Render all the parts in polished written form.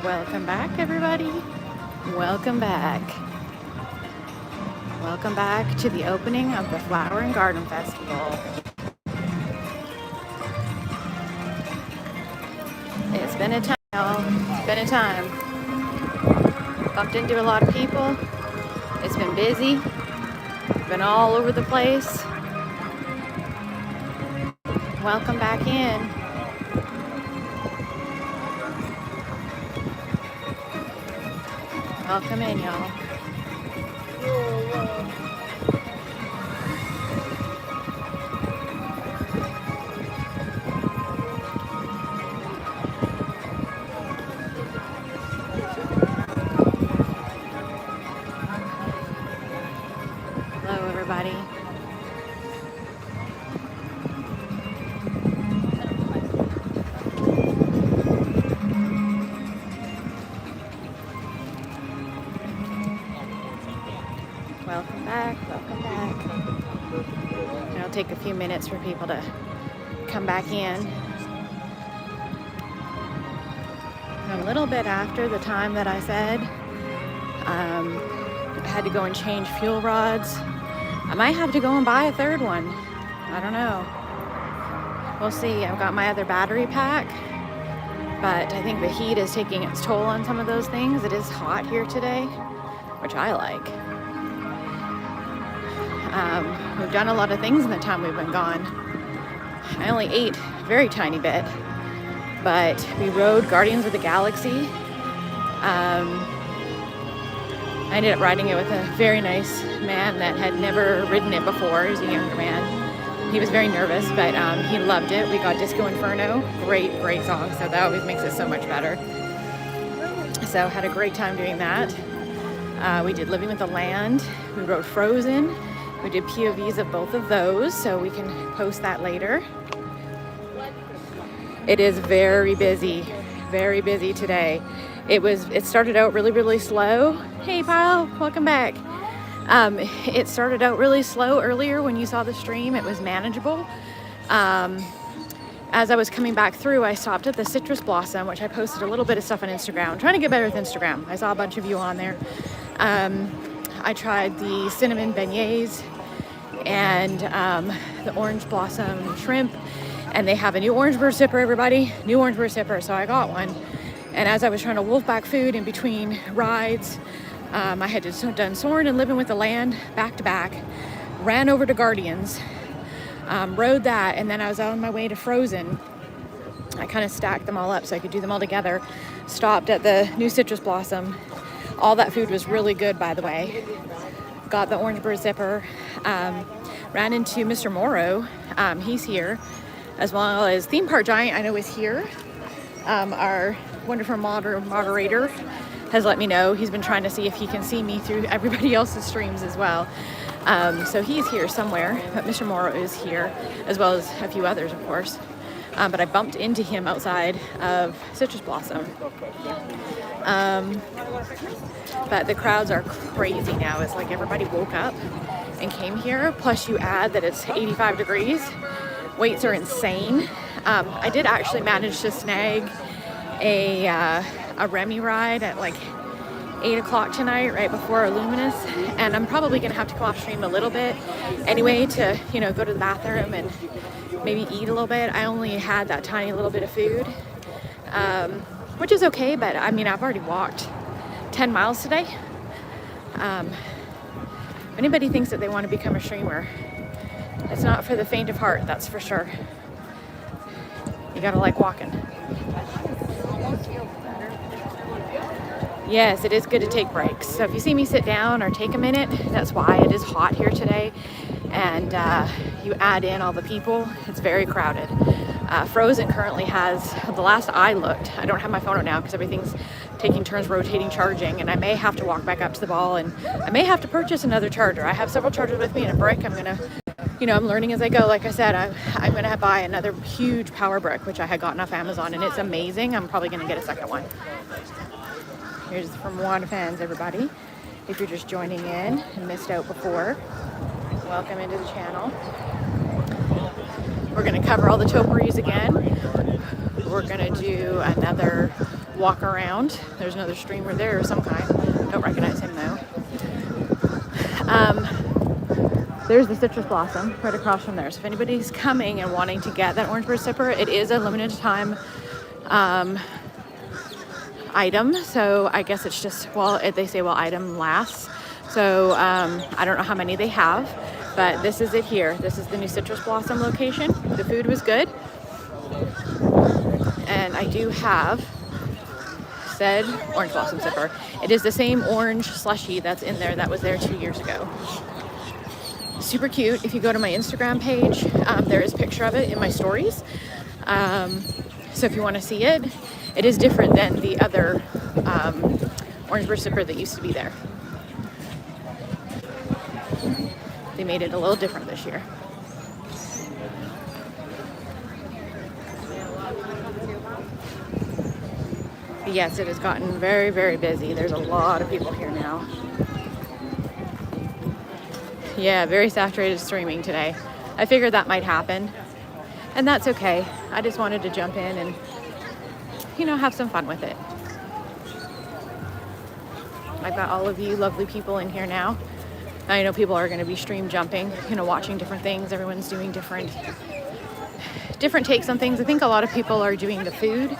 Welcome back, everybody. Welcome back. Welcome back to the opening of the Flower and Garden Festival. It's been a time, y'all. It's been a time. Bumped into a lot of people. It's been busy. Been all over the place. Welcome back in. Welcome in, y'all. Hello, everybody. Welcome back, welcome back. It'll take a few minutes for people to come back in. A little bit after the time that I said, I had to go and change fuel rods. I might have to go and buy a third one. I don't know. We'll see. I've got my other battery pack, but I think the heat is taking its toll on some of those things. It is hot here today, which I like. We've done a lot of things in the time we've been gone. I only ate a very tiny bit, but we rode Guardians of the Galaxy. I ended up riding it with a very nice man that had never ridden it before. He was a younger man. He was very nervous, but he loved it. We got Disco Inferno. Great song, so that always makes it so much better. So had a great time doing that. We did Living with the Land. We rode Frozen. We did POVs of both of those, so we can post that later. It is very busy today. It started out really slow. Hey, Pyle, welcome back. It started out really slow earlier when you saw the stream. It was manageable. As I was coming back through, I stopped at the Citrus Blossom, which I posted a little bit of stuff on Instagram. I'm trying to get better with Instagram. I saw a bunch of you on there. I tried the cinnamon beignets and the orange blossom shrimp, and they have a new orange bird sipper, everybody. New orange bird sipper, so I got one. And as I was trying to wolf back food in between rides, I had just done Soarin' and Living with the Land back to back, ran over to Guardians, rode that, and then I was on my way to Frozen. I kind of stacked them all up so I could do them all together. Stopped at the new Citrus Blossom. All that food was really good, by the way. Got the orange bird zipper. Ran into Mr. Morrow. He's here, as well as Theme Park Giant. I know is here. Our wonderful moderator has let me know. He's been trying to see if he can see me through everybody else's streams as well. So he's here somewhere, but Mr. Morrow is here, as well as a few others, of course. But I bumped into him outside of Citrus Blossom. But the crowds are crazy now. It's like everybody woke up and came here. Plus you add that it's 85 degrees. Waits are insane. I did actually manage to snag a Remy ride at like 8 o'clock tonight, right before Illuminous, and I'm probably gonna have to come off stream a little bit anyway to, you know, go to the bathroom and maybe eat a little bit. I only had that tiny little bit of food, which is okay, but I mean, I've already walked 10 miles today. If anybody thinks that they want to become a streamer, it's not for the faint of heart, that's for sure. You gotta like walking. Yes, it is good to take breaks. So if you see me sit down or take a minute, that's why. It is hot here today, and you add in all the people, it's very crowded. Frozen currently has, the last I looked, I don't have my phone out now because everything's taking turns rotating charging, and I may have to walk back up to the ball, and I may have to purchase another charger. I have several chargers with me and a brick. I'm gonna, you know, I'm learning as I go. Like I said, I'm gonna buy another huge power brick, which I had gotten off Amazon, and it's amazing. I'm probably gonna get a second one. Here's from Wanda fans, everybody. If you're just joining in and missed out before, welcome into the channel. We're gonna cover all the topiaries again. We're gonna do another walk around. There's another streamer there of some kind. Don't recognize him though. There's the citrus blossom right across from there. So if anybody's coming and wanting to get that orange bird sipper, it is a limited time item. So I guess it's just, well, they say, well, item lasts. So I don't know how many they have, but this is it here. This is the new citrus blossom location. The food was good. And I do have said orange blossom sipper. It is the same orange slushie that's in there that was there 2 years ago. Super cute. If you go to my Instagram page, there is a picture of it in my stories. So if you want to see it, it is different than the other orange bird sipper that used to be there. They made it a little different this year. But yes, it has gotten very, very busy. There's a lot of people here now. Yeah, very saturated streaming today. I figured that might happen, and that's okay. I just wanted to jump in and, you know, have some fun with it. I've got all of you lovely people in here now. I know people are going to be stream jumping, you know, watching different things. Everyone's doing different takes on things. I think a lot of people are doing the food,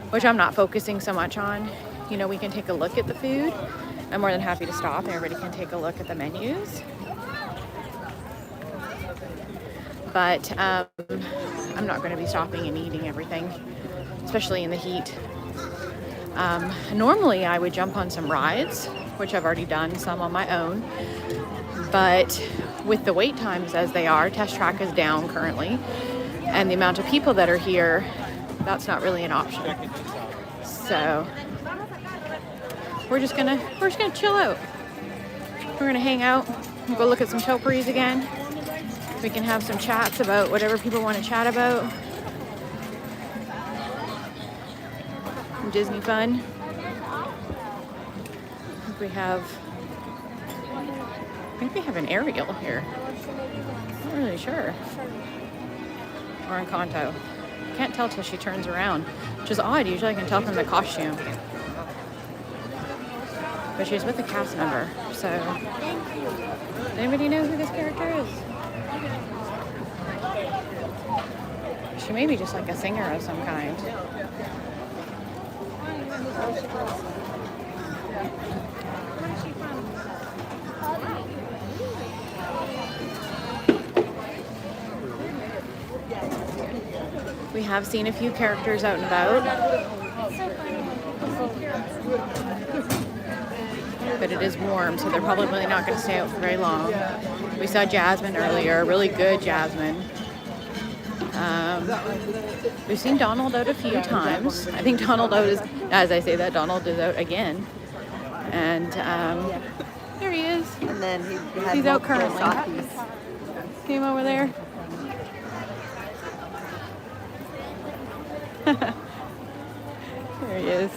which I'm not focusing so much on. You know, we can take a look at the food. I'm more than happy to stop and everybody can take a look at the menus. But I'm not going to be stopping and eating everything, especially in the heat. Normally I would jump on some rides, which I've already done some on my own. But with the wait times as they are, Test Track is down currently. And the amount of people that are here, that's not really an option. So we're just gonna chill out. We're gonna hang out, we'll go look at some topiaries again. We can have some chats about whatever people want to chat about. Some Disney fun. I think we have an Ariel here. Not really sure. Or Encanto. Can't tell till she turns around, which is odd. Usually I can tell from the costume. But she's with a cast member, so. Does anybody know who this character is? She may be just like a singer of some kind. We have seen a few characters out and about. But it is warm, so they're probably not going to stay out for very long. We saw Jasmine earlier, really good Jasmine. We've seen Donald out a few times. I think Donald out is, as I say that, Donald is out again. And there he is. And then he's out currently. Came over there. There he is.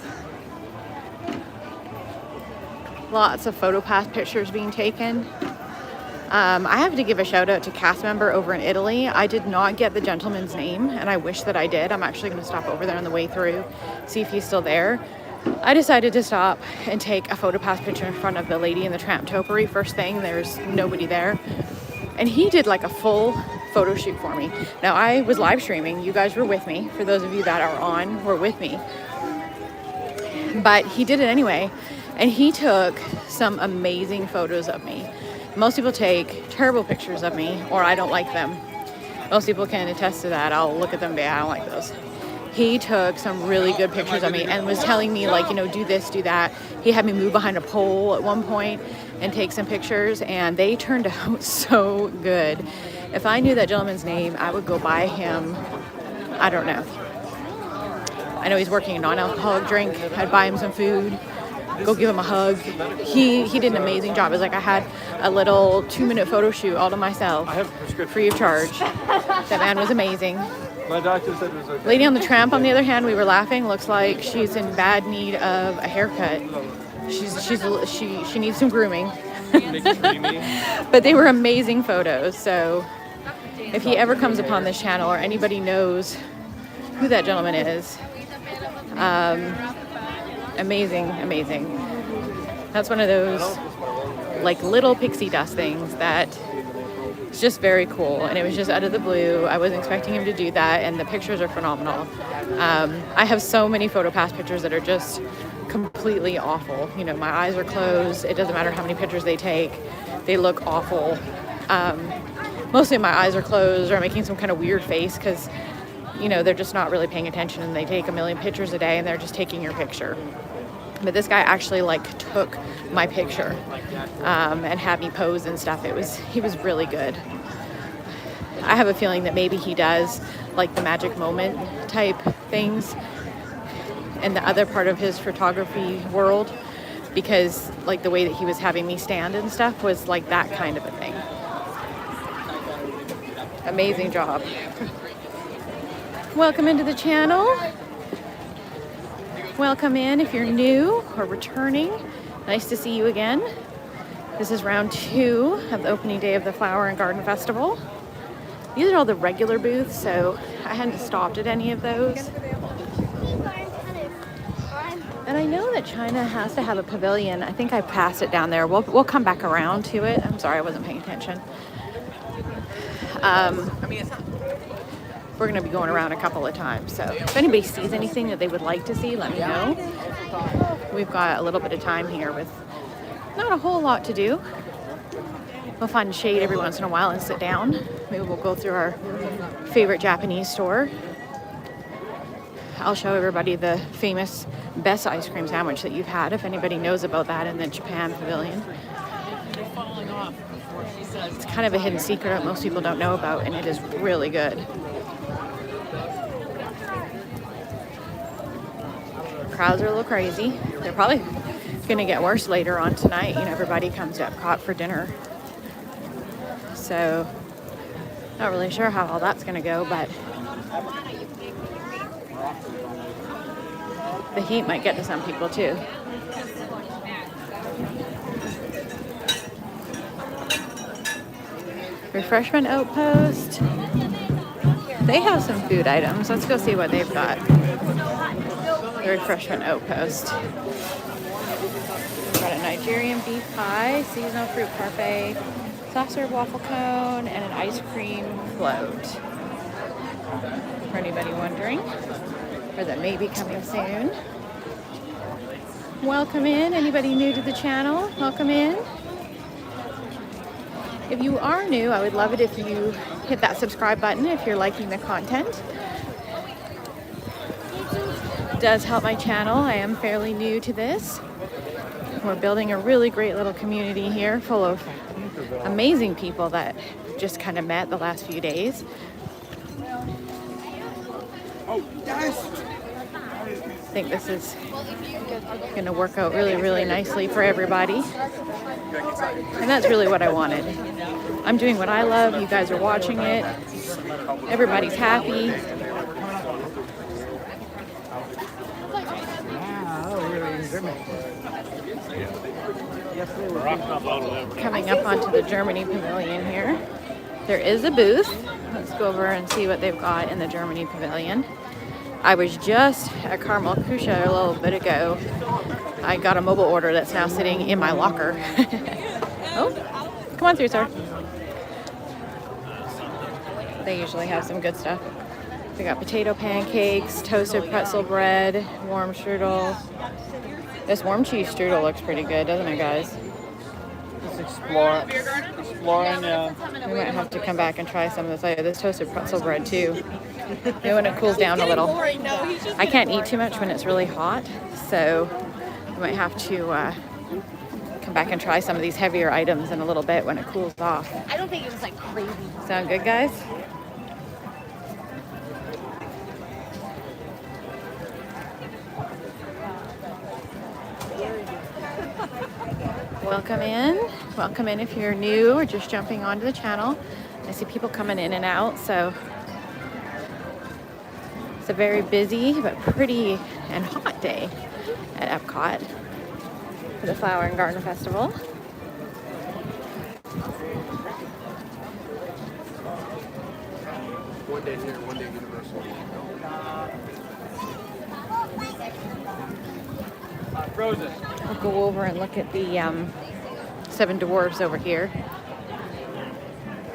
Lots of photo pass pictures being taken. I have to give a shout out to cast member over in Italy. I did not get the gentleman's name, and I wish that I did. I'm actually going to stop over there on the way through, see if he's still there. I decided to stop and take a photo pass picture in front of the Lady in the Tramp topiary. First thing, there's nobody there. And he did like a full photo shoot for me. Now, I was live streaming. You guys were with me. For those of you that are on, were with me. But he did it anyway. And he took some amazing photos of me. Most people take terrible pictures of me, or I don't like them. Most people can attest to that. I'll look at them and be, I don't like those. He took some really good pictures of me and was telling me, like, you know, do this, do that. He had me move behind a pole at one point and take some pictures, and they turned out so good. If I knew that gentleman's name, I would go buy him, I don't know. I know he's working a non-alcoholic drink. I'd buy him some food, go give him a hug. He did an amazing job. It was like I had a little 2-minute photo shoot all to myself, free of charge. That man was amazing. My doctor said it was okay. Lady on the Tramp, on the other hand, we were laughing. Looks like she's in bad need of a haircut. She needs some grooming. But they were amazing photos. So if he ever comes upon this channel or anybody knows who that gentleman is, amazing, amazing. That's one of those like little pixie dust things that is just very cool, and it was just out of the blue. I wasn't expecting him to do that, and the pictures are phenomenal. I have so many PhotoPass pictures that are just completely awful. You know, my eyes are closed. It doesn't matter how many pictures they take. They look awful. Mostly my eyes are closed or I'm making some kind of weird face because, you know, they're just not really paying attention and they take a million pictures a day and they're just taking your picture. But this guy actually like took my picture and had me pose and stuff. He was really good. I have a feeling that maybe he does like the magic moment type things and the other part of his photography world, because like the way that he was having me stand and stuff was like that kind of a thing. Amazing job. Welcome into the channel. Welcome in if you're new or returning. Nice to see you again. This is round 2 of the opening day of the Flower and Garden Festival. These are all the regular booths, so I hadn't stopped at any of those. And I know that China has to have a pavilion. I think I passed it down there. We'll come back around to it. I'm sorry, I wasn't paying attention. We're going to be going around a couple of times. So if anybody sees anything that they would like to see, let me know. We've got a little bit of time here with not a whole lot to do. We'll find shade every once in a while and sit down. Maybe we'll go through our favorite Japanese store. I'll show everybody the famous best ice cream sandwich that you've had, if anybody knows about that in the Japan Pavilion. It's kind of a hidden secret that most people don't know about, and it is really good. Crowds are a little crazy. They're probably going to get worse later on tonight. You know, everybody comes to Epcot for dinner. So, not really sure how all that's going to go, but the heat might get to some people too. Refreshment outpost. They have some food items. Let's go see what they've got. The refreshment outpost. Got a Nigerian beef pie, seasonal fruit parfait, soft serve waffle cone, and an ice cream float. For anybody wondering, or that may be coming soon. Welcome in. Anybody new to the channel, welcome in. If you are new, I would love it if you hit that subscribe button if you're liking the content. It does help my channel. I am fairly new to this. We're building a really great little community here full of amazing people that just kind of met the last few days. I think this is going to work out really, really nicely for everybody. And that's really what I wanted. I'm doing what I love. You guys are watching it. Everybody's happy. Coming up onto the Germany Pavilion here. There is a booth. Let's go over and see what they've got in the Germany Pavilion. I was just at Carmel Kusha a little bit ago. I got a mobile order that's now sitting in my locker. Oh, come on through, sir. They usually have some good stuff. We got potato pancakes, toasted pretzel bread, warm strudel. This warm cheese strudel looks pretty good, doesn't it, guys? Just exploring. We might have to come back and try some of this. Oh, this toasted pretzel bread too. Maybe when it cools down a little. I can't eat too much when it's really hot, so we might have to come back and try some of these heavier items in a little bit when it cools off. I don't think it was like crazy. Sound good, guys? Welcome in. Welcome in if you're new or just jumping onto the channel. I see people coming in and out, so it's a very busy but pretty and hot day at Epcot for the Flower and Garden Festival. One day here, one day Universal. Frozen. We'll go over and look at the Seven Dwarfs over here.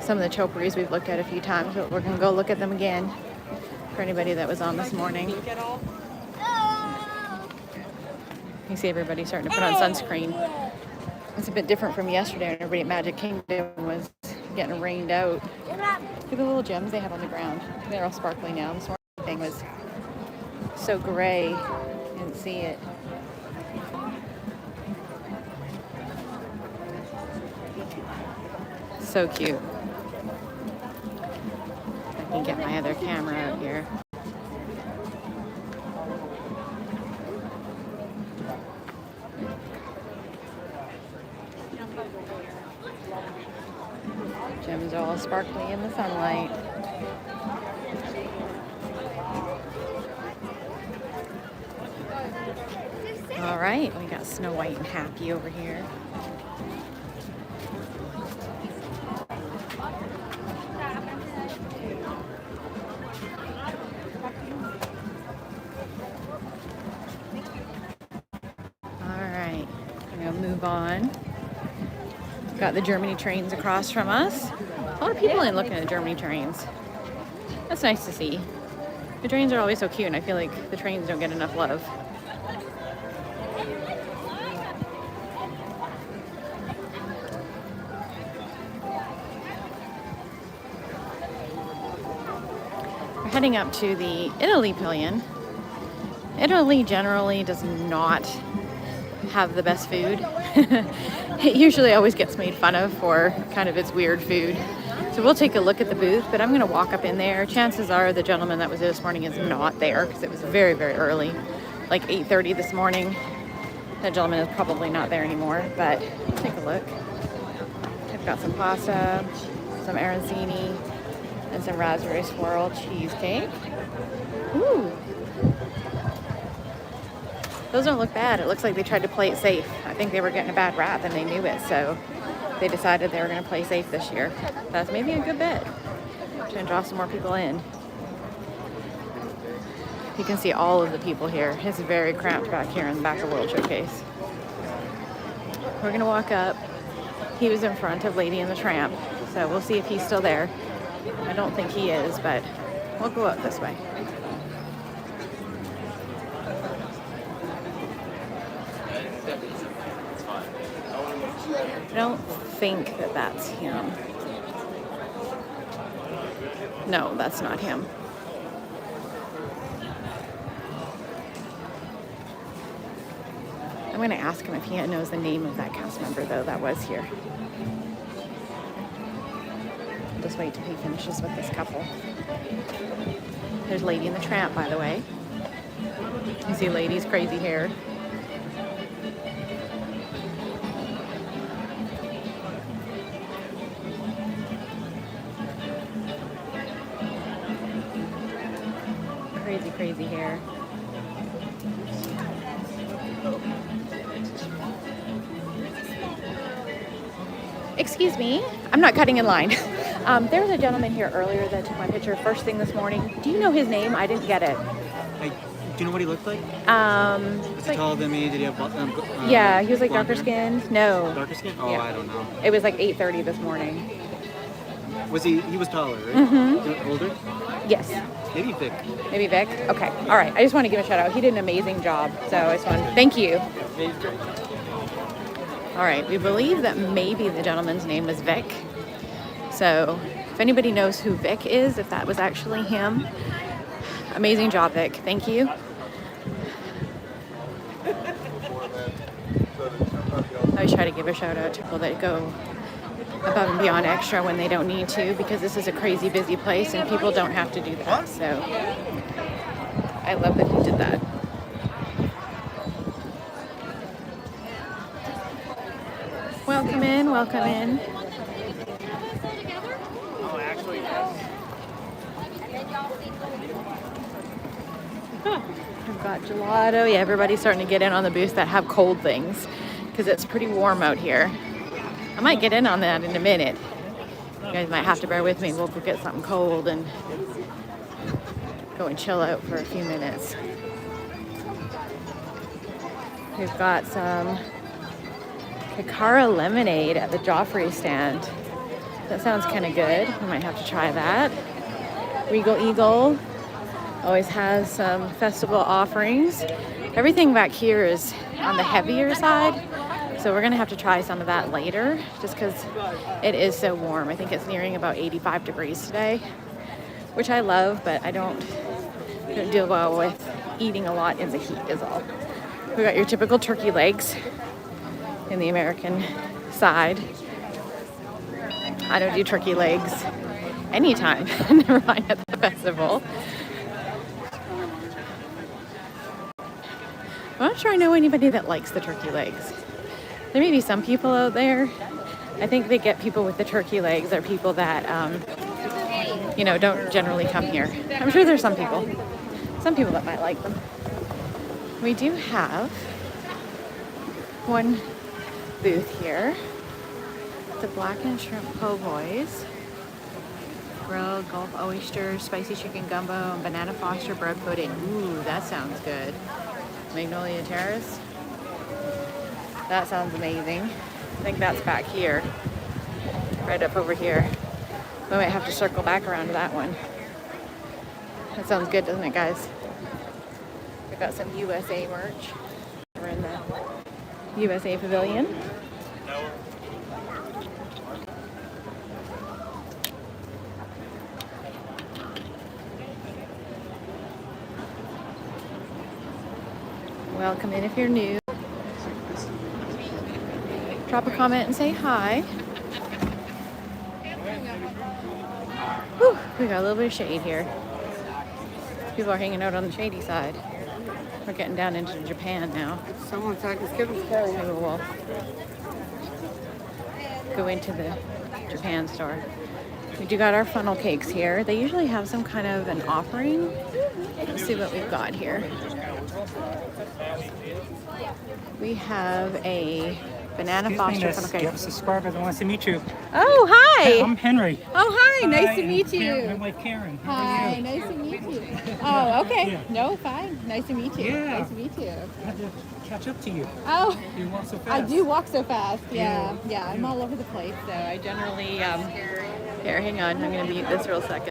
Some of the topiaries we've looked at a few times, but we're going to go look at them again for anybody that was on this morning. You see everybody starting to put on sunscreen. It's a bit different from yesterday when everybody at Magic Kingdom was getting rained out. Look at the little gems they have on the ground. They're all sparkly now. This morning thing was so gray, you didn't see it. So cute. I can get my other camera out here. Gems all sparkly in the sunlight. All right, we got Snow White and Happy over here. Move on. Got the Germany trains across from us. A lot of people in looking at Germany trains. That's nice to see. The trains are always so cute, and I feel like the trains don't get enough love. We're heading up to the Italy Pavilion. Italy generally does not have the best food. It usually always gets made fun of for kind of its weird food. So we'll take a look at the booth, but I'm going to walk up in there. Chances are the gentleman that was there this morning is not there because it was very, very early, like 8:30 this morning. That gentleman is probably not there anymore, but take a look. I've got some pasta, some arancini, and some raspberry swirl cheesecake. Ooh. Those don't look bad. It looks like they tried to play it safe. I think they were getting a bad rap and they knew it, so they decided they were going to play safe this year. That's maybe a good bet. Trying to draw some more people in. You can see all of the people here. It's very cramped back here in the back of World Showcase. We're going to walk up. He was in front of Lady and the Tramp, so we'll see if he's still there. I don't think he is, but we'll go up this way. I don't think that that's him. No, that's not him. I'm going to ask him if he knows the name of that cast member, though, that was here. Just wait till he finishes with this couple. There's Lady and the Tramp, by the way. You see Lady's crazy hair. Crazy hair. Excuse me, I'm not cutting in line. There was a gentleman here earlier that took my picture first thing this morning. Do you know his name? I didn't get it. Do you know what he looked like? Was he taller than me? Did he have yeah, he was like darker skinned. No. Darker skin? Oh, yeah. I don't know. It was like 8:30 this morning. Was he was taller, right? Mm-hmm. Older? Yes. Maybe Vic. Maybe Vic? Okay. All right. I just want to give a shout out. He did an amazing job. So I just want to thank you. All right. We believe that maybe the gentleman's name was Vic. So if anybody knows who Vic is, if that was actually him, amazing job, Vic. Thank you. I always try to give a shout out to people that go above and beyond extra when they don't need to, because this is a crazy busy place and people don't have to do that. So I love that he did that. Welcome in, welcome in. Oh, actually, yes. I've got gelato. Yeah, everybody's starting to get in on the booths that have cold things because it's pretty warm out here. I might get in on that in a minute. You guys might have to bear with me. We'll go get something cold and go and chill out for a few minutes. We've got some Kakara lemonade at the Joffrey stand. That sounds kind of good. We might have to try that. Regal Eagle always has some festival offerings. Everything back here is on the heavier side, so we're gonna have to try some of that later just because it is so warm. I think it's nearing about 85 degrees today, which I love, but I don't deal well with eating a lot in the heat is all. We got your typical turkey legs in the American side. I don't do turkey legs anytime, never mind at the festival. I'm not sure I know anybody that likes the turkey legs. There may be some people out there. I think they get people with the turkey legs are people that, don't generally come here. I'm sure there's some people that might like them. We do have one booth here. The blackened shrimp po' boys. Grilled Gulf oysters, spicy chicken gumbo, and banana foster bread pudding. Ooh, that sounds good. Magnolia Terrace. That sounds amazing. I think that's back here. Right up over here. We might have to circle back around to that one. That sounds good, doesn't it, guys? We've got some USA merch. We're in the USA Pavilion. Welcome in if you're new. Drop a comment and say hi. Whew, we got a little bit of shade here. People are hanging out on the shady side. We're getting down into Japan now. Someone's talking. Give us carry. Maybe we'll go into the Japan store. We do got our funnel cakes here. They usually have some kind of an offering. Let's see what we've got here. We have a banana foster funnel cake. You have a subscriber that wants to meet you. Oh, hi. I'm Henry. Oh, hi. Nice Hi, to meet and you. My wife Karen. How are Hi. you? Nice to meet you. Oh, okay. Yeah. No, fine. Nice to meet you. Yeah. Nice to meet you. I had to catch up to you. Oh, You walk so fast. I do walk so fast. Yeah. Yeah. I'm all over the place. So I generally, here, hang on. I'm going to mute this real second.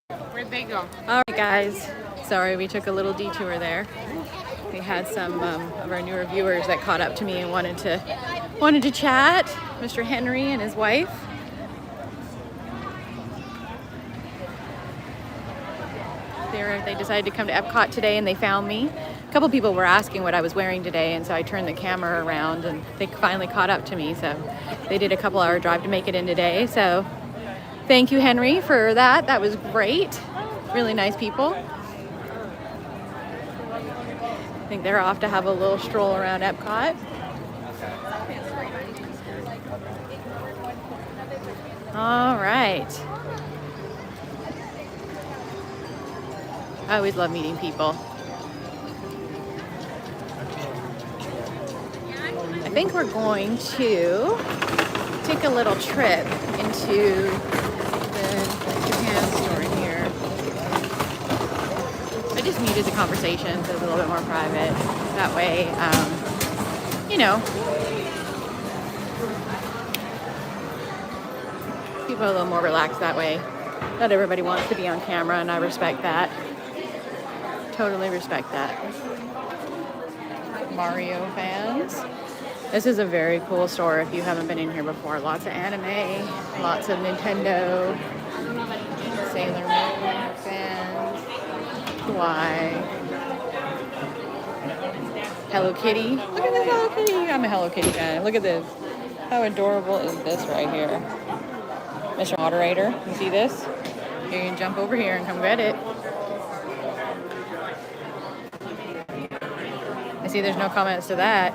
Where'd they go? All right, guys. Sorry, we took a little detour there. We had some of our newer viewers that caught up to me and wanted to chat. Mr. Henry and his wife. They decided to come to Epcot today and they found me. A couple people were asking what I was wearing today, and so I turned the camera around and they finally caught up to me. So they did a couple-hour drive to make it in today. So thank you, Henry, for that. That was great. Really nice people. I think they're off to have a little stroll around Epcot. All right. I always love meeting people. I think we're going to take a little trip into the Japan store here. I just muted the conversation so it's a little bit more private. That way, you know, people are a little more relaxed that way. Not everybody wants to be on camera, and I respect that. Totally respect that. Mario fans. This is a very cool store if you haven't been in here before. Lots of anime, lots of Nintendo, Sailor Moon fans, Kawaii, Hello Kitty. Look at this Hello Kitty. I'm a Hello Kitty fan. Look at this. How adorable is this right here? Mr. Moderator, you see this? You can jump over here and come get it. I see there's no comments to that.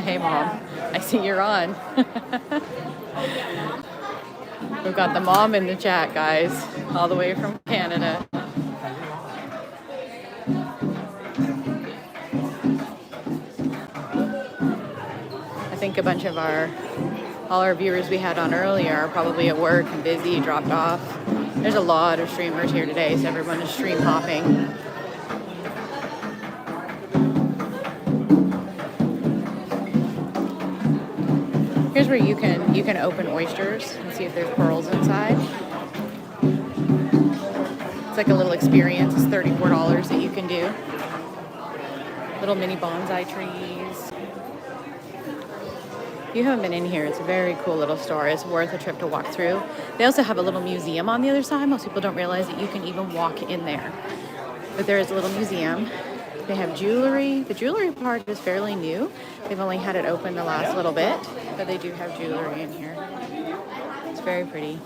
Hey, Mom. I see you're on. We've got the mom in the chat, guys, all the way from Canada. I think a bunch of all our viewers we had on earlier are probably at work and busy, dropped off. There's a lot of streamers here today, so everyone is stream hopping. Here's where you can open oysters and see if there's pearls inside. It's like a little experience. It's $34 that you can do. Little mini bonsai trees. If you haven't been in here, it's a very cool little store. It's worth a trip to walk through. They also have a little museum on the other side. Most people don't realize that you can even walk in there. But there is a little museum. They have jewelry. The jewelry part is fairly new. They've only had it open the last little bit, but they do have jewelry in here. It's very pretty.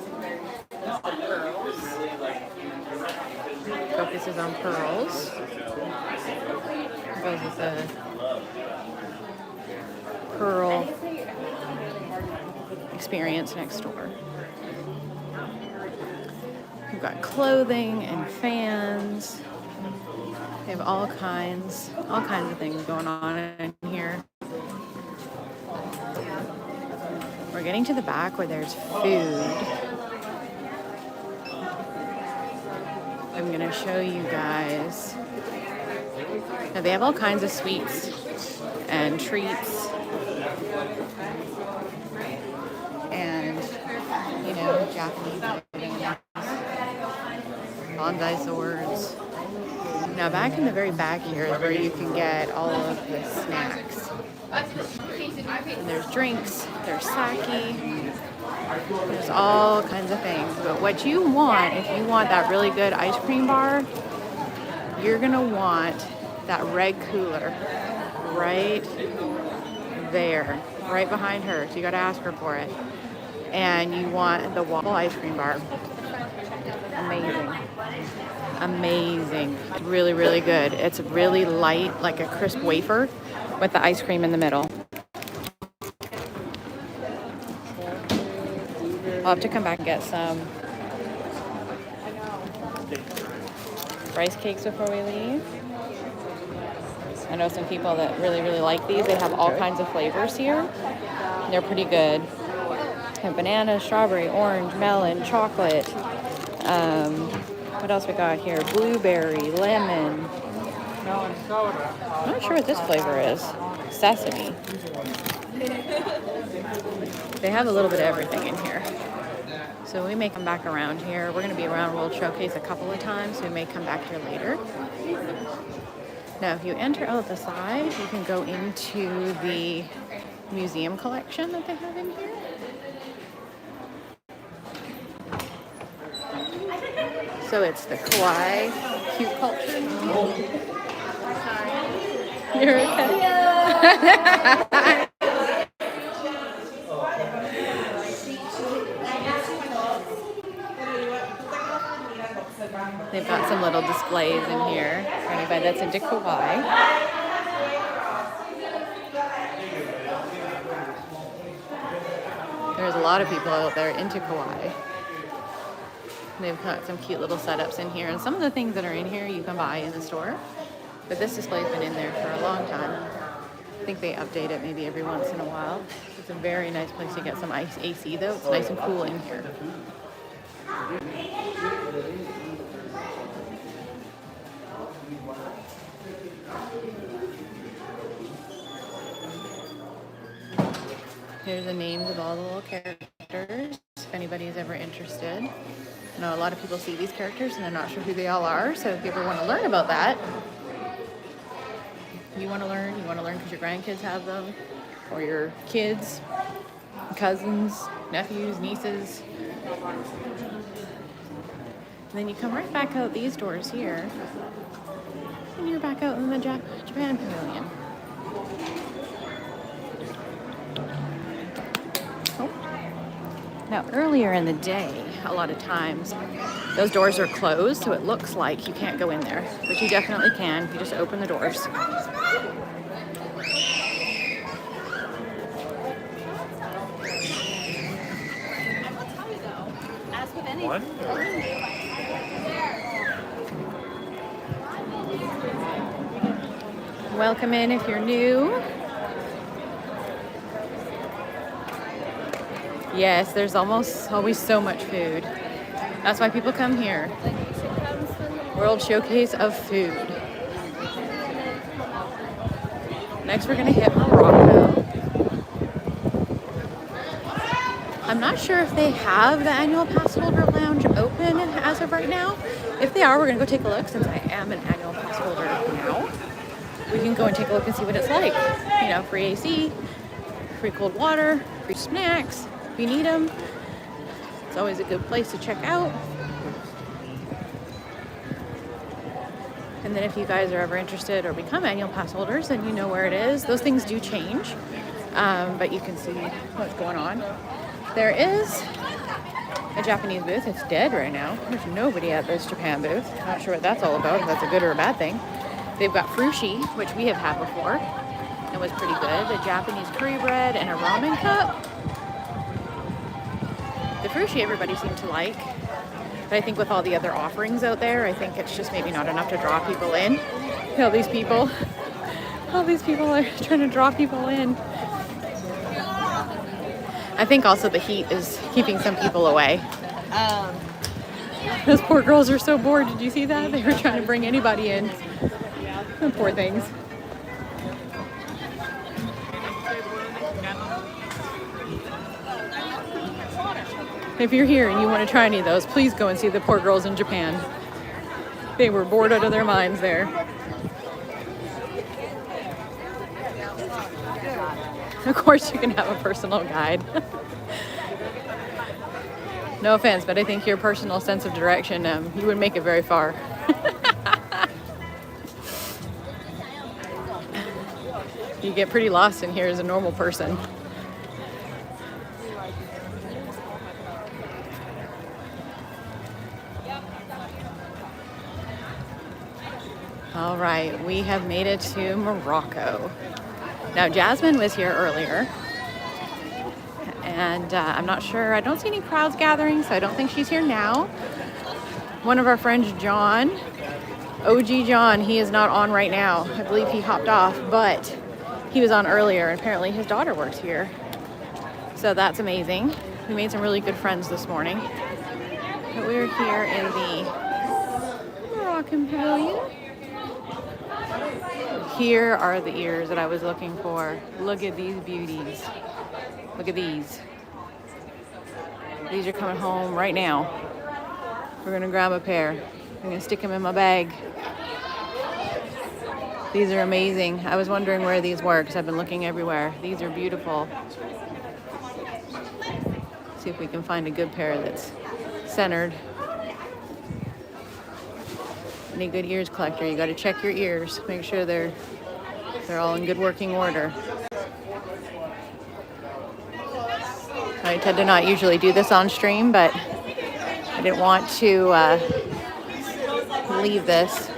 Focuses on pearls. Goes with a pearl experience next door. We've got clothing and fans. They have all kinds of things going on in here. We're getting to the back where there's food. I'm gonna show you guys. Now they have all kinds of sweets and treats. And, you know, Japanese items, bonsai swords. Now back in the very back here is where you can get all of the snacks. And there's drinks, there's sake, there's all kinds of things. But what you want, if you want that really good ice cream bar, you're gonna want that red cooler right there, right behind her. So you gotta ask her for it. And you want the waffle ice cream bar. Amazing. Amazing. It's really, really good. It's really light, like a crisp wafer with the ice cream in the middle. I'll have to come back and get some rice cakes before we leave. I know some people that really, really like these. They have all kinds of flavors here. They're pretty good. They have banana, strawberry, orange, melon, chocolate. What else we got here? Blueberry, lemon. I'm not sure what this flavor is. Sesame. They have a little bit of everything in here. So we may come back around here. We're going to be around World Showcase a couple of times, so we may come back here later. Now, if you enter out the side, you can go into the museum collection that they have in here. So it's the Kawaii Cute Culture Museum. You're okay. They've got some little displays in here for anybody that's into kawaii. There's a lot of people out there into kawaii. They've got some cute little setups in here, and some of the things that are in here you can buy in the store. But this display's been in there for a long time. I think they update it maybe every once in a while. It's a very nice place to get some AC though. It's nice and cool in here. Here's the names of all the little characters, if anybody's ever interested. I know a lot of people see these characters and they're not sure who they all are, so if you ever want to learn about that, you want to learn because your grandkids have them, or your kids, cousins, nephews, nieces. And then you come right back out these doors here, and you're back out in the Japan Pavilion. Now, earlier in the day, a lot of times, those doors are closed, so it looks like you can't go in there. But you definitely can. You just open the doors. Welcome in if you're new. Yes, there's almost always so much food. That's why people come here. World Showcase of Food. Next we're gonna hit Morocco. I'm not sure if they have the annual pass holder lounge open as of right now. If they are, we're gonna go take a look since I am an annual pass holder now. We can go and take a look and see what it's like. You know, free AC, free cold water, free snacks. If you need them, it's always a good place to check out. And then if you guys are ever interested or become annual pass holders, then you know where it is. Those things do change, but you can see what's going on. There is a Japanese booth. It's dead right now. There's nobody at this Japan booth. Not sure what that's all about, if that's a good or a bad thing. They've got frushi, which we have had before. It was pretty good. A Japanese curry bread and a ramen cup. The frushi everybody seemed to like, but I think with all the other offerings out there, I think it's just maybe not enough to draw people in. All these people are trying to draw people in. I think also the heat is keeping some people away. Those poor girls are so bored. Did you see that? They were trying to bring anybody in. The poor things. If you're here and you want to try any of those, please go and see the poor girls in Japan. They were bored out of their minds there. Of course you can have a personal guide. No offense, but I think your personal sense of direction, you wouldn't make it very far. You get pretty lost in here as a normal person. All right, we have made it to Morocco. Now, Jasmine was here earlier, and I'm not sure, I don't see any crowds gathering, so I don't think she's here now. One of our friends, John, OG John, he is not on right now. I believe he hopped off, but he was on earlier, and apparently his daughter works here. So that's amazing. We made some really good friends this morning. But we're here in the Moroccan Pavilion. Here are the ears that I was looking for. Look at these beauties. Look at these. These are coming home right now. We're gonna grab a pair. I'm gonna stick them in my bag. These are amazing. I was wondering where these were because I've been looking everywhere. These are beautiful. See if we can find a good pair that's centered. Any good ears collector, you got to check your ears. Make sure they're all in good working order. I tend to not usually do this on stream, but I didn't want to leave this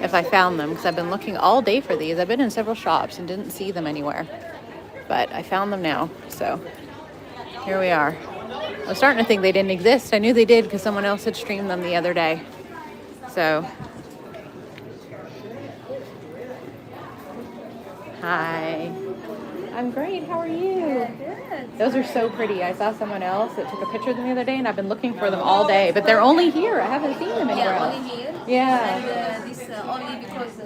if I found them because I've been looking all day for these. I've been in several shops and didn't see them anywhere, but I found them now. So here we are. I was starting to think they didn't exist. I knew they did because someone else had streamed them the other day. So, hi. I'm great. How are you? Good. Those are so pretty. I saw someone else that took a picture of them the other day, and I've been looking for them all day, but they're only here. I haven't seen them anywhere else. Only here. Yeah. And this only because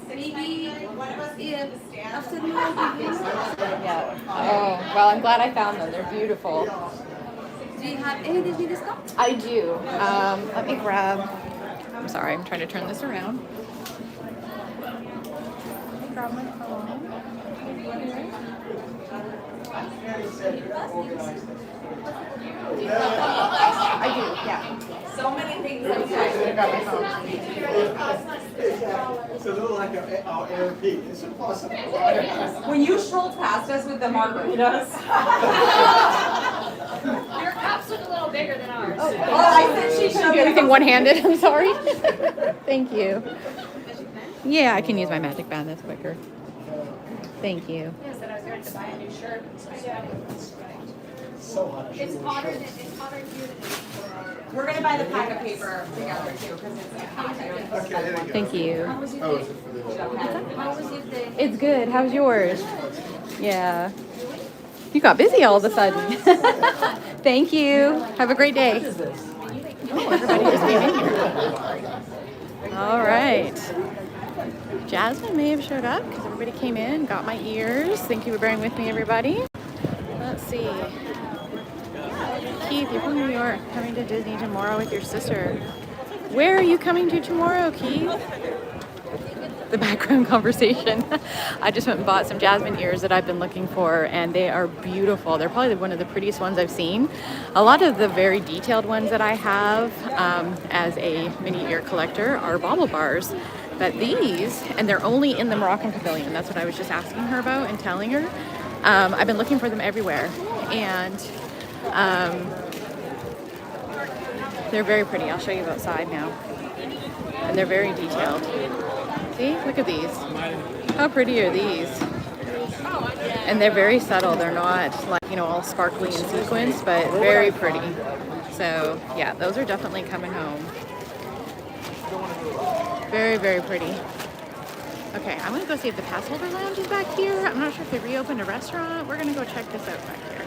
maybe afternoon. Yeah. Oh, well, I'm glad I found them. They're beautiful. Do you have any Disney discount? I do. Let me grab. I'm sorry. I'm trying to turn this around. Let me grab my phone. I do, yeah. So many things. It's a little like our ARP. It's impossible. When you strolled past us with the margaritas. Your cups look a little bigger than ours. Oh, I said she showed Do everything one-handed. I'm sorry. Thank you. Yeah, I can use my magic band. That's quicker. Thank you. I said I was going to buy a new shirt. So hot. It's hotter here than it is. We're gonna buy the pack of paper together too, because it's hot here. Okay, there you go. Thank you. How was your Oh, day? is it for the How was your day? It's good. How's yours? Yeah. You got busy all of a sudden. Thank you. Have a great day. Oh, everybody just came in here. All right. Jasmine may have showed up because everybody came in, got my ears. Thank you for bearing with me, everybody. Let's see. Keith, you're from New York, coming to Disney tomorrow with your sister. Where are you coming to tomorrow, Keith? The background conversation. I just went and bought some jasmine ears that I've been looking for, and they are beautiful. They're probably one of the prettiest ones I've seen. A lot of the very detailed ones that I have as a mini ear collector are bauble bars. But these, and they're only in the Moroccan pavilion. That's what I was just asking her about and telling her. I've been looking for them everywhere, and they're very pretty. I'll show you outside now. And they're very detailed. See, look at these. How pretty are these? And they're very subtle. They're not like, you know, all sparkly and sequins, but very pretty. So yeah, those are definitely coming home. Very, very pretty. Okay, I'm gonna go see if the pass holder lounge is back here. I'm not sure if they reopened a restaurant. We're gonna go check this out back here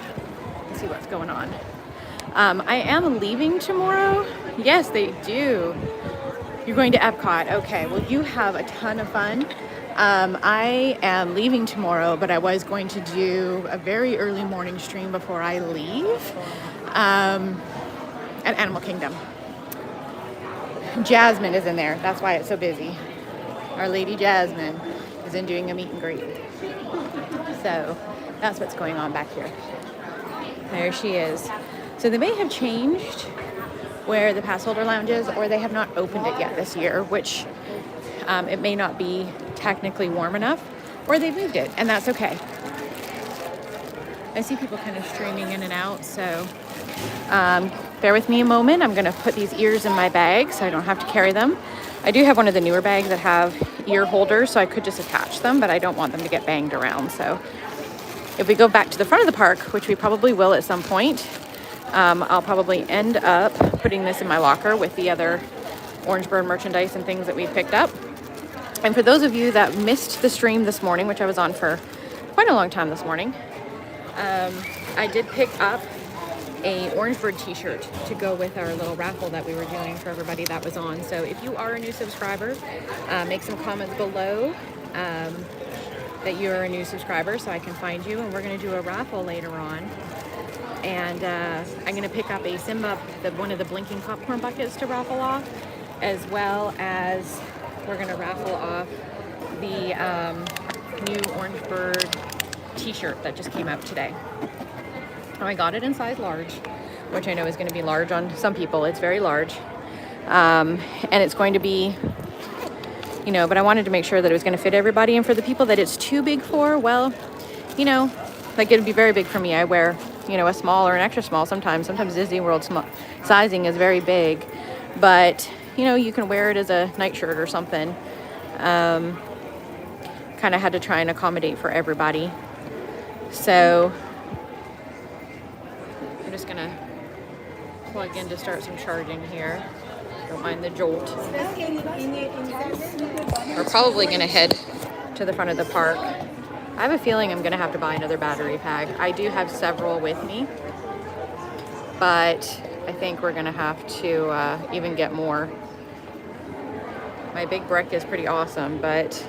and see what's going on. I am leaving tomorrow. Yes, they do. You're going to Epcot. Okay, well, you have a ton of fun. I am leaving tomorrow, but I was going to do a very early morning stream before I leave at Animal Kingdom. Jasmine is in there. That's why it's so busy. Our Lady Jasmine is in doing a meet and greet. So that's what's going on back here. There she is. So they may have changed where the pass holder lounge is, or they have not opened it yet this year, which it may not be technically warm enough, or they moved it, and that's okay. I see people kind of streaming in and out, so bear with me a moment. I'm gonna put these ears in my bag so I don't have to carry them. I do have one of the newer bags that have ear holders, so I could just attach them, but I don't want them to get banged around. So if we go back to the front of the park, which we probably will at some point, I'll probably end up putting this in my locker with the other Orange Bird merchandise and things that we picked up. And for those of you that missed the stream this morning, which I was on for quite a long time this morning, I did pick up a Orange Bird t-shirt to go with our little raffle that we were doing for everybody that was on. So if you are a new subscriber, make some comments below that you're a new subscriber so I can find you, and we're going to do a raffle later on. And I'm gonna pick up a Simba, one of the blinking popcorn buckets to raffle off, as well as we're gonna raffle off the new Orange Bird t-shirt that just came out today. I got it in size large, which I know is gonna be large on some people. It's very large. And it's going to be, you know, but I wanted to make sure that it was gonna fit everybody. And for the people that it's too big for, well, you know, like it'd be very big for me. I wear, you know, a small or an extra small sometimes. Sometimes Disney World sizing is very big, but you know, you can wear it as a nightshirt or something. Kind of had to try and accommodate for everybody. So I'm just gonna plug in to start some charging here. Don't mind the jolt. We're probably gonna head to the front of the park. I have a feeling I'm gonna have to buy another battery pack. I do have several with me, but I think we're gonna have to even get more. My big brick is pretty awesome, but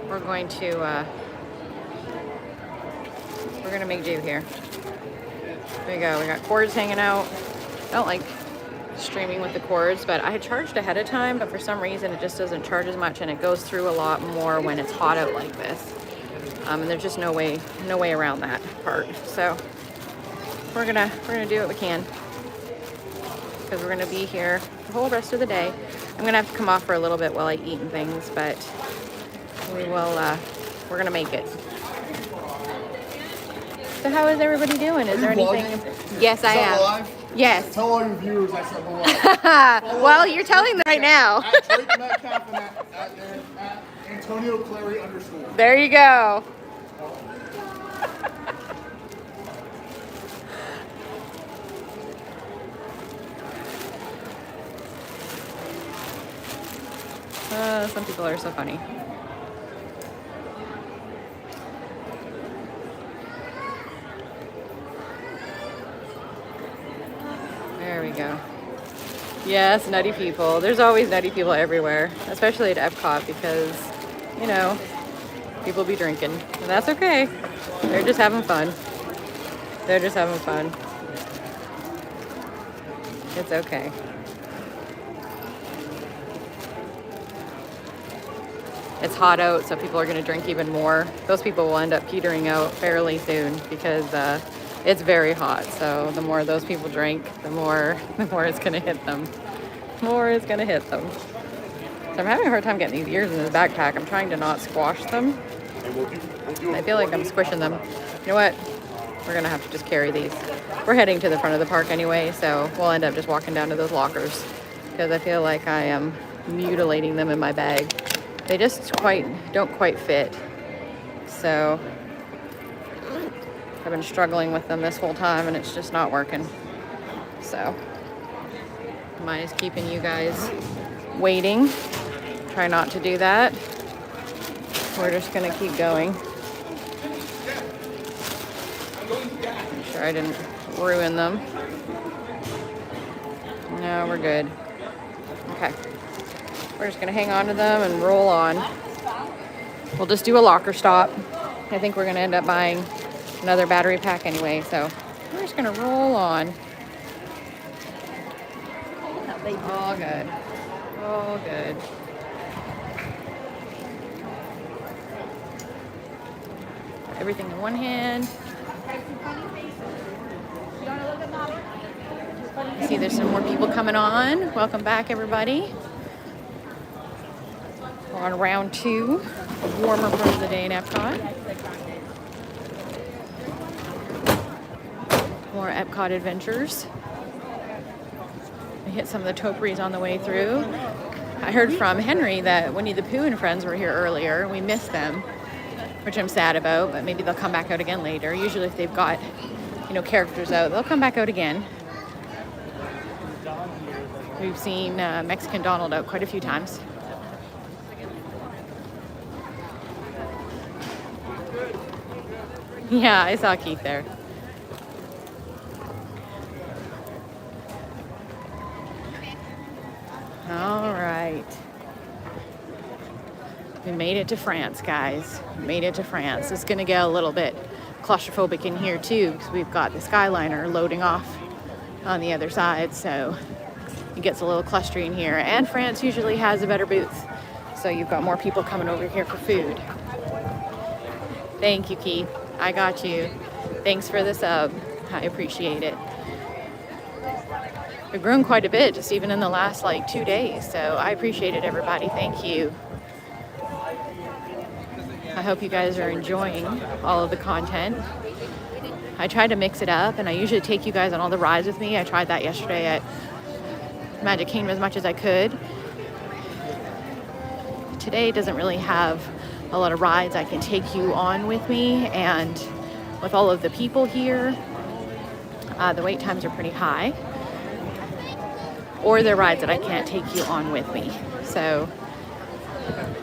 we're going to make do here. There you go. We got cords hanging out. I don't like streaming with the cords, but I had charged ahead of time, but for some reason it just doesn't charge as much, and it goes through a lot more when it's hot out like this. And there's just no way around that part. So we're gonna do what we can, because we're gonna be here the whole rest of the day. I'm gonna have to come off for a little bit while I eat and things, but we will. We're gonna make it. So how is everybody doing? Is there anything? Yes, I am. Live? Yes. Tell all your viewers I said hello. Well, you're telling them right now. At Drake Metcalf and at Antonio Clary _. There you go. Some people are so funny. There we go. Yes, nutty people. There's always nutty people everywhere, especially at Epcot, because, you know, people be drinking. And that's okay. They're just having fun. They're just having fun. It's okay. It's hot out, so people are going to drink even more. Those people will end up petering out fairly soon because it's very hot. So the more those people drink, the more it's going to hit them. More is going to hit them. So I'm having a hard time getting these ears in this backpack. I'm trying to not squash them. I feel like I'm squishing them. You know what? We're going to have to just carry these. We're heading to the front of the park anyway, so we'll end up just walking down to those lockers because I feel like I am mutilating them in my bag. They just don't quite fit. So I've been struggling with them this whole time and it's just not working. So mine is keeping you guys waiting. Try not to do that. We're just gonna keep going. Make sure I didn't ruin them. No, we're good. Okay. We're just gonna hang on to them and roll on. We'll just do a locker stop. I think we're gonna end up buying another battery pack anyway, so we're just gonna roll on. All good. All good. Everything in one hand. I see there's some more people coming on. Welcome back, everybody. We're on round 2 of warmer part of the day in Epcot. More Epcot adventures. We hit some of the topiaries on the way through. I heard from Henry that Winnie the Pooh and friends were here earlier and we missed them, which I'm sad about, but maybe they'll come back out again later. Usually if they've got, you know, characters out, they'll come back out again. We've seen Mexican Donald out quite a few times. Yeah, I saw Keith there. All right. We made it to France, guys. We made it to France. It's going to get a little bit claustrophobic in here too, because we've got the Skyliner loading off on the other side, so it gets a little clustery in here. And France usually has a better booth, so you've got more people coming over here for food. Thank you, Keith. I got you. Thanks for the sub. I appreciate it. We've grown quite a bit just even in the last like 2 days, so I appreciate it, everybody. Thank you. I hope you guys are enjoying all of the content. I try to mix it up, and I usually take you guys on all the rides with me. I tried that yesterday at Magic Kingdom as much as I could. Today doesn't really have a lot of rides I can take you on with me, and with all of the people here, the wait times are pretty high, or they're rides that I can't take you on with me. So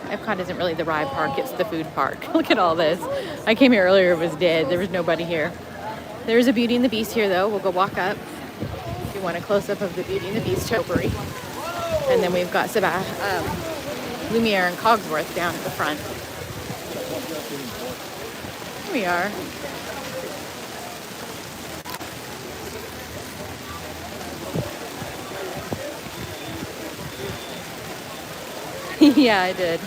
Epcot isn't really the ride park, it's the food park. Look at all this. I came here earlier, it was dead. There was nobody here. There's a Beauty and the Beast here though. We'll go walk up if you want a close-up of the Beauty and the Beast topiary. And then we've got Lumiere and Cogsworth down at the front. Here we are. Yeah, I did.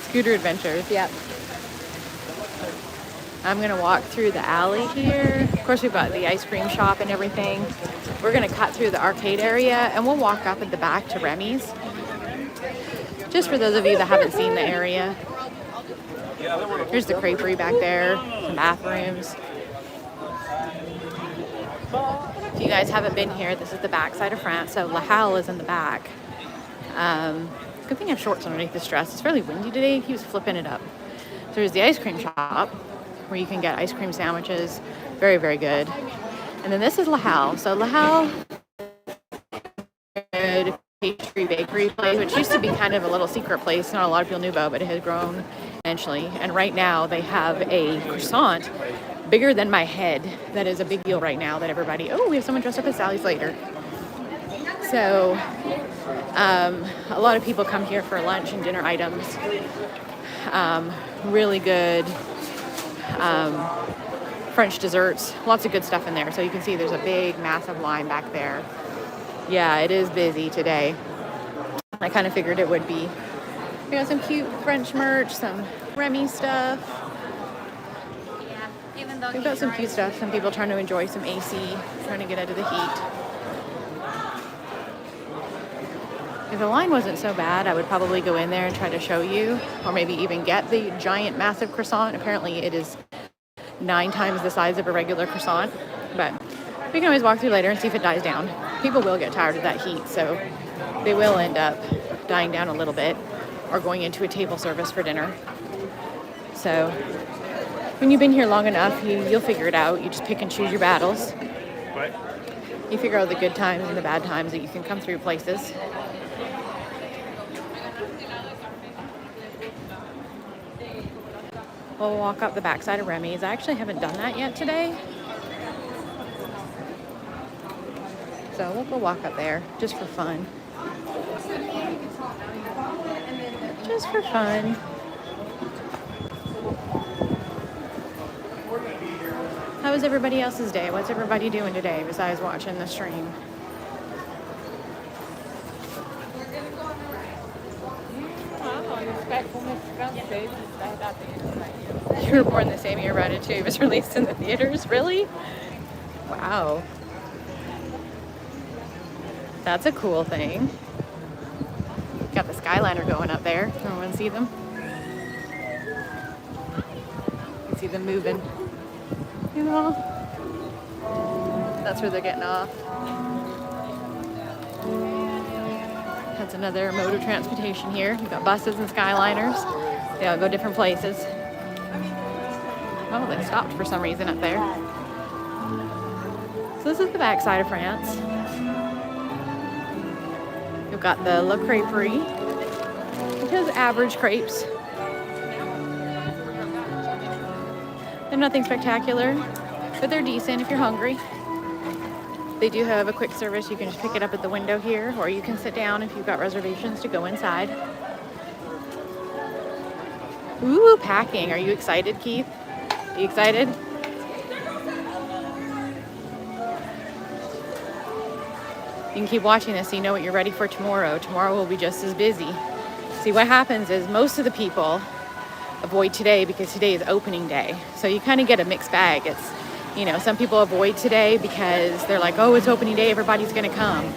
Scooter Adventures, yep. I'm gonna walk through the alley here. Of course, we've got the ice cream shop and everything. We're gonna cut through the arcade area and we'll walk up at the back to Remy's. Just for those of you that haven't seen the area. Here's the creperie back there, some bathrooms. If you guys haven't been here, this is the back side of France. So La Halle is in the back. Good thing I have shorts underneath this dress. It's fairly windy today. He was flipping it up. So there's the ice cream shop where you can get ice cream sandwiches. Very, very good. And then this is La Halle. So La Halle, good pastry bakery place, which used to be kind of a little secret place. Not a lot of people knew about, but it has grown eventually. And right now they have a croissant bigger than my head. That is a big deal right now that everybody, oh, we have someone dressed up as Sally Slater. So a lot of people come here for lunch and dinner items. Really good French desserts. Lots of good stuff in there. So you can see there's a big, massive line back there. Yeah, it is busy today. I kind of figured it would be. We got some cute French merch, some Remy stuff. We've got some cute stuff. Some people trying to enjoy some AC, trying to get out of the heat. If the line wasn't so bad, I would probably go in there and try to show you, or maybe even get the giant, massive croissant. Apparently it is 9 times the size of a regular croissant, but we can always walk through later and see if it dies down. People will get tired of that heat, so they will end up dying down a little bit or going into a table service for dinner. So when you've been here long enough, you'll figure it out. You just pick and choose your battles. You figure out the good times and the bad times that you can come through places. We'll walk up the backside of Remy's. I actually haven't done that yet today. So we'll go walk up there just for fun. Just for fun. How was everybody else's day? What's everybody doing today besides watching the stream? You were born the same year Ratatouille was released in the theaters? Really? Wow. That's a cool thing. Got the Skyliner going up there. Everyone see them? You can see them moving. You know? That's where they're getting off. That's another mode of transportation here. We've got buses and Skyliners. They all go different places. Oh, they stopped for some reason up there. So this is the back side of France. You've got the La Creperie, which has average crepes. They're nothing spectacular, but they're decent if you're hungry. They do have a quick service. You can just pick it up at the window here, or you can sit down if you've got reservations to go inside. Ooh, packing. Are you excited, Keith? You excited? You can keep watching this so you know what you're ready for tomorrow. Tomorrow will be just as busy. See, what happens is most of the people avoid today because today is opening day. So you kind of get a mixed bag. It's, you know, some people avoid today because they're like, oh, it's opening day, everybody's gonna come.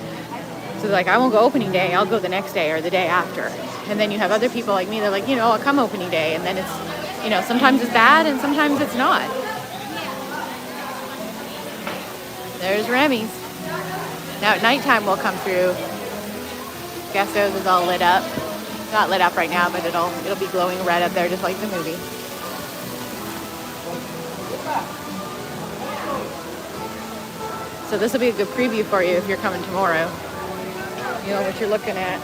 So they're like, I won't go opening day, I'll go the next day or the day after. And then you have other people like me, they're like, you know, I'll come opening day. And then it's, you know, sometimes it's bad and sometimes it's not. There's Remy's. Now at nighttime we'll come through. Guestos is all lit up. Not lit up right now, but it'll be glowing red up there just like the movie. So this will be a good preview for you if you're coming tomorrow. You know what you're looking at.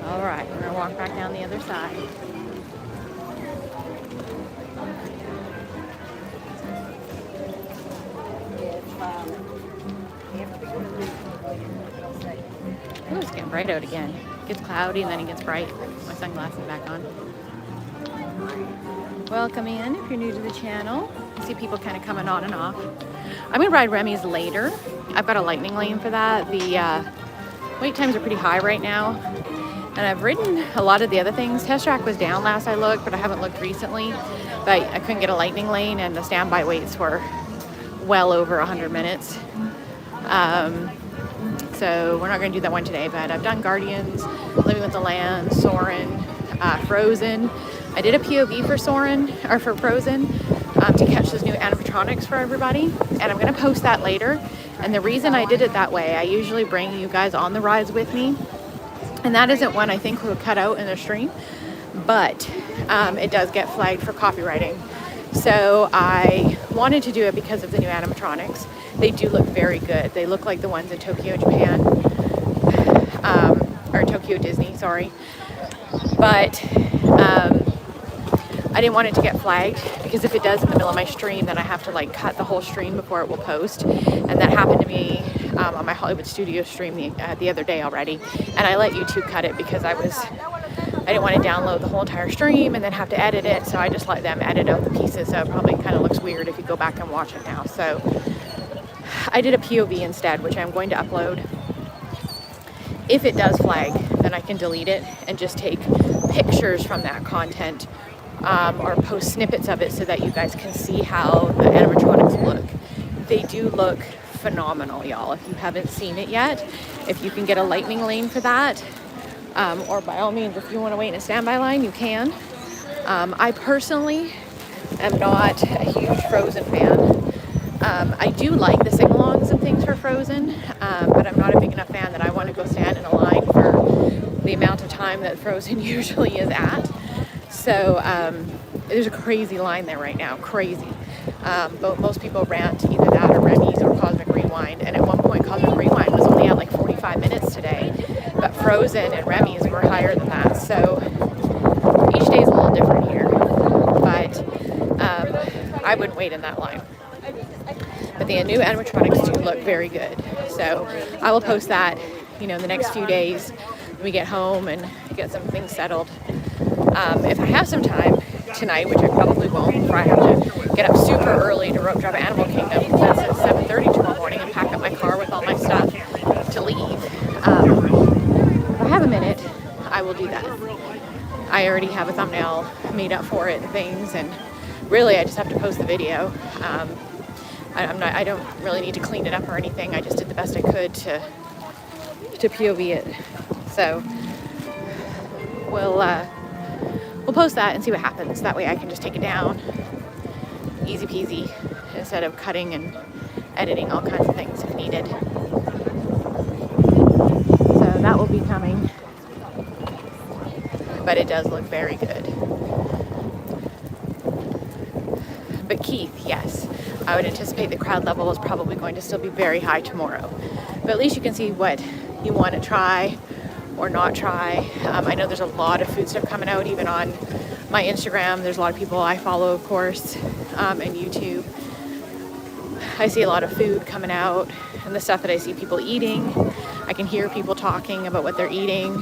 Alright, we're gonna walk back down the other side. Oh, it's getting bright out again. It gets cloudy and then it gets bright. My sunglasses back on. Welcome in if you're new to the channel. I see people kind of coming on and off. I'm gonna ride Remy's later. I've got a lightning lane for that. The wait times are pretty high right now. And I've ridden a lot of the other things. Test Track was down last I looked, but I haven't looked recently. But I couldn't get a lightning lane and the standby waits were well over 100 minutes. So we're not gonna do that one today, but I've done Guardians, Living with the Land, Soarin', Frozen. I did a POV for Soarin', or for Frozen, to catch those new animatronics for everybody. And I'm gonna post that later. And the reason I did it that way, I usually bring you guys on the rides with me. And that isn't one I think we'll cut out in the stream, but it does get flagged for copywriting. So I wanted to do it because of the new animatronics. They do look very good. They look like the ones in Tokyo, Japan, or Tokyo Disney, sorry. But I didn't want it to get flagged because if it does in the middle of my stream, then I have to like cut the whole stream before it will post. And that happened to me on my Hollywood Studios stream the other day already. And I let YouTube cut it because I didn't want to download the whole entire stream and then have to edit it. So I just let them edit out the pieces. So it probably kind of looks weird if you go back and watch it now. So I did a POV instead, which I'm going to upload. If it does flag, then I can delete it and just take pictures from that content or post snippets of it so that you guys can see how the animatronics look. They do look phenomenal, y'all. If you haven't seen it yet, if you can get a lightning lane for that, or by all means, if you want to wait in a standby line, you can. I personally am not a huge Frozen fan. I do like the sing-alongs and things for Frozen, but I'm not a big enough fan that I want to go stand in a line for the amount of time that Frozen usually is at. So there's a crazy line there right now, crazy. But most people rant either that or Remy's or Cosmic Rewind. And at one point, Cosmic Rewind was only at like 45 minutes today, but Frozen and Remy's were higher than that. So each day is a little different here, but I wouldn't wait in that line. But the new animatronics do look very good. So I will post that, you know, in the next few days when we get home and get some things settled. If I have some time tonight, which I probably won't, before I have to get up super early to rope drop Animal Kingdom, that's at 7:30 tomorrow morning, and pack up my car with all my stuff to leave. If I have a minute, I will do that. I already have a thumbnail made up for it and things, and really I just have to post the video. I don't really need to clean it up or anything. I just did the best I could to POV it. So we'll post that and see what happens. That way I can just take it down, easy peasy, instead of cutting and editing all kinds of things if needed. So that will be coming, but it does look very good. But Keith, yes, I would anticipate the crowd level is probably going to still be very high tomorrow. But at least you can see what you want to try or not try. I know there's a lot of food stuff coming out, even on my Instagram. There's a lot of people I follow, of course, and YouTube. I see a lot of food coming out, and the stuff that I see people eating. I can hear people talking about what they're eating,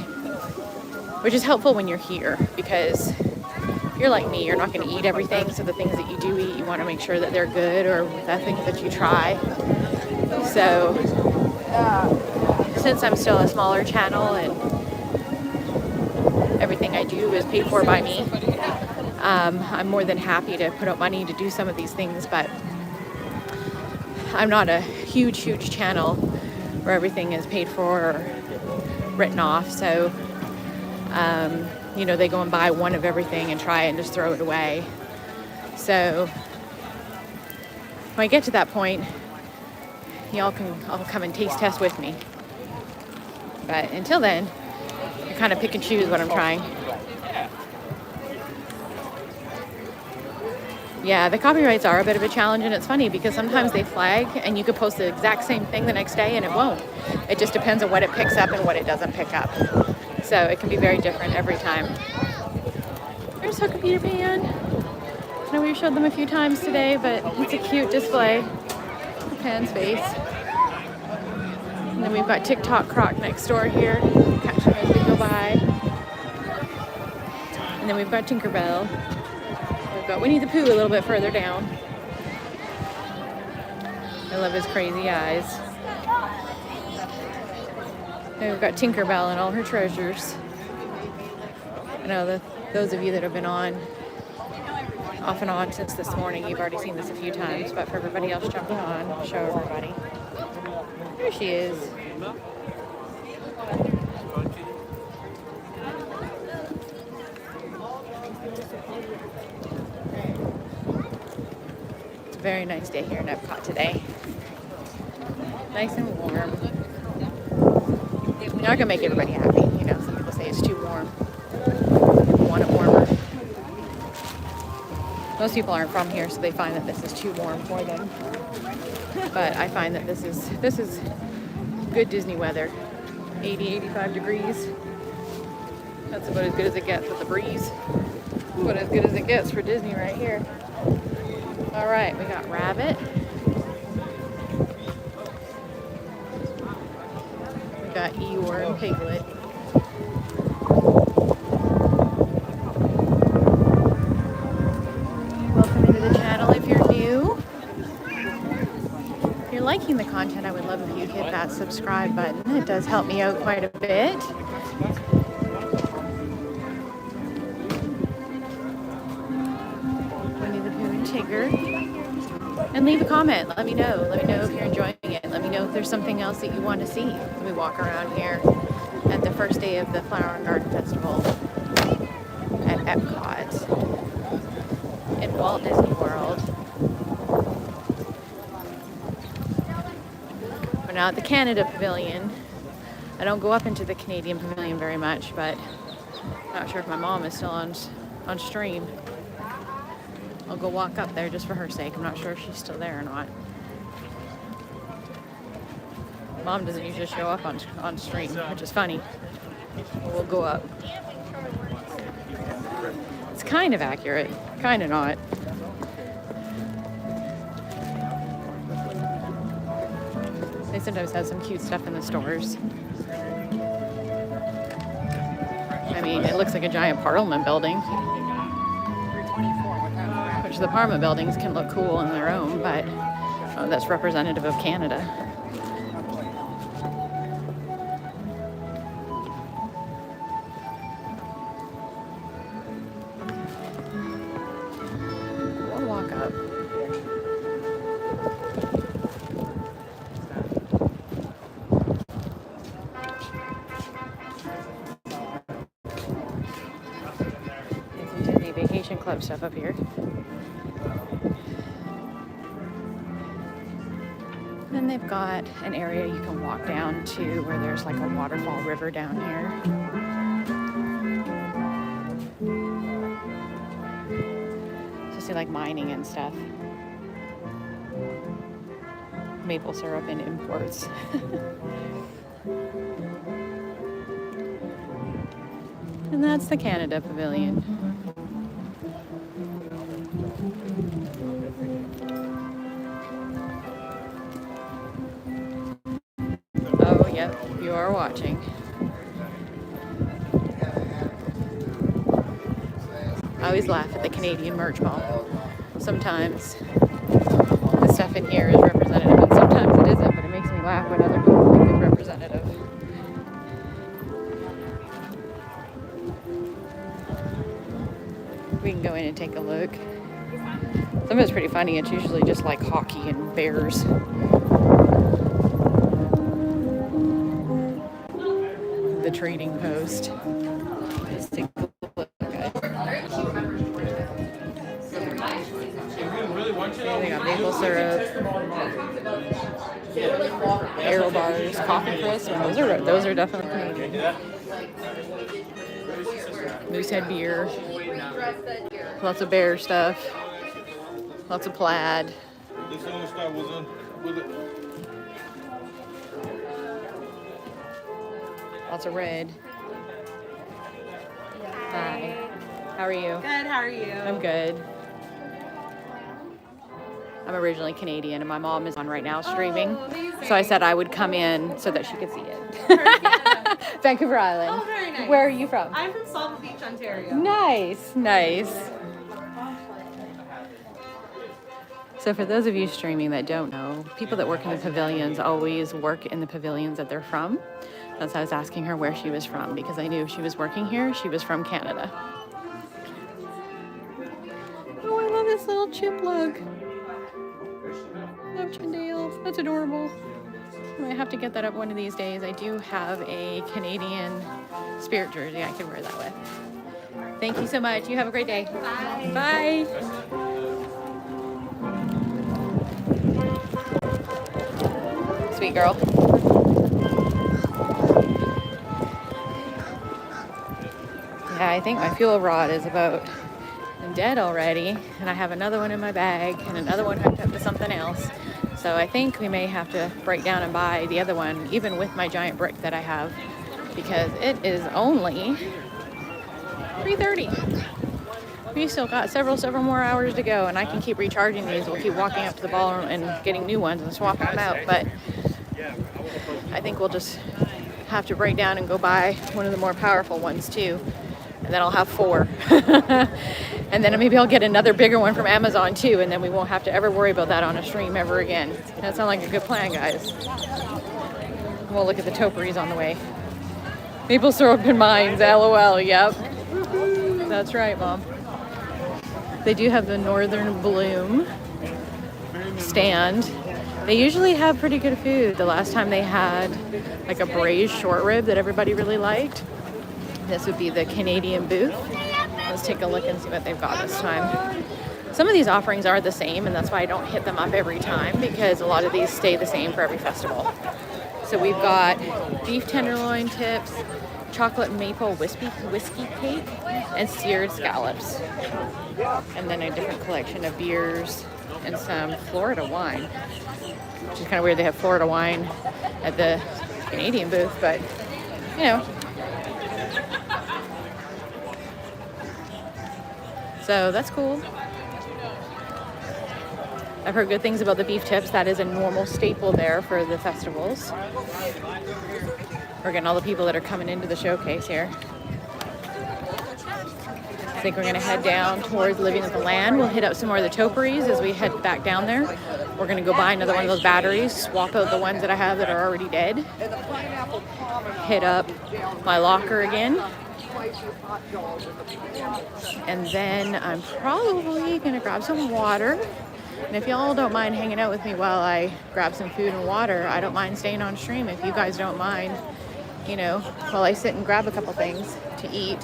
which is helpful when you're here, because if you're like me, you're not going to eat everything. So the things that you do eat, you want to make sure that they're good, or the things that you try. So since I'm still a smaller channel and everything I do is paid for by me, I'm more than happy to put up money to do some of these things, but I'm not a huge channel where everything is paid for or written off. So, you know, they go and buy one of everything and try it and just throw it away. So when I get to that point, y'all can all come and taste test with me. But until then, I kind of pick and choose what I'm trying. Yeah, the copyrights are a bit of a challenge, and it's funny because sometimes they flag and you could post the exact same thing the next day and it won't. It just depends on what it picks up and what it doesn't pick up. So it can be very different every time. There's Hook Peter Pan. I know we've showed them a few times today, but it's a cute display. Pan's face. And then we've got TikTok Croc next door here. Catch them as we go by. And then we've got Tinkerbell. We've got Winnie the Pooh a little bit further down. I love his crazy eyes. And we've got Tinkerbell and all her treasures. I know that those of you that have been on, off and on since this morning, you've already seen this a few times, but for everybody else jumping on, I'll show everybody. There she is. It's a very nice day here in Epcot today. Nice and warm. You're not gonna make everybody happy. You know, some people say it's too warm. People want it warmer. Most people aren't from here, so they find that this is too warm for them. But I find that this is good Disney weather. 80, 85 degrees. That's about as good as it gets with the breeze. About as good as it gets for Disney right here. All right, we got Rabbit. We got Eeyore and Piglet. Welcome into the channel if you're new. If you're liking the content, I would love if you hit that subscribe button. It does help me out quite a bit. Winnie the Pooh and Tigger. And leave a comment. Let me know. Let me know if you're enjoying it. Let me know if there's something else that you want to see. Let me walk around here at the first day of the Flower and Garden Festival at Epcot in Walt Disney World. We're now at the Canada Pavilion. I don't go up into the Canadian Pavilion very much, but I'm not sure if my mom is still on stream. I'll go walk up there just for her sake. I'm not sure if she's still there or not. Mom doesn't usually show up on stream, which is funny. We'll go up. It's kind of accurate, kind of not. They sometimes have some cute stuff in the stores. I mean, it looks like a giant Parliament building. Which the Parliament buildings can look cool on their own, but that's representative of Canada. We'll walk up. There's some Disney Vacation Club stuff up here. Then they've got an area you can walk down to where there's like a waterfall river down here. So obviously like mining and stuff. Maple syrup and imports. And that's the Canada Pavilion. Oh, yep, you are watching. I always laugh at the Canadian merch mall. Sometimes the stuff in here is representative, and sometimes it isn't, but it makes me laugh when other people think it's representative. We can go in and take a look. Some of it's pretty funny. It's usually just like hockey and bears. The trading post. Let's take a look, guys. They got maple syrup, Aero bars, coffee crisp. Those are definitely Canadian. Moosehead beer. Lots of bear stuff. Lots of plaid. Lots of red. Hi. How are you? Good, how are you? I'm good. I'm originally Canadian and my mom is on right now streaming. So I said I would come in so that she could see it. Vancouver Island. Oh, very nice. Where are you from? I'm from Salt Beach, Ontario. Nice, nice. So for those of you streaming that don't know, people that work in the pavilions always work in the pavilions that they're from. That's why I was asking her where she was from, because I knew if she was working here, she was from Canada. Oh, I love this little chipmunk. Love Chandales. That's adorable. I might have to get that up one of these days. I do have a Canadian Spirit jersey I could wear that with. Thank you so much. You have a great day. Bye. Bye. Sweet girl. Yeah, I think my fuel rod is about dead already, and I have another one in my bag and another one hooked up to something else. So I think we may have to break down and buy the other one, even with my giant brick that I have, because it is only 3:30. We still got several more hours to go, and I can keep recharging these. We'll keep walking up to the ballroom and getting new ones and swapping them out, but I think we'll just have to break down and go buy one of the more powerful ones too, and then I'll have 4. And then maybe I'll get another bigger one from Amazon too, and then we won't have to ever worry about that on a stream ever again. That sounds like a good plan, guys. We'll look at the topiaries on the way. Maple syrup and mines, LOL, yep. That's right, Mom. They do have the Northern Bloom stand. They usually have pretty good food. The last time they had like a braised short rib that everybody really liked. This would be the Canadian booth. Let's take a look and see what they've got this time. Some of these offerings are the same, and that's why I don't hit them up every time, because a lot of these stay the same for every festival. So we've got beef tenderloin tips, chocolate maple whiskey cake, and seared scallops. And then a different collection of beers and some Florida wine, which is kind of weird. They have Florida wine at the Canadian booth, but you know. So that's cool. I've heard good things about the beef tips. That is a normal staple there for the festivals. We're getting all the people that are coming into the showcase here. I think we're going to head down towards Living with the Land. We'll hit up some more of the topiaries as we head back down there. We're going to go buy another one of those batteries, swap out the ones that I have that are already dead. Hit up my locker again. And then I'm probably going to grab some water. And if y'all don't mind hanging out with me while I grab some food and water, I don't mind staying on stream if you guys don't mind, you know, while I sit and grab a couple things to eat.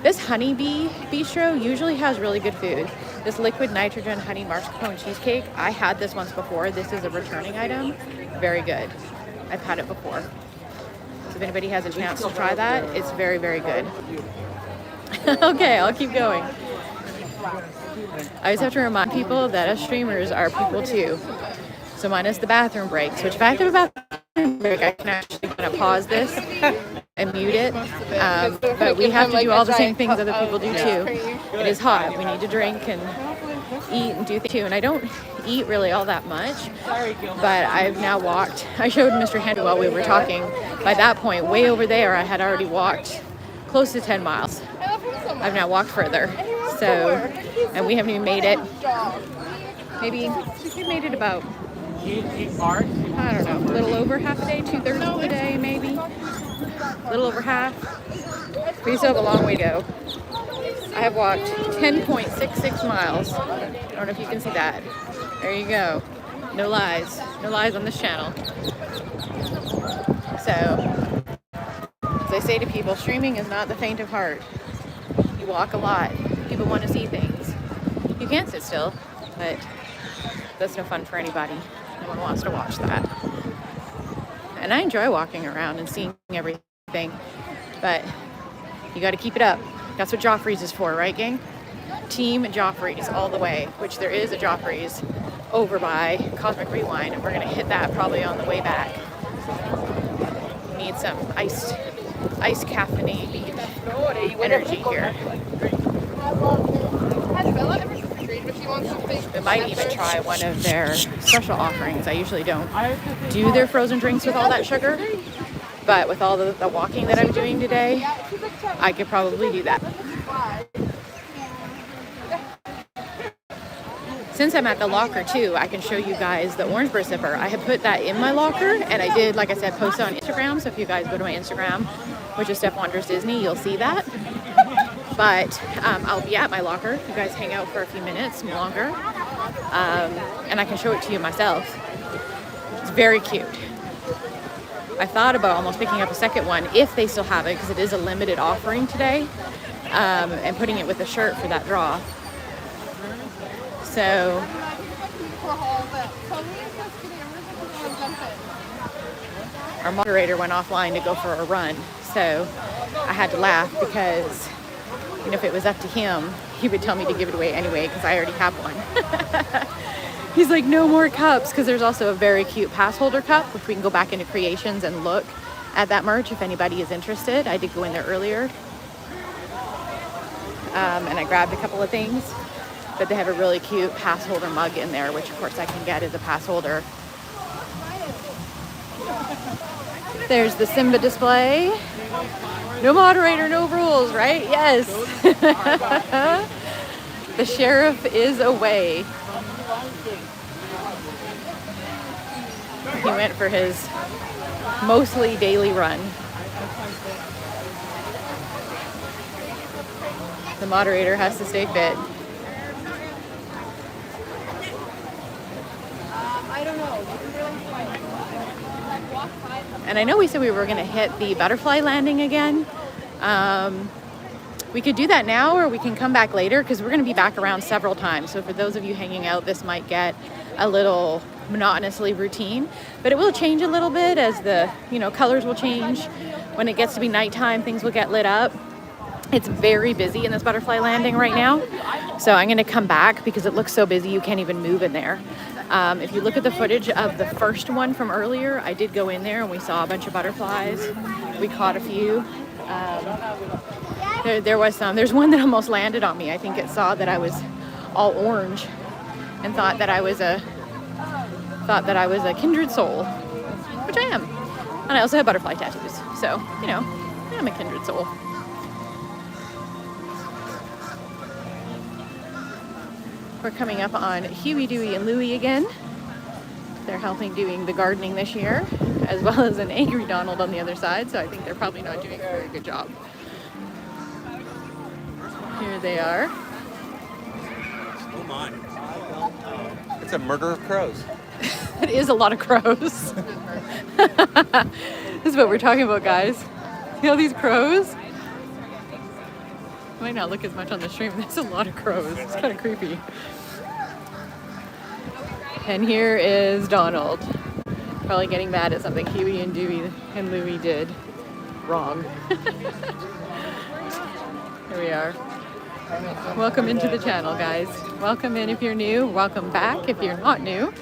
This honeybee bistro usually has really good food. This liquid nitrogen honey mascarpone cheesecake, I had this once before. This is a returning item. Very good. I've had it before. So if anybody has a chance to try that, it's very, very good. Okay, I'll keep going. I always have to remind people that us streamers are people too. So minus the bathroom breaks, which if I have to have a bathroom break, I can actually kind of pause this and mute it. But we have to do all the same things other people do too. It is hot. We need to drink and eat and do things too. And I don't eat really all that much, but I've now walked. I showed Mr. Henry while we were talking. By that point, way over there, I had already walked close to 10 miles. I've now walked further. So, and we haven't even made it. Maybe we made it about, I don't know, a little over half a day, 2/3 of the day maybe. A little over half. We still have a long way to go. I have walked 10.66 miles. I don't know if you can see that. There you go. No lies. No lies on this channel. So, as I say to people, streaming is not the faint of heart. You walk a lot. People want to see things. You can't sit still, but that's no fun for anybody. No one wants to watch that. And I enjoy walking around and seeing everything, but you got to keep it up. That's what Joffrey's is for, right, gang? Team Joffrey's all the way, which there is a Joffrey's over by Cosmic Rewind, and we're going to hit that probably on the way back. Need some iced caffeinated energy here. We might even try one of their special offerings. I usually don't do their frozen drinks with all that sugar, but with all the walking that I'm doing today, I could probably do that. Since I'm at the locker too, I can show you guys the Orangeburst zipper. I had put that in my locker, and I did, like I said, post it on Instagram. So if you guys go to my Instagram, which is Steph Wonders Disney, you'll see that. But I'll be at my locker. You guys hang out for a few minutes longer, and I can show it to you myself. It's very cute. I thought about almost picking up a second one if they still have it, because it is a limited offering today, and putting it with a shirt for that draw. So our moderator went offline to go for a run, so I had to laugh because, you know, if it was up to him, he would tell me to give it away anyway because I already have one. He's like, no more cups, because there's also a very cute pass holder cup, which we can go back into creations and look at that merch if anybody is interested. I did go in there earlier, and I grabbed a couple of things, but they have a really cute pass holder mug in there, which of course I can get as a pass holder. There's the Simba display. No moderator, no rules, right? Yes. The sheriff is away. He went for his mostly daily run. The moderator has to stay fit. And I know we said we were going to hit the butterfly landing again. We could do that now, or we can come back later, because we're going to be back around several times. So for those of you hanging out, this might get a little monotonously routine, but it will change a little bit as the, you know, colors will change. When it gets to be nighttime, things will get lit up. It's very busy in this butterfly landing right now. So I'm going to come back because it looks so busy you can't even move in there. If you look at the footage of the first one from earlier, I did go in there and we saw a bunch of butterflies. We caught a few. There was some. There's one that almost landed on me. I think it saw that I was all orange and thought that I was a kindred soul, which I am. And I also have butterfly tattoos. So, you know, I'm a kindred soul. We're coming up on Huey, Dewey, and Louie again. They're helping doing the gardening this year, as well as an angry Donald on the other side, so I think they're probably not doing a very good job. Here they are. Oh my. It's a murder of crows. It is a lot of crows. This is what we're talking about, guys. See all these crows? It might not look as much on the stream. There's a lot of crows. It's kind of creepy. And here is Donald. Probably getting mad at something Huey and Dewey and Louie did wrong. Here we are. Welcome into the channel, guys. Welcome in if you're new. Welcome back if you're not new.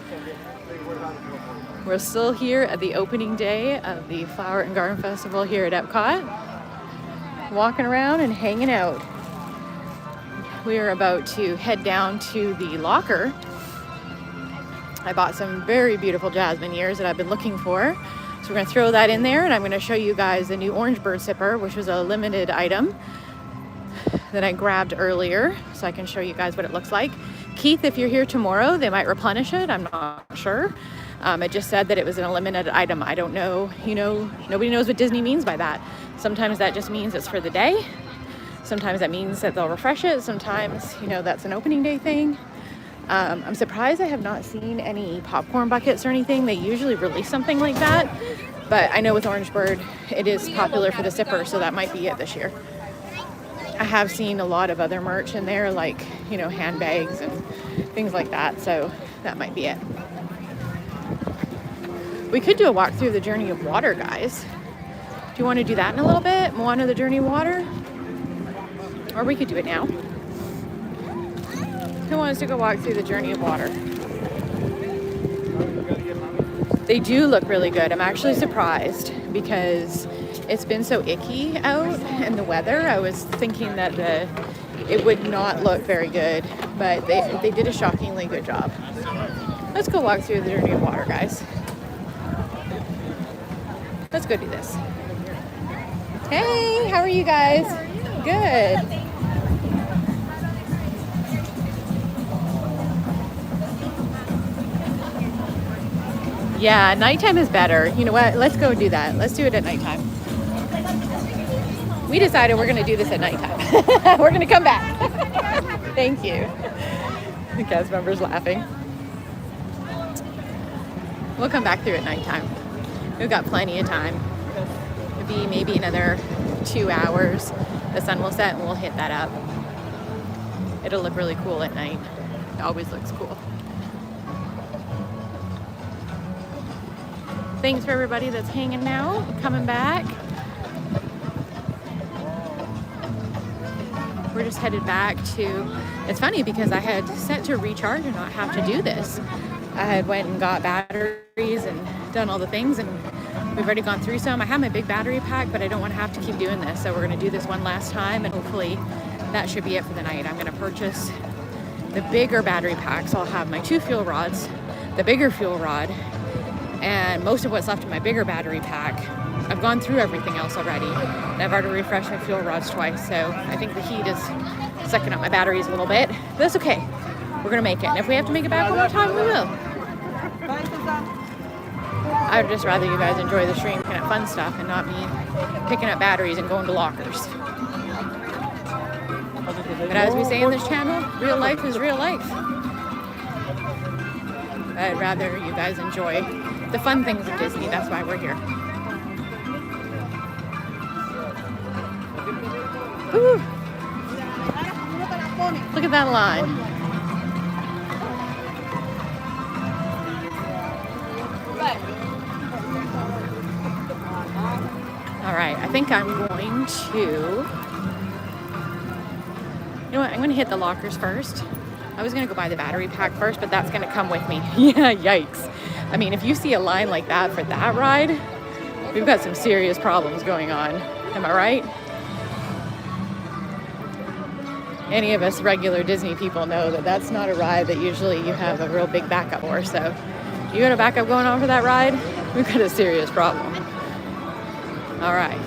We're still here at the opening day of the Flower and Garden Festival here at Epcot. Walking around and hanging out. We are about to head down to the locker. I bought some very beautiful jasmine ears that I've been looking for. So we're gonna throw that in there, and I'm gonna show you guys the new orange bird sipper, which was a limited item that I grabbed earlier, so I can show you guys what it looks like. Keith, if you're here tomorrow, they might replenish it, I'm not sure. It just said that it was an limited item. I don't know, you know, nobody knows what Disney means by that. Sometimes that just means it's for the day. Sometimes that means that they'll refresh it. Sometimes, you know, that's an opening day thing. I'm surprised I have not seen any popcorn buckets or anything. They usually release something like that, but I know with Orange Bird, it is popular for the sipper, so that might be it this year. I have seen a lot of other merch in there, like, you know, handbags and things like that, so that might be it. We could do a walk through the Journey of Water, guys. Do you want to do that in a little bit? Moana, the Journey of Water? Or we could do it now. Who wants to go walk through the Journey of Water? They do look really good. I'm actually surprised because it's been so icky out and the weather. I was thinking that it would not look very good, but they did a shockingly good job. Let's go walk through the Journey of Water, guys. Let's go do this. Hey, how are you guys? Good. Yeah, nighttime is better. You know what? Let's go do that. Let's do it at nighttime. We decided we're going to do this at nighttime. We're going to come back. Thank you. The cast member's laughing. We'll come back through at nighttime. We've got plenty of time. It'll be maybe another 2 hours. The sun will set and we'll hit that up. It'll look really cool at night. It always looks cool. Thanks for everybody that's hanging out, coming back. We're just headed back to, it's funny because I had set to recharge and not have to do this. I had went and got batteries and done all the things, and we've already gone through some. I have my big battery pack, but I don't want to have to keep doing this. So we're gonna do this one last time, and hopefully that should be it for the night. I'm gonna purchase the bigger battery pack. So I'll have my 2 fuel rods, the bigger fuel rod, and most of what's left in my bigger battery pack. I've gone through everything else already. And I've already refreshed my fuel rods twice, so I think the heat is sucking up my batteries a little bit. But that's okay. We're gonna make it. And if we have to make it back one more time, we will. I'd just rather you guys enjoy the stream, picking up fun stuff, and not me picking up batteries and going to lockers. But as we say in this channel, real life is real life. I'd rather you guys enjoy the fun things of Disney. That's why we're here. Woo. Look at that line. All right, I think I'm going to, you know what, I'm going to hit the lockers first. I was going to go buy the battery pack first, but that's going to come with me. Yeah, yikes. I mean, if you see a line like that for that ride, we've got some serious problems going on. Am I right? Any of us regular Disney people know that that's not a ride that usually you have a real big backup for. So you got a backup going on for that ride? We've got a serious problem. All right.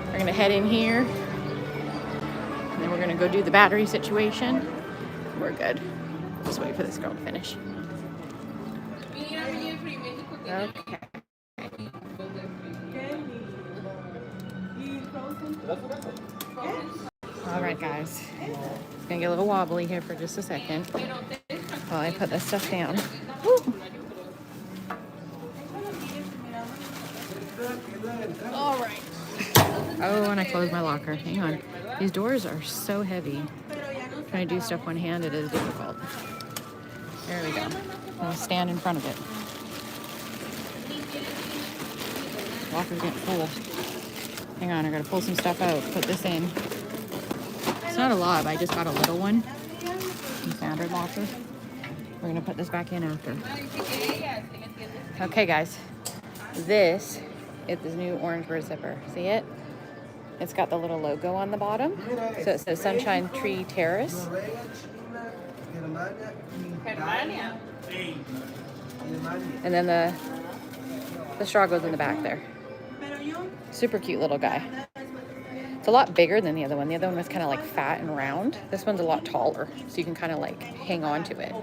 We're going to head in here. And then we're going to go do the battery situation. We're good. Just wait for this girl to finish. Okay. All right, guys. It's gonna get a little wobbly here for just a second while I put this stuff down. Woo. All right. Oh, and I closed my locker. Hang on. These doors are so heavy. Trying to do stuff one-handed is difficult. There we go. I'm gonna stand in front of it. Locker's getting full. Hang on, I gotta pull some stuff out, put this in. It's not a lot, but I just got a little one. Some standard lobster. We're gonna put this back in after. Okay, guys. This is the new orange bird zipper. See it? It's got the little logo on the bottom. So it says Sunshine Tree Terrace. And then the straw goes in the back there. Super cute little guy. It's a lot bigger than the other one. The other one was kind of like fat and round. This one's a lot taller, so you can kind of like hang on to it.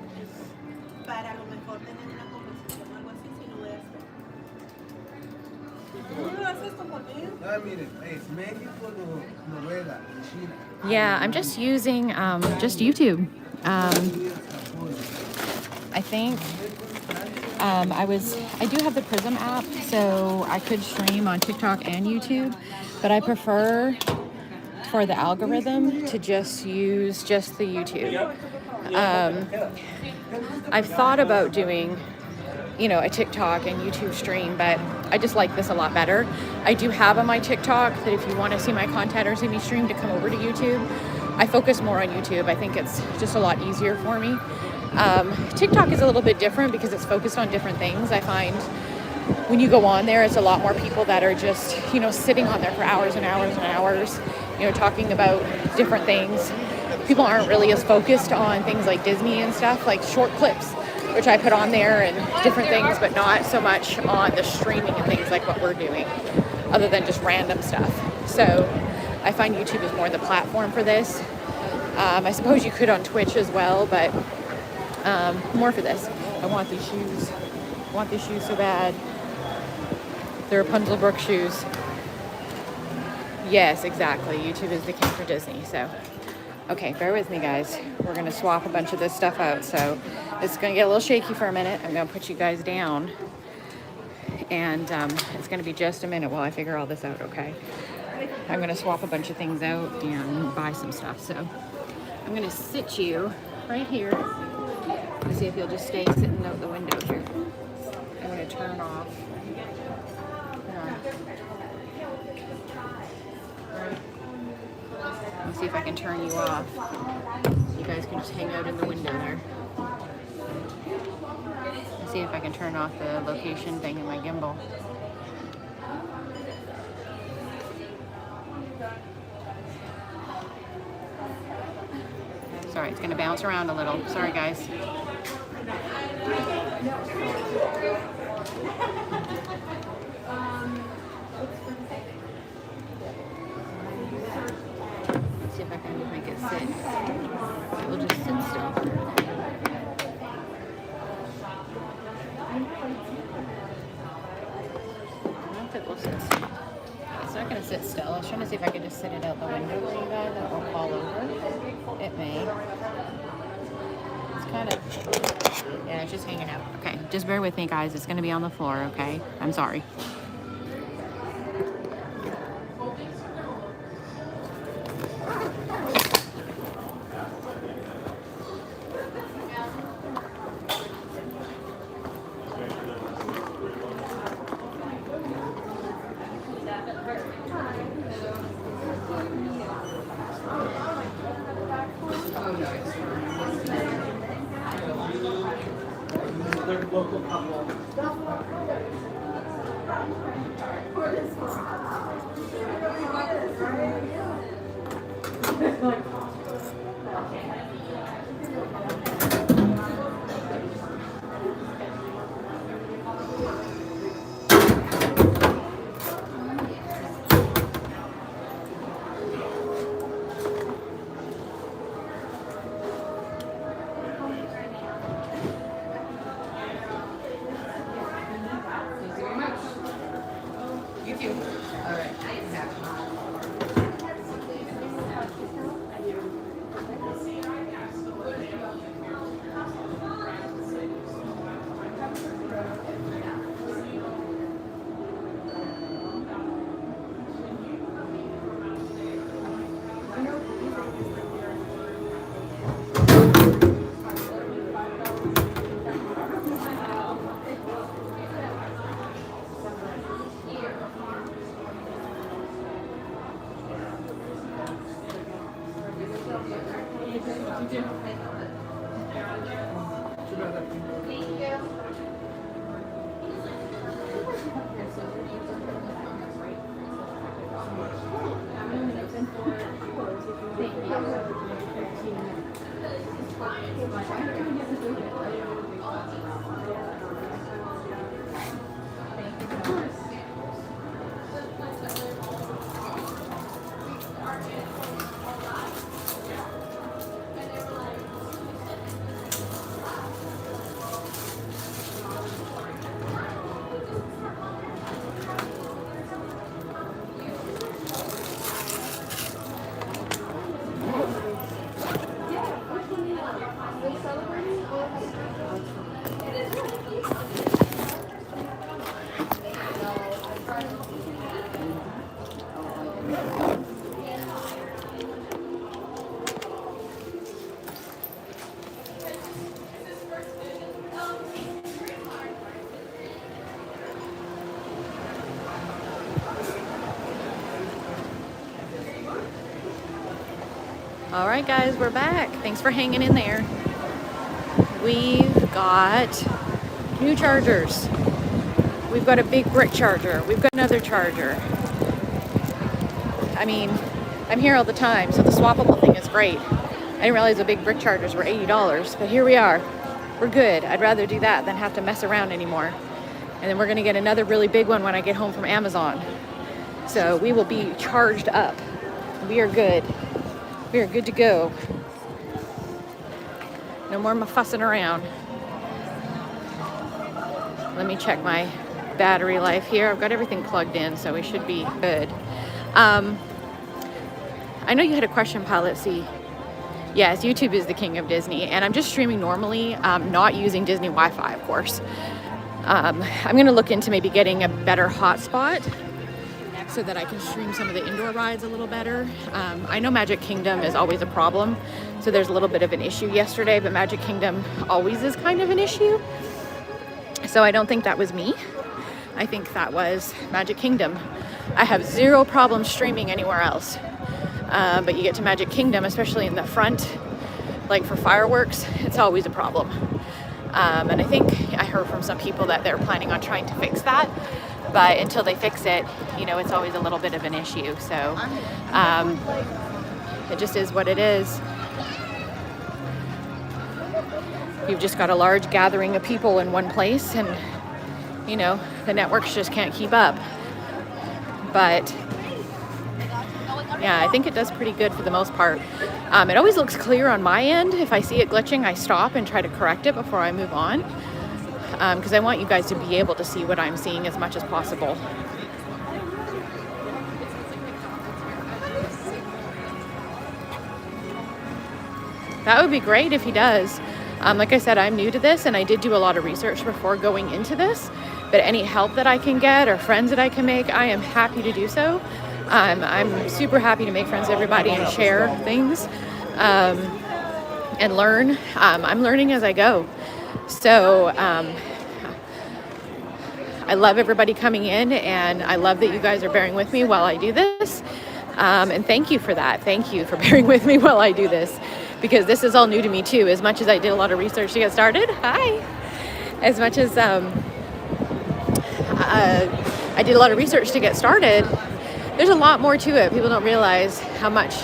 Yeah, I'm just using just YouTube. I think I do have the Prism app, so I could stream on TikTok and YouTube, but I prefer for the algorithm to just use just the YouTube. I've thought about doing, you know, a TikTok and YouTube stream, but I just like this a lot better. I do have on my TikTok that if you want to see my content or see me stream, to come over to YouTube. I focus more on YouTube. I think it's just a lot easier for me. TikTok is a little bit different because it's focused on different things. I find when you go on there, it's a lot more people that are just, you know, sitting on there for hours and hours and hours, you know, talking about different things. People aren't really as focused on things like Disney and stuff, like short clips, which I put on there and different things, but not so much on the streaming and things like what we're doing, other than just random stuff. So I find YouTube is more the platform for this. I suppose you could on Twitch as well, but more for this. I want these shoes. I want these shoes so bad. They're Rapunzel Brook shoes. Yes, exactly. YouTube is the king for Disney. So, okay, bear with me, guys. We're going to swap a bunch of this stuff out. So it's going to get a little shaky for a minute. I'm going to put you guys down. And it's going to be just a minute while I figure all this out, okay? I'm going to swap a bunch of things out and buy some stuff. So I'm going to sit you right here. Let's see if you'll just stay sitting out the window here. I'm going to turn off. Let's see if I can turn you off. You guys can just hang out in the window there. Let's see if I can turn off the location thing in my gimbal. Sorry, it's going to bounce around a little. Sorry, guys. Let's see if I can make it sit. It will just sit still. I don't know if it will sit still. It's not going to sit still. I was trying to see if I could just sit it out the window for you guys. That won't fall over. It may. It's kind of, yeah, it's just hanging out. Okay, just bear with me, guys. It's going to be on the floor, okay? I'm sorry. All right, guys, we're back. Thanks for hanging in there. We've got new chargers. We've got a big brick charger. We've got another charger. I mean, I'm here all the time, so the swappable thing is great. I didn't realize the big brick chargers were $80, but here we are. We're good. I'd rather do that than have to mess around anymore. And then we're gonna get another really big one when I get home from Amazon. So we will be charged up. We are good. We are good to go. No more fussing around. Let me check my battery life here. I've got everything plugged in, so we should be good. I know you had a question, Pilot C. Yes, YouTube is the king of Disney, and I'm just streaming normally, not using Disney Wi-Fi, of course. I'm gonna look into maybe getting a better hotspot so that I can stream some of the indoor rides a little better. I know Magic Kingdom is always a problem, so there's a little bit of an issue yesterday, but Magic Kingdom always is kind of an issue. So I don't think that was me. I think that was Magic Kingdom. I have zero problem streaming anywhere else. But you get to Magic Kingdom, especially in the front, like for fireworks, it's always a problem. And I think I heard from some people that they're planning on trying to fix that. But until they fix it, you know, it's always a little bit of an issue. So it just is what it is. You've just got a large gathering of people in one place, and, you know, the networks just can't keep up. But yeah, I think it does pretty good for the most part. It always looks clear on my end. If I see it glitching, I stop and try to correct it before I move on. Because I want you guys to be able to see what I'm seeing as much as possible. That would be great if he does. Like I said, I'm new to this, and I did do a lot of research before going into this. But any help that I can get or friends that I can make, I am happy to do so. I'm super happy to make friends with everybody and share things and learn. I'm learning as I go. So I love everybody coming in, and I love that you guys are bearing with me while I do this. And thank you for that. Thank you for bearing with me while I do this, because this is all new to me too. As much as I did a lot of research to get started, as much as I did a lot of research to get started, there's a lot more to it. People don't realize how much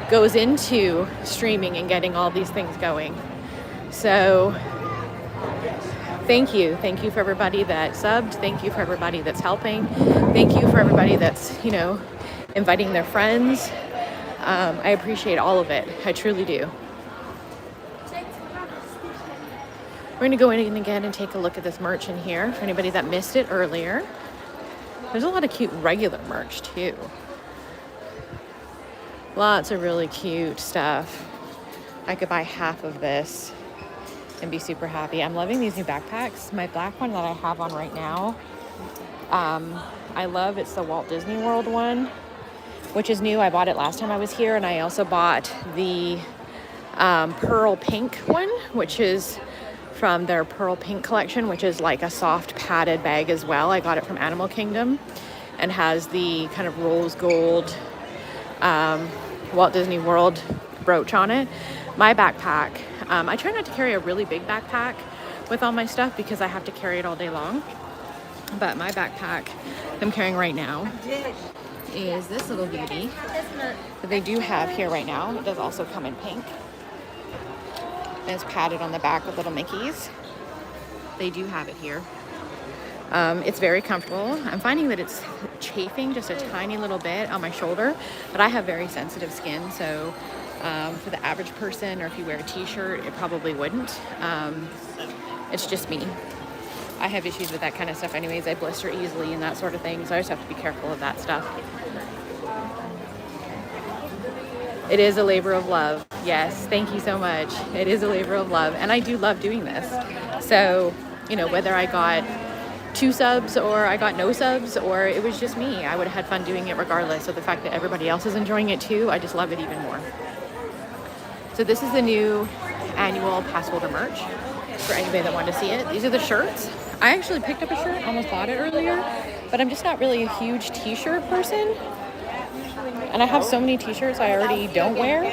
goes into streaming and getting all these things going. So thank you. Thank you for everybody that subbed. Thank you for everybody that's helping. Thank you for everybody that's, you know, inviting their friends. I appreciate all of it. I truly do. We're going to go in again and take a look at this merch in here for anybody that missed it earlier. There's a lot of cute regular merch too. Lots of really cute stuff. I could buy half of this and be super happy. I'm loving these new backpacks. My black one that I have on right now, I love, it's the Walt Disney World one, which is new. I bought it last time I was here, and I also bought the Pearl Pink one, which is from their Pearl Pink collection, which is like a soft padded bag as well. I got it from Animal Kingdom and has the kind of rose gold Walt Disney World brooch on it. My backpack, I try not to carry a really big backpack with all my stuff because I have to carry it all day long. But my backpack I'm carrying right now is this little beauty that they do have here right now. It does also come in pink. And it's padded on the back with little Mickeys. They do have it here. It's very comfortable. I'm finding that it's chafing just a tiny little bit on my shoulder, but I have very sensitive skin, so for the average person, or if you wear a t-shirt, it probably wouldn't. It's just me. I have issues with that kind of stuff anyways. I blister easily and that sort of thing, so I just have to be careful of that stuff. It is a labor of love. Yes, thank you so much. It is a labor of love, and I do love doing this. So, you know, whether I got 2 subs or I got no subs or it was just me, I would have had fun doing it regardless. So the fact that everybody else is enjoying it too, I just love it even more. So this is the new annual pass holder merch for anybody that wanted to see it. These are the shirts. I actually picked up a shirt, almost bought it earlier, but I'm just not really a huge t-shirt person. And I have so many t-shirts I already don't wear.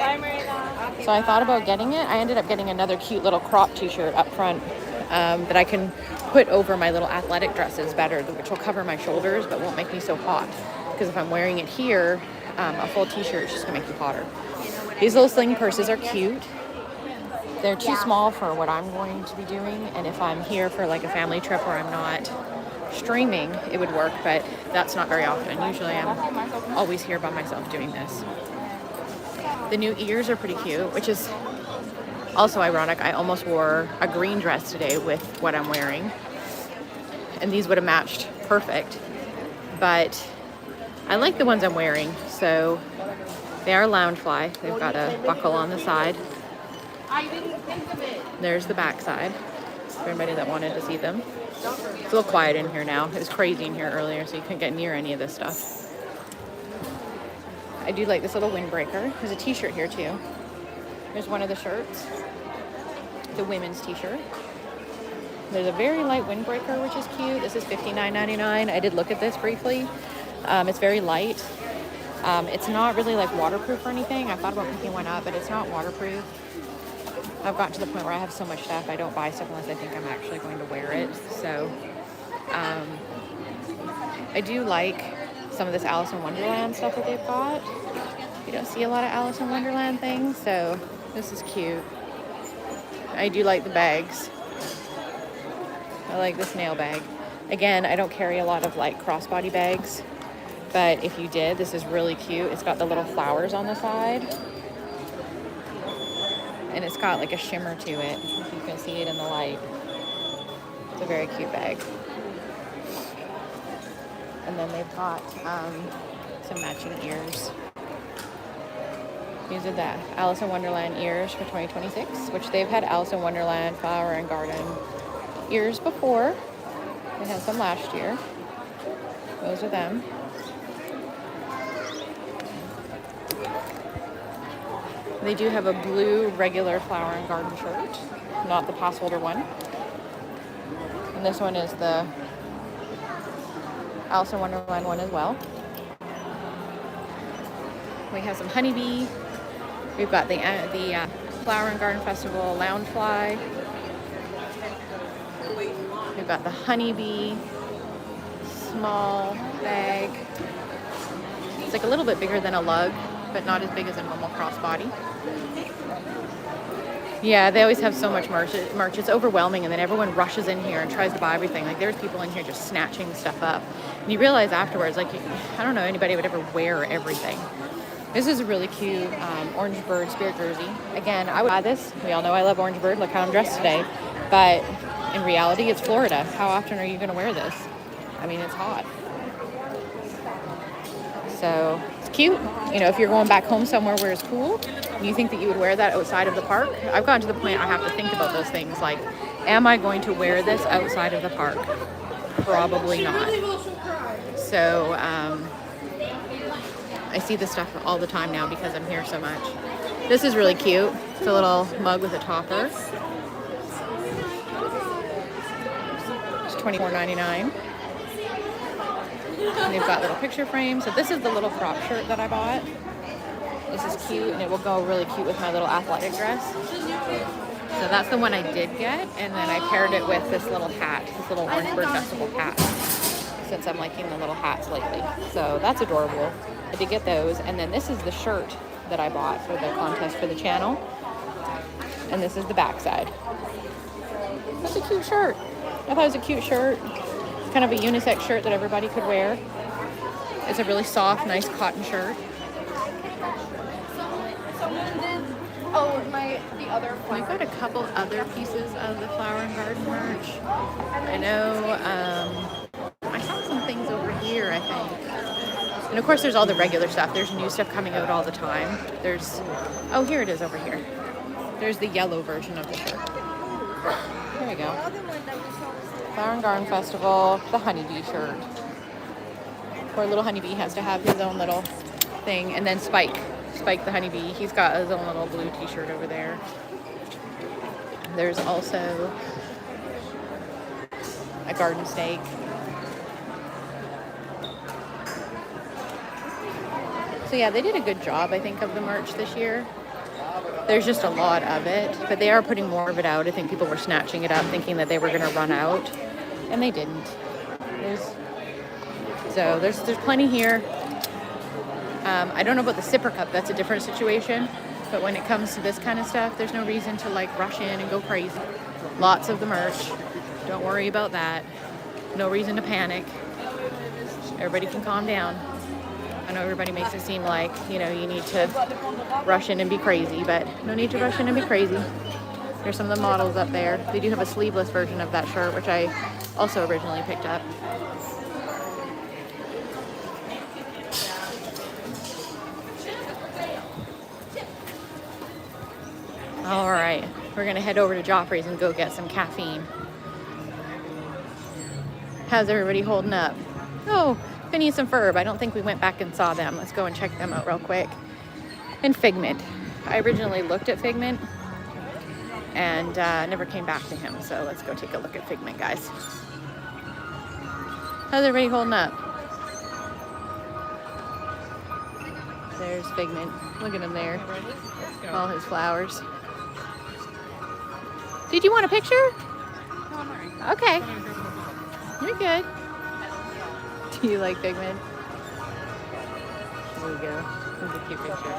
So I thought about getting it. I ended up getting another cute little crop t-shirt up front that I can put over my little athletic dresses better, which will cover my shoulders but won't make me so hot. Because if I'm wearing it here, a full t-shirt is just gonna make you hotter. These little sling purses are cute. They're too small for what I'm going to be doing, and if I'm here for like a family trip where I'm not streaming, it would work, but that's not very often. Usually I'm always here by myself doing this. The new ears are pretty cute, which is also ironic. I almost wore a green dress today with what I'm wearing, and these would have matched perfect, but I like the ones I'm wearing. So they are Loungefly. They've got a buckle on the side. There's the back side for anybody that wanted to see them. It's a little quiet in here now. It was crazy in here earlier, so you couldn't get near any of this stuff. I do like this little windbreaker. There's a t-shirt here too. There's one of the shirts. The women's t-shirt. There's a very light windbreaker, which is cute. This is $59.99. I did look at this briefly. It's very light. It's not really like waterproof or anything. I thought about picking one up, but it's not waterproof. I've gotten to the point where I have so much stuff, I don't buy stuff unless I think I'm actually going to wear it. So I do like some of this Alice in Wonderland stuff that they've got. You don't see a lot of Alice in Wonderland things, so this is cute. I do like the bags. I like this nail bag. Again, I don't carry a lot of like crossbody bags, but if you did, this is really cute. It's got the little flowers on the side, and it's got like a shimmer to it, if you can see it in the light. It's a very cute bag. And then they've got some matching ears. These are the Alice in Wonderland ears for 2026, which they've had Alice in Wonderland Flower and Garden ears before. They had some last year. Those are them. They do have a blue regular Flower and Garden shirt, not the pass holder one. And this one is the Alice in Wonderland one as well. We have some honeybee. We've got the Flower and Garden Festival Loungefly. We've got the honeybee small bag. It's like a little bit bigger than a lug, but not as big as a normal crossbody. Yeah, they always have so much merch. It's overwhelming, and then everyone rushes in here and tries to buy everything. Like, there's people in here just snatching stuff up. And you realize afterwards, like, I don't know anybody would ever wear everything. This is a really cute Orange Bird Spirit jersey. Again, I would buy this. We all know I love Orange Bird. Look how I'm dressed today. But in reality, it's Florida. How often are you going to wear this? I mean, it's hot. So it's cute. You know, if you're going back home somewhere where it's cool, and you think that you would wear that outside of the park, I've gotten to the point I have to think about those things. Like, am I going to wear this outside of the park? Probably not. So I see this stuff all the time now because I'm here so much. This is really cute. It's a little mug with a topper. It's $24.99. And they've got little picture frames. So this is the little crop shirt that I bought. This is cute, and it will go really cute with my little athletic dress. So that's the one I did get, and then I paired it with this little hat, this little Orangeburg Festival hat, since I'm liking the little hats lately. So that's adorable. I did get those, and then this is the shirt that I bought for the contest for the channel, and this is the backside. That's a cute shirt. I thought it was a cute shirt. It's kind of a unisex shirt that everybody could wear. It's a really soft, nice cotton shirt. We've got a couple other pieces of the Flower and Garden merch. I know I saw some things over here, I think. And of course there's all the regular stuff. There's new stuff coming out all the time. There's, oh, here it is over here. There's the yellow version of the shirt. There we go. Flower and Garden Festival, the honeybee shirt. Poor little honeybee has to have his own little thing. And then Spike the honeybee, he's got his own little blue t-shirt over there. There's also a garden snake. So yeah, they did a good job, I think, of the merch this year. There's just a lot of it, but they are putting more of it out. I think people were snatching it up thinking that they were going to run out, and they didn't. There's plenty here. I don't know about the sipper cup, that's a different situation, but when it comes to this kind of stuff, there's no reason to like rush in and go crazy. Lots of the merch, don't worry about that. No reason to panic. Everybody can calm down. I know everybody makes it seem like, you know, you need to rush in and be crazy, but no need to rush in and be crazy. There's some of the models up there. They do have a sleeveless version of that shirt, which I also originally picked up. All right, we're gonna head over to Joffrey's and go get some caffeine. How's everybody holding up? Oh, Phineas and Ferb. I don't think we went back and saw them. Let's go and check them out real quick. And Figment. I originally looked at Figment and never came back to him. So let's go take a look at Figment, guys. How's everybody holding up? There's Figment. Look at him there. All his flowers. Did you want a picture? Okay. You're good. Do you like Figment? There we go. That's a cute picture.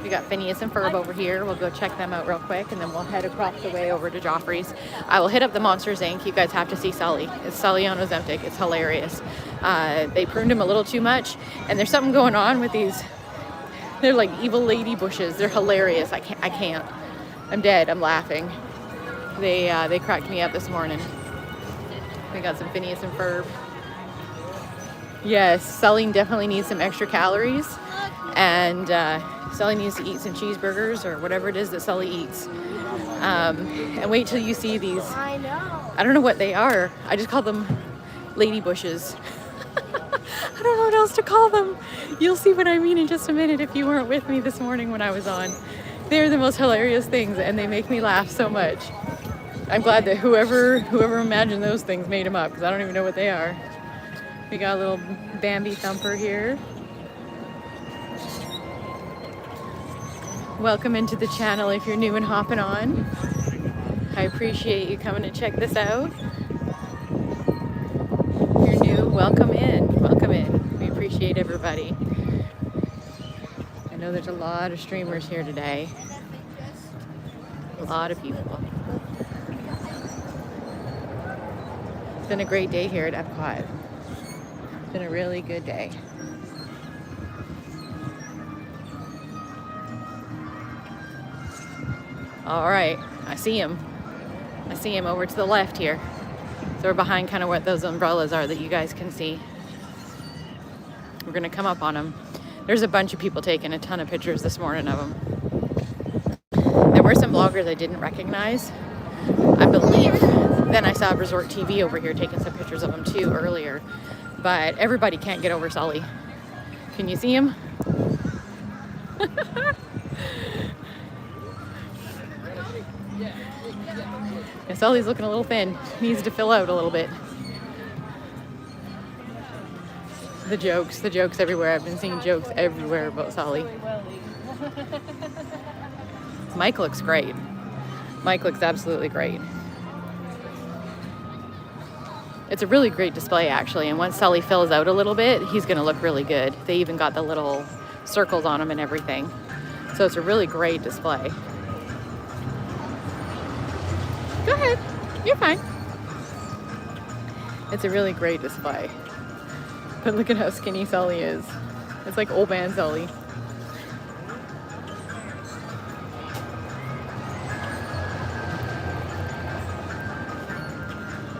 We got Phineas and Ferb over here. We'll go check them out real quick, and then we'll head across the way over to Joffrey's. I will hit up the Monsters Inc. You guys have to see Sully. It's Sully on Ozempic. It's hilarious. They pruned him a little too much, and there's something going on with these. They're like evil lady bushes. They're hilarious. I can't. I'm dead. I'm laughing. They cracked me up this morning. We got some Phineas and Ferb. Yes, Sully definitely needs some extra calories, and Sully needs to eat some cheeseburgers or whatever it is that Sully eats. And wait till you see these. I know. I don't know what they are. I just call them lady bushes. I don't know what else to call them. You'll see what I mean in just a minute if you weren't with me this morning when I was on. They're the most hilarious things, and they make me laugh so much. I'm glad that whoever imagined those things made them up, because I don't even know what they are. We got a little Bambi thumper here. Welcome into the channel if you're new and hopping on. I appreciate you coming to check this out. If you're new, welcome in. Welcome in. We appreciate everybody. I know there's a lot of streamers here today. A lot of people. It's been a great day here at Epcot. It's been a really good day. All right, I see him. I see him over to the left here. So we're behind kind of what those umbrellas are that you guys can see. We're gonna come up on him. There's a bunch of people taking a ton of pictures this morning of him. There were some bloggers I didn't recognize. I believe then I saw Resort TV over here taking some pictures of him too earlier. But everybody can't get over Sully. Can you see him? Yeah, Sully's looking a little thin. Needs to fill out a little bit. The jokes everywhere. I've been seeing jokes everywhere about Sully. Mike looks great. Mike looks absolutely great. It's a really great display, actually, and once Sully fills out a little bit, he's going to look really good. They even got the little circles on him and everything. So it's a really great display. Go ahead. You're fine. It's a really great display. But look at how skinny Sully is. It's like old man Sully.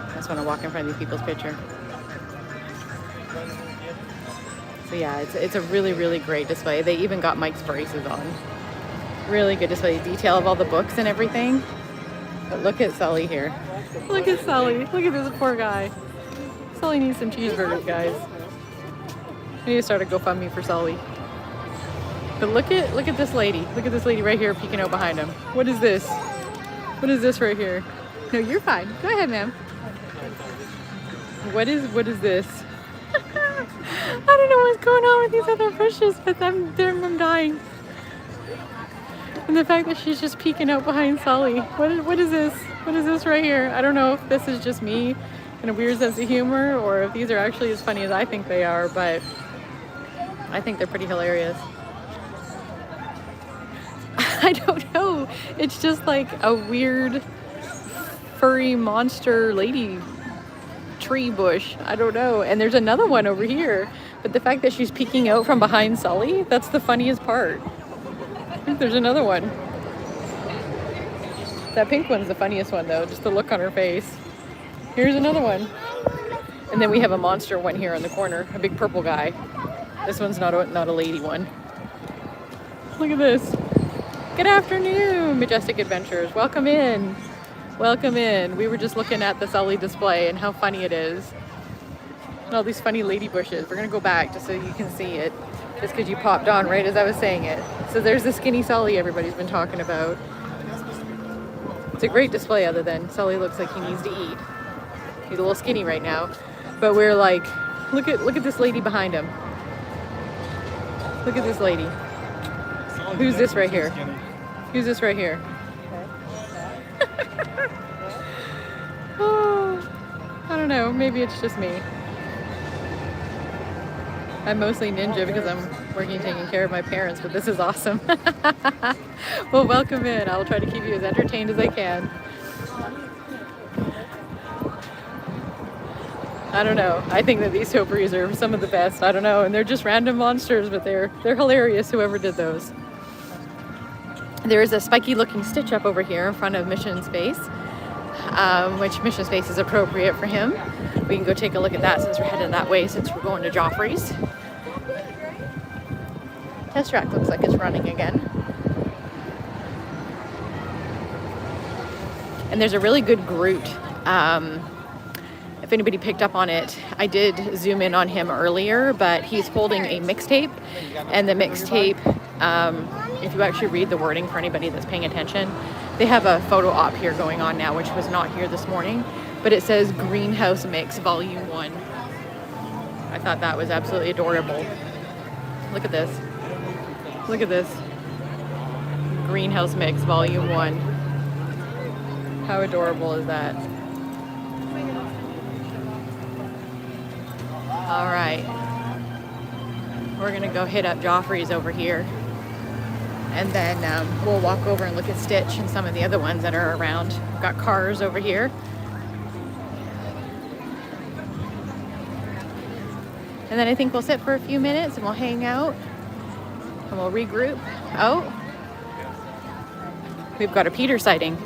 I just want to walk in front of these people's picture. So yeah, it's a really, really great display. They even got Mike's braces on. Really good display. Detail of all the books and everything. But look at Sully here. Look at Sully. Look at this poor guy. Sully needs some cheeseburgers, guys. I need to start a GoFundMe for Sully. But look at this lady. Look at this lady right here peeking out behind him. What is this? What is this right here? No, you're fine. Go ahead, ma'am. What is this? I don't know what's going on with these other bushes, but I'm dying. And the fact that she's just peeking out behind Sully. What is this? What is this right here? I don't know if this is just me and a weird sense of humor, or if these are actually as funny as I think they are, but I think they're pretty hilarious. I don't know. It's just like a weird furry monster lady tree bush. I don't know. And there's another one over here. But the fact that she's peeking out from behind Sully, that's the funniest part. I think there's another one. That pink one's the funniest one though, just the look on her face. Here's another one. And then we have a monster one here in the corner, a big purple guy. This one's not a lady one. Look at this. Good afternoon, Majestic Adventures. Welcome in. Welcome in. We were just looking at the Sully display and how funny it is. And all these funny lady bushes. We're gonna go back just so you can see it. Just because you popped on right as I was saying it. So there's the skinny Sully everybody's been talking about. It's a great display other than Sully looks like he needs to eat. He's a little skinny right now. But we're like, look at this lady behind him. Look at this lady. Who's this right here? Who's this right here? Oh, I don't know. Maybe it's just me. I'm mostly ninja because I'm working taking care of my parents, but this is awesome. Well, welcome in. I'll try to keep you as entertained as I can. I don't know. I think that these topiaries are some of the best. I don't know. And they're just random monsters, but they're hilarious, whoever did those. There is a spiky looking Stitch up over here in front of Mission Space, which Mission Space is appropriate for him. We can go take a look at that since we're heading that way, since we're going to Joffrey's. Test track looks like it's running again. And there's a really good Groot. If anybody picked up on it, I did zoom in on him earlier, but he's holding a mixtape, and the mixtape, if you actually read the wording for anybody that's paying attention, they have a photo op here going on now, which was not here this morning, but it says Greenhouse Mix Volume 1. I thought that was absolutely adorable. Look at this. Look at this. Greenhouse Mix Volume 1. How adorable is that? All right. We're gonna go hit up Joffrey's over here. And then we'll walk over and look at Stitch and some of the other ones that are around. We've got cars over here. And then I think we'll sit for a few minutes and we'll hang out and we'll regroup. Oh, we've got a Peter sighting.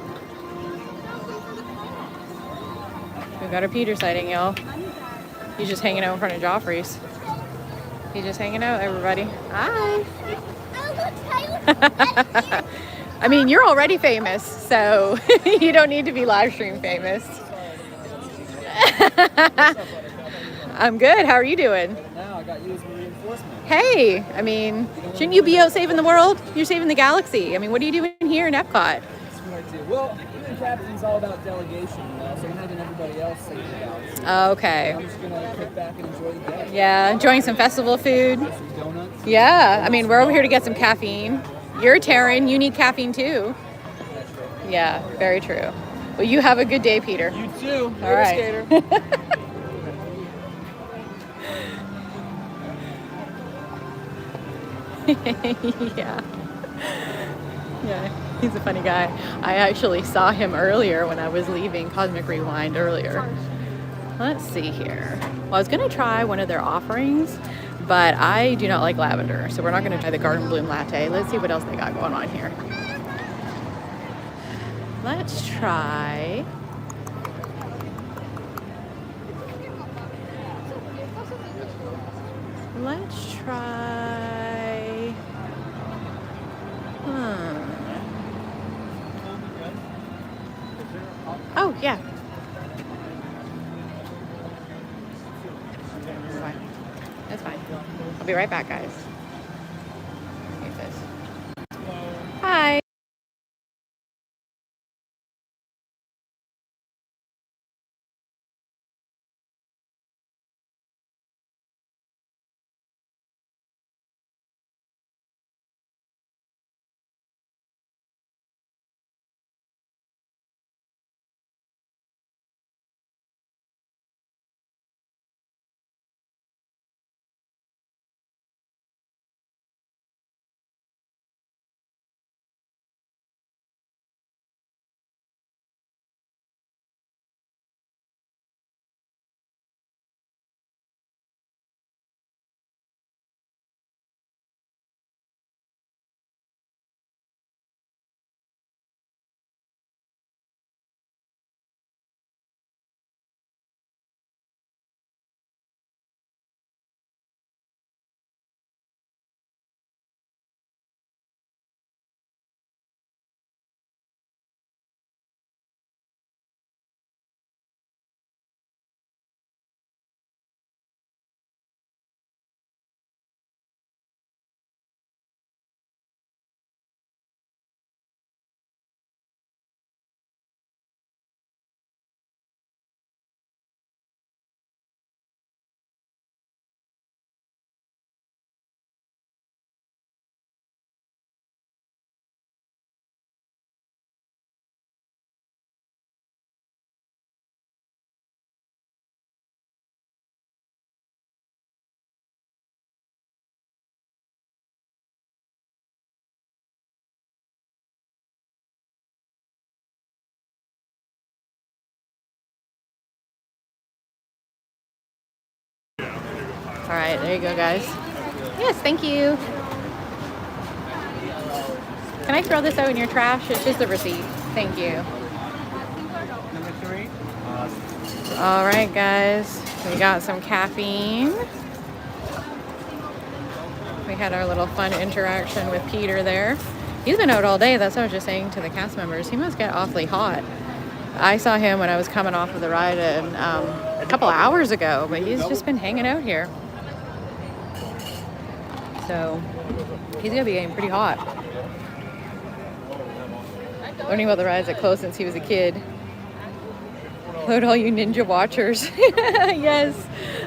We've got a Peter sighting, y'all. He's just hanging out in front of Joffrey's. He's just hanging out, everybody. Hi. I mean, you're already famous, so you don't need to be live stream famous. I'm good. How are you doing? Now I got you as a reinforcement. Hey, I mean, shouldn't you be out saving the world? You're saving the galaxy. I mean, what are you doing here in Epcot? Well, the captain's all about delegation, you know, so I'm having everybody else say it out. Okay. I'm just gonna kick back and enjoy the day. Yeah, enjoying some festival food. Some donuts. Yeah, I mean, we're over here to get some caffeine. You're Taryn, you need caffeine too. Yeah, very true. Well, you have a good day, Peter. You too. All right. Skater. Yeah. Yeah, he's a funny guy. I actually saw him earlier when I was leaving Cosmic Rewind earlier. Let's see here. Well, I was going to try one of their offerings, but I do not like lavender, so we're not going to try the Garden Bloom Latte. Let's see what else they got going on here. Let's try... Let's try... Oh, yeah. That's fine. That's fine. I'll be right back, guys. Use this. Hi. All right, there you go, guys. Yes, thank you. Can I throw this out in your trash? It's just a receipt. Thank you. Number 3. All right, guys. We got some caffeine. We had our little fun interaction with Peter there. He's been out all day. That's what I was just saying to the cast members. He must get awfully hot. I saw him when I was coming off of the ride a couple hours ago, but he's just been hanging out here. So he's gonna be getting pretty hot. Learning about the rides at close since he was a kid. Hello to all you ninja watchers. Yes,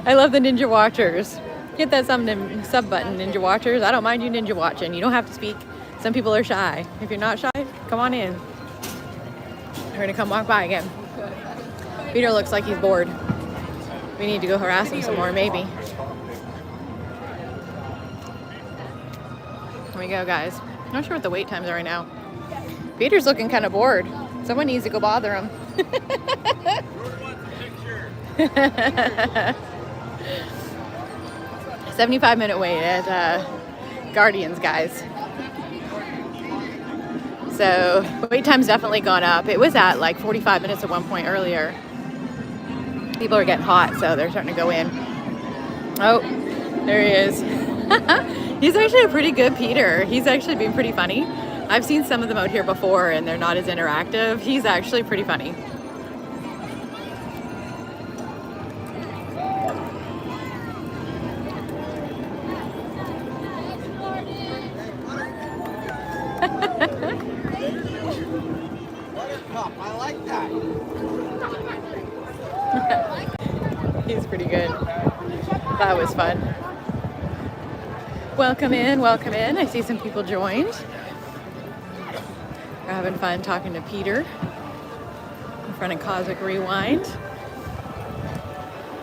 I love the ninja watchers. Hit that sub button, ninja watchers. I don't mind you ninja watching. You don't have to speak. Some people are shy. If you're not shy, come on in. We're gonna come walk by again. Peter looks like he's bored. We need to go harass him some more, maybe. Here we go, guys. I'm not sure what the wait times are right now. Peter's looking kind of bored. Someone needs to go bother him. 75-minute wait at Guardians, guys. So wait time's definitely gone up. It was at like 45 minutes at one point earlier. People are getting hot, so they're starting to go in. Oh, there he is. He's actually a pretty good Peter. He's actually been pretty funny. I've seen some of them out here before and they're not as interactive. He's actually pretty funny. Buttercup, I like that. He's pretty good. That was fun. Welcome in, welcome in. I see some people joined. We're having fun talking to Peter in front of Cosmic Rewind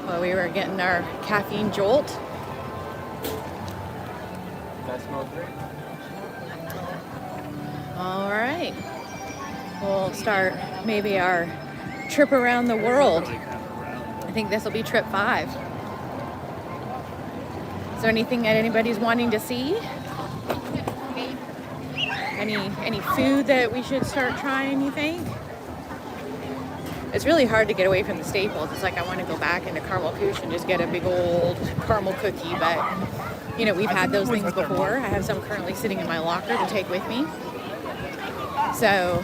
while we were getting our caffeine jolt. That smells great. All right. We'll start maybe our trip around the world. I think this will be trip 5. Is there anything that anybody's wanting to see? Any food that we should start trying, you think? It's really hard to get away from the staples. It's like I want to go back into Caramel Couche and just get a big old caramel cookie, but you know, we've had those things before. I have some currently sitting in my locker to take with me. So,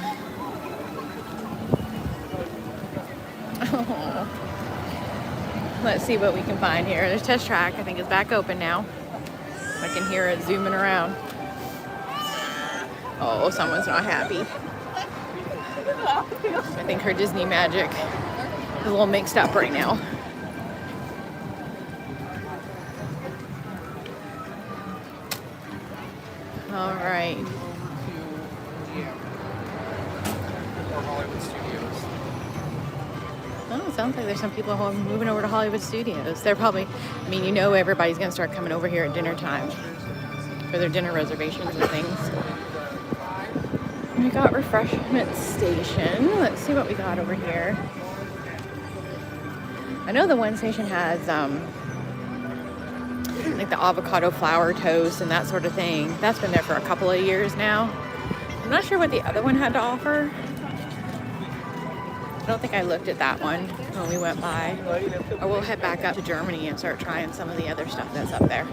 let's see what we can find here. There's Test Track, I think it's back open now. I can hear it zooming around. Oh, someone's not happy. I think her Disney magic is a little mixed up right now. All right. Oh, it sounds like there's some people who are moving over to Hollywood Studios. They're probably, I mean, you know, everybody's going to start coming over here at dinner time for their dinner reservations and things. We got refreshment station. Let's see what we got over here. I know the one station has like the avocado flour toast and that sort of thing. That's been there for a couple of years now. I'm not sure what the other one had to offer. I don't think I looked at that one when we went by. Or we'll head back up to Germany and start trying some of the other stuff that's up there.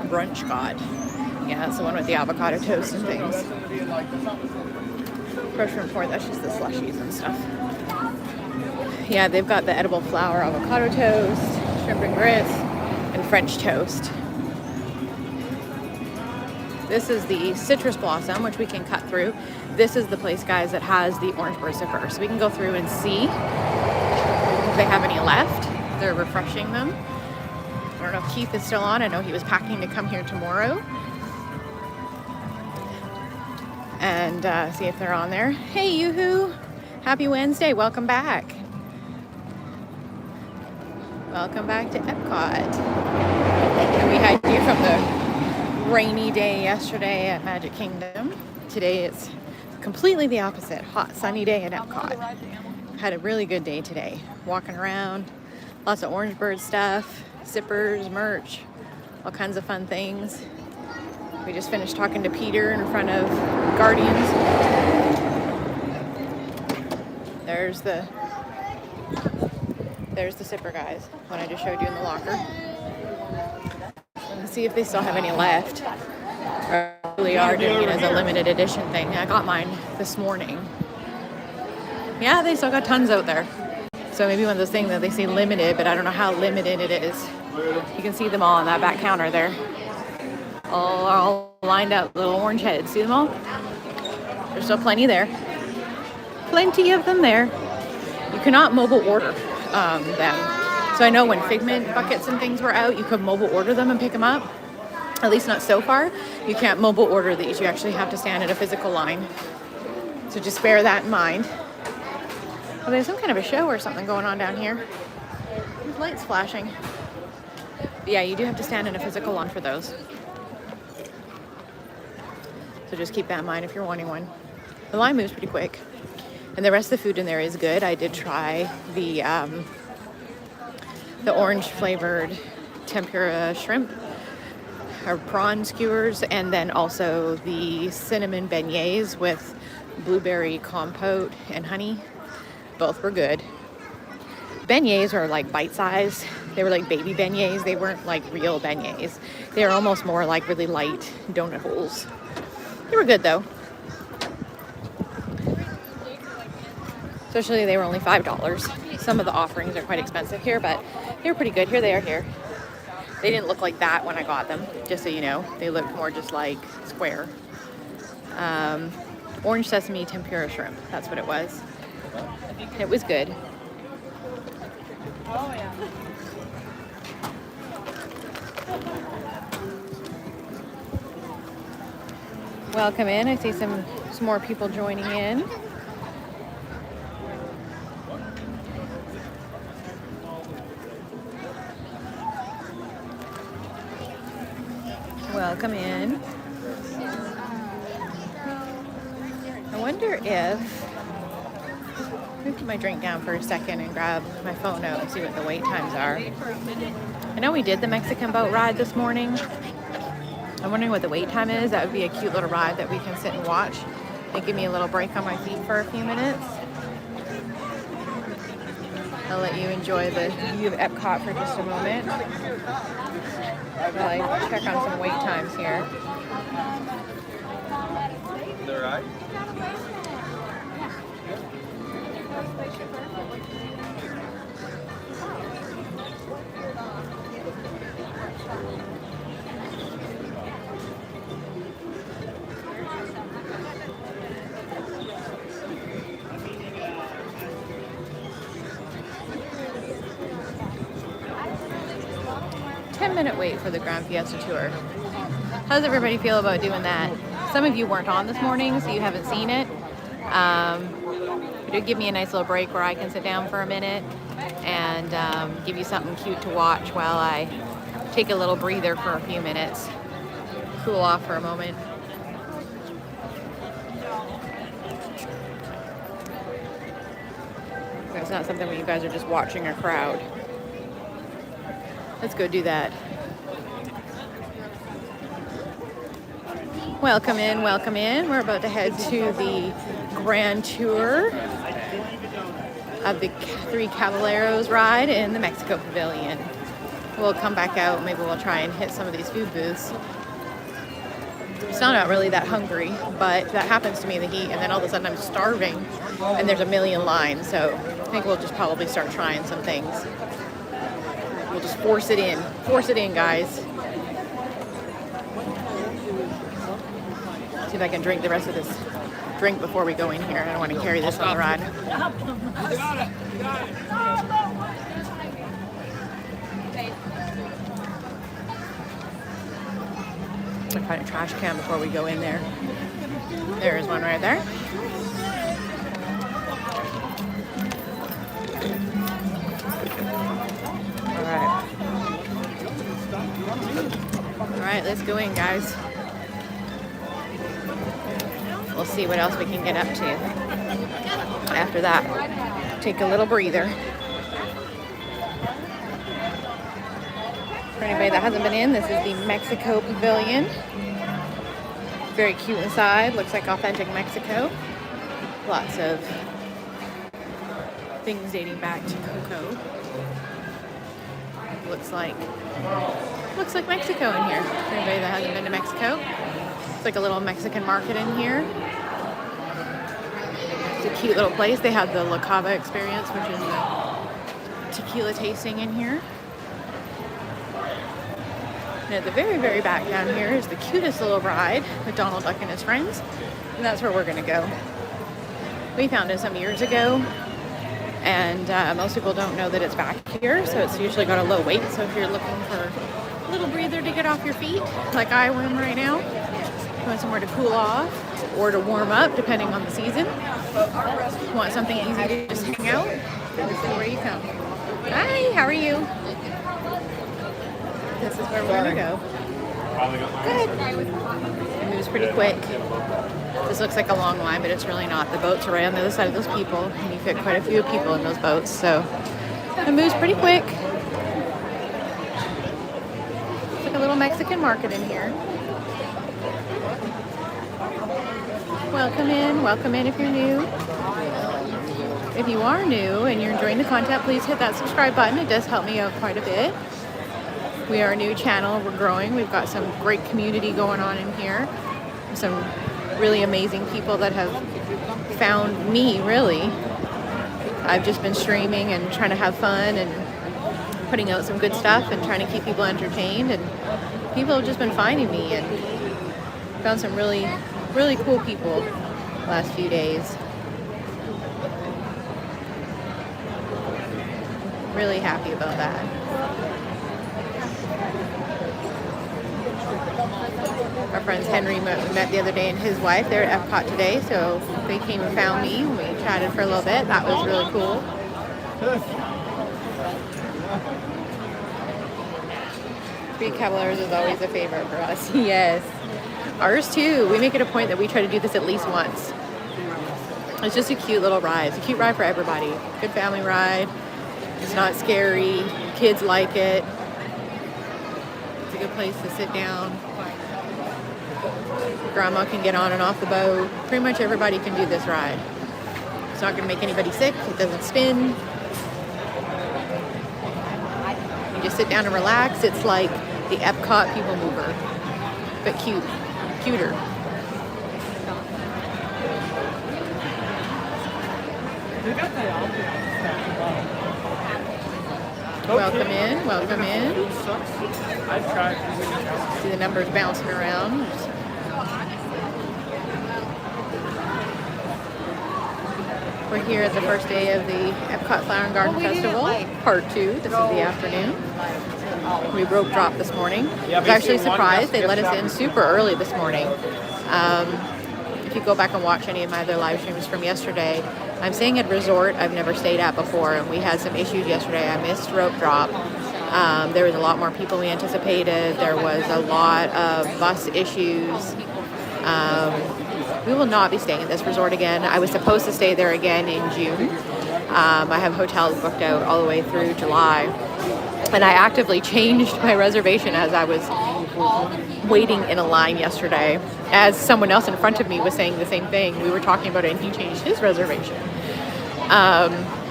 Brunch God. Yeah, that's the one with the avocado toast and things. Fresh Port, that's just the slushies and stuff. Yeah, they've got the edible flour avocado toast, shrimp and grits, and French toast. This is the citrus blossom, which we can cut through. This is the place, guys, that has the orange bird zipper. So we can go through and see if they have any left. They're refreshing them. I don't know if Keith is still on. I know he was packing to come here tomorrow. And see if they're on there. Hey, Yoo-hoo! Happy Wednesday. Welcome back. Welcome back to Epcot. And we had you from the rainy day yesterday at Magic Kingdom. Today it's completely the opposite. Hot, sunny day at Epcot. Had a really good day today. Walking around, lots of orange bird stuff, zippers, merch, all kinds of fun things. We just finished talking to Peter in front of Guardians. There's the zipper, guys, one I just showed you in the locker. Let's see if they still have any left. Or really are doing it as a limited edition thing. I got mine this morning. Yeah, they still got tons out there. So maybe one of those things that they say limited, but I don't know how limited it is. You can see them all on that back counter there. All lined up, little orange heads. See them all? There's still plenty there. Plenty of them there. You cannot mobile order them. So I know when Figment buckets and things were out, you could mobile order them and pick them up. At least not so far. You can't mobile order these. You actually have to stand at a physical line. So just bear that in mind. Oh, there's some kind of a show or something going on down here. There's lights flashing. But yeah, you do have to stand in a physical line for those. So just keep that in mind if you're wanting one. The line moves pretty quick. And the rest of the food in there is good. I did try the orange flavored tempura shrimp or prawn skewers, and then also the cinnamon beignets with blueberry compote and honey. Both were good. Beignets were like bite-sized. They were like baby beignets. They weren't like real beignets. They were almost more like really light donut holes. They were good though. Especially they were only $5. Some of the offerings are quite expensive here, but they were pretty good. Here they are here. They didn't look like that when I got them, just so you know. They looked more just like square. Orange sesame tempura shrimp, that's what it was. It was good. Oh, yeah. Welcome in. I see some more people joining in. Welcome in. I wonder if let me put my drink down for a second and grab my phone out and see what the wait times are. I know we did the Mexican boat ride this morning. I'm wondering what the wait time is. That would be a cute little ride that we can sit and watch. They give me a little break on my feet for a few minutes. I'll let you enjoy the view of Epcot for just a moment. I'll check on some wait times here. The ride? 10-minute wait for the Grand Fiesta Tour. How does everybody feel about doing that? Some of you weren't on this morning, so you haven't seen it. It would give me a nice little break where I can sit down for a minute and give you something cute to watch while I take a little breather for a few minutes. Cool off for a moment. It's not something where you guys are just watching a crowd. Let's go do that. Welcome in, welcome in. We're about to head to the grand tour of the Three Caballeros ride in the Mexico Pavilion. We'll come back out, maybe we'll try and hit some of these food booths. I'm still not really that hungry, but that happens to me in the heat, and then all of a sudden I'm starving, and there's a million lines, so I think we'll just probably start trying some things. We'll just force it in, guys. See if I can drink the rest of this drink before we go in here. I don't want to carry this on the ride. I'll find a trash can before we go in there. There is one right there. All right, let's go in, guys. We'll see what else we can get up to. After that, take a little breather. For anybody that hasn't been in, this is the Mexico Pavilion. Very cute inside, looks like authentic Mexico. Lots of things dating back to Coco. Looks like Mexico in here. For anybody that hasn't been to Mexico. It's like a little Mexican market in here. It's a cute little place. They have the La Cava experience, which is the tequila tasting in here. And at the very, very back down here is the cutest little ride with Donald Duck and his friends. And that's where we're going to go. We found it some years ago. And most people don't know that it's back here. So it's usually got a low wait. So if you're looking for a little breather to get off your feet, like I am right now, you want somewhere to cool off or to warm up, depending on the season. You want something easy to just hang out? This is where you come. Hi, how are you? This is where we're gonna go. Good. It moves pretty quick. This looks like a long line, but it's really not. The boats are right on the other side of those people, and you fit quite a few people in those boats, so it moves pretty quick. It's like a little Mexican market in here. Welcome in if you're new. If you are new and you're enjoying the content, please hit that subscribe button. It does help me out quite a bit. We are a new channel, we're growing. We've got some great community going on in here. Some really amazing people that have found me, really. I've just been streaming and trying to have fun and putting out some good stuff and trying to keep people entertained, and people have just been finding me, and found some really, really cool people last few days. Really happy about that. Our friends Henry met the other day and his wife. They're at Epcot today, so they came and found me. We chatted for a little bit. That was really cool. Three Cavaliers is always a favorite for us. Yes. Ours too. We make it a point that we try to do this at least once. It's just a cute little ride. It's a cute ride for everybody. Good family ride. It's not scary. Kids like it. It's a good place to sit down. Grandma can get on and off the boat. Pretty much everybody can do this ride. It's not going to make anybody sick. It doesn't spin. You just sit down and relax. It's like the Epcot People Mover, but cuter. Welcome in, welcome in. See the numbers bouncing around. We're here at the first day of the Epcot Flower and Garden Festival, part 2. This is the afternoon. We rope dropped this morning. I was actually surprised. They let us in super early this morning. If you go back and watch any of my other live streams from yesterday, I'm staying at a resort I've never stayed at before, and we had some issues yesterday. I missed rope drop. There was a lot more people we anticipated. There was a lot of bus issues. We will not be staying at this resort again. I was supposed to stay there again in June. I have hotels booked out all the way through July. And I actively changed my reservation as I was waiting in a line yesterday. As someone else in front of me was saying the same thing. We were talking about it and he changed his reservation.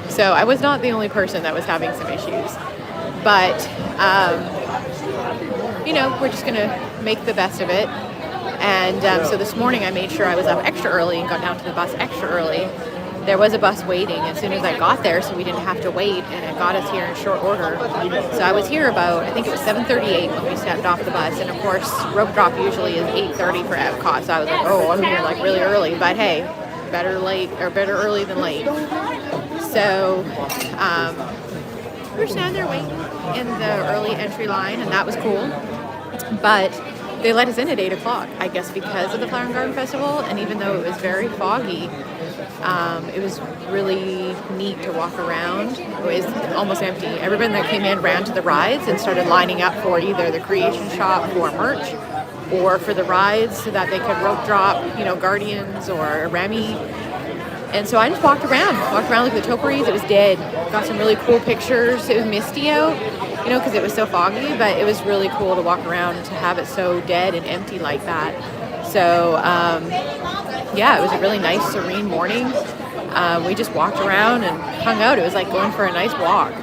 So I was not the only person that was having some issues. But, you know, we're just going to make the best of it. And so this morning I made sure I was up extra early and got down to the bus extra early. There was a bus waiting as soon as I got there, so we didn't have to wait, and it got us here in short order. So I was here about, I think it was 7:38 when we stepped off the bus, and of course rope drop usually is 8:30 for Epcot, so I was like, oh, I'm here like really early, but hey, better early than late. So we were standing there waiting in the early entry line, and that was cool. But they let us in at 8 o'clock, I guess because of the Flower and Garden Festival, and even though it was very foggy, it was really neat to walk around. It was almost empty. Everyone that came in ran to the rides and started lining up for either the creation shop for merch or for the rides so that they could rope drop, you know, Guardians or Remy. And so I just walked around, looked at the topiaries. It was dead. Got some really cool pictures. It was misty out, you know, because it was so foggy, but it was really cool to walk around and to have it so dead and empty like that. So, yeah, it was a really nice, serene morning. We just walked around and hung out. It was like going for a nice walk.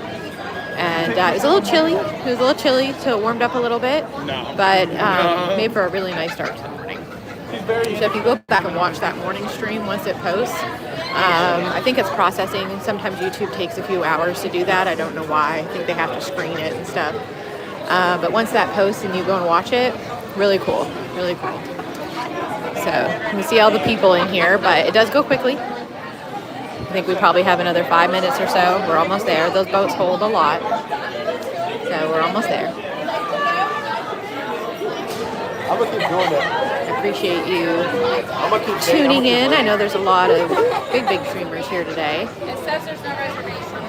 And it was a little chilly. It was a little chilly till it warmed up a little bit, but made for a really nice start to the morning. So if you go back and watch that morning stream once it posts, I think it's processing. Sometimes YouTube takes a few hours to do that. I don't know why. I think they have to screen it and stuff. But once that posts and you go and watch it, really cool, really cool. So you can see all the people in here, but it does go quickly. I think we probably have another 5 minutes or so. We're almost there. Those boats hold a lot. So we're almost there. I'm gonna keep doing that. I appreciate you tuning in. I know there's a lot of big streamers here today. It says there's no reservation.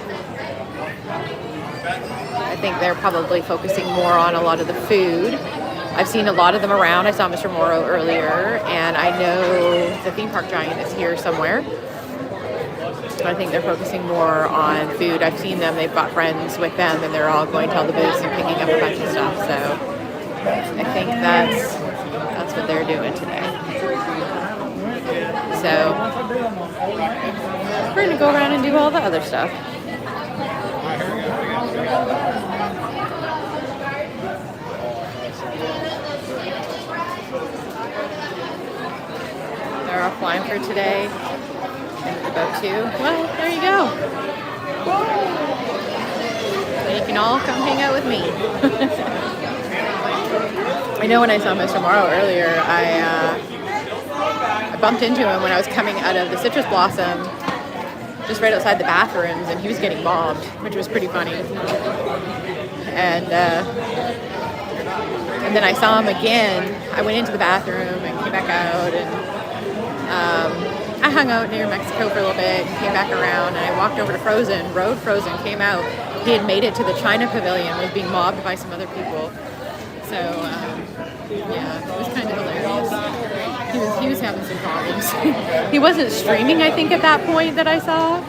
I think they're probably focusing more on a lot of the food. I've seen a lot of them around. I saw Mr. Morrow earlier, and I know the theme park giant is here somewhere. I think they're focusing more on food. I've seen them, they've got friends with them, and they're all going to all the booths and picking up a bunch of stuff. So I think that's what they're doing today. So we're going to go around and do all the other stuff. They're all flying for today. About to. Well, there you go. and you can all come hang out with me. I know when I saw Mr. Morrow earlier, I bumped into him when I was coming out of the Citrus Blossom, just right outside the bathrooms, and he was getting mobbed, which was pretty funny. And then I saw him again. I went into the bathroom and came back out, and I hung out near Mexico for a little bit and came back around, and I walked over to Frozen, rode Frozen, came out. He had made it to the China Pavilion, was being mobbed by some other people. So, yeah, it was kind of hilarious. He was having some problems. He wasn't streaming, I think, at that point that I saw.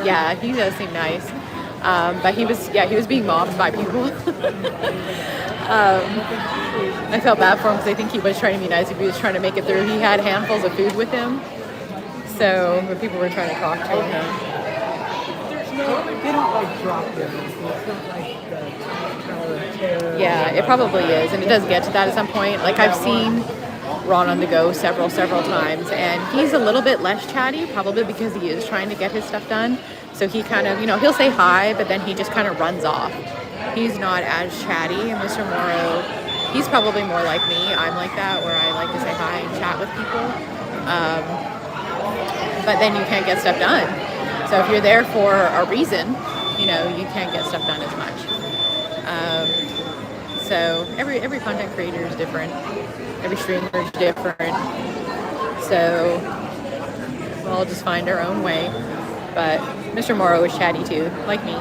Yeah, he does seem nice. But he was being mobbed by people. I felt bad for him because I think he was trying to be nice if he was trying to make it through. He had handfuls of food with him. So, but people were trying to talk to him. They don't like drop them. It's not like the Tower of Terror. Yeah, it probably is, and it does get to that at some point. Like I've seen Ron on the go several times, and he's a little bit less chatty, probably because he is trying to get his stuff done. So he kind of, he'll say hi, but then he just kind of runs off. He's not as chatty, and Mr. Morrow, he's probably more like me. I'm like that, where I like to say hi and chat with people. But then you can't get stuff done. So if you're there for a reason, you can't get stuff done as much. So every content creator is different. Every streamer is different. So we'll all just find our own way. But Mr. Morrow is chatty too, like me.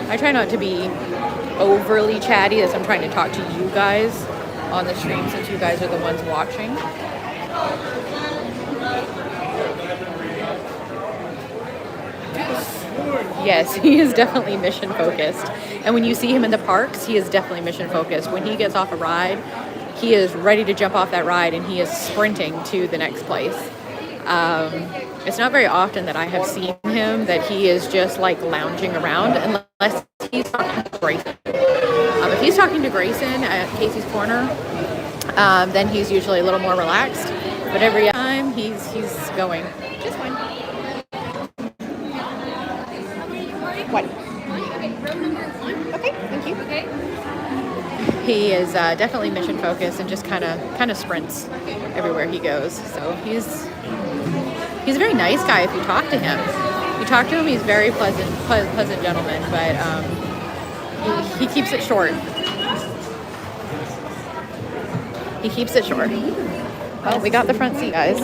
I try not to be overly chatty as I'm trying to talk to you guys on the stream, since you guys are the ones watching. Yes, he is definitely mission focused. And when you see him in the parks, he is definitely mission focused. When he gets off a ride, he is ready to jump off that ride and he is sprinting to the next place. It's not very often that I have seen him that he is just like lounging around, unless he's talking to Grayson. If he's talking to Grayson at Casey's Corner, then he's usually a little more relaxed. But every time he's going. Just one. What? Okay, thank you. Okay. He is definitely mission focused and just kind of sprints everywhere he goes. So he's a very nice guy if you talk to him. You talk to him, he's very pleasant gentleman, but he keeps it short. He keeps it short. Oh, we got the front seat, guys.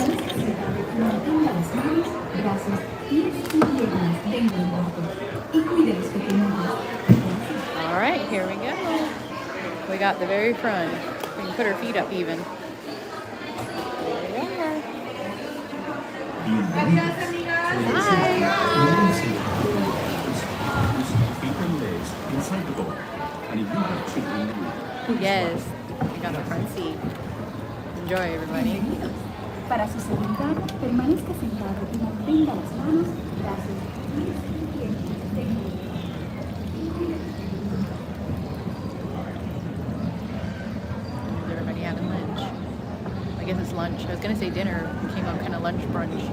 All right, here we go. We got the very front. We can put our feet up even. Hi. Yes, we got the front seat. Enjoy, everybody. Para su seguridad, permanezca sentado y mantenga las manos, brazos, pies y Is everybody having lunch? I guess it's lunch. I was going to say dinner. It came out kind of lunch brunch.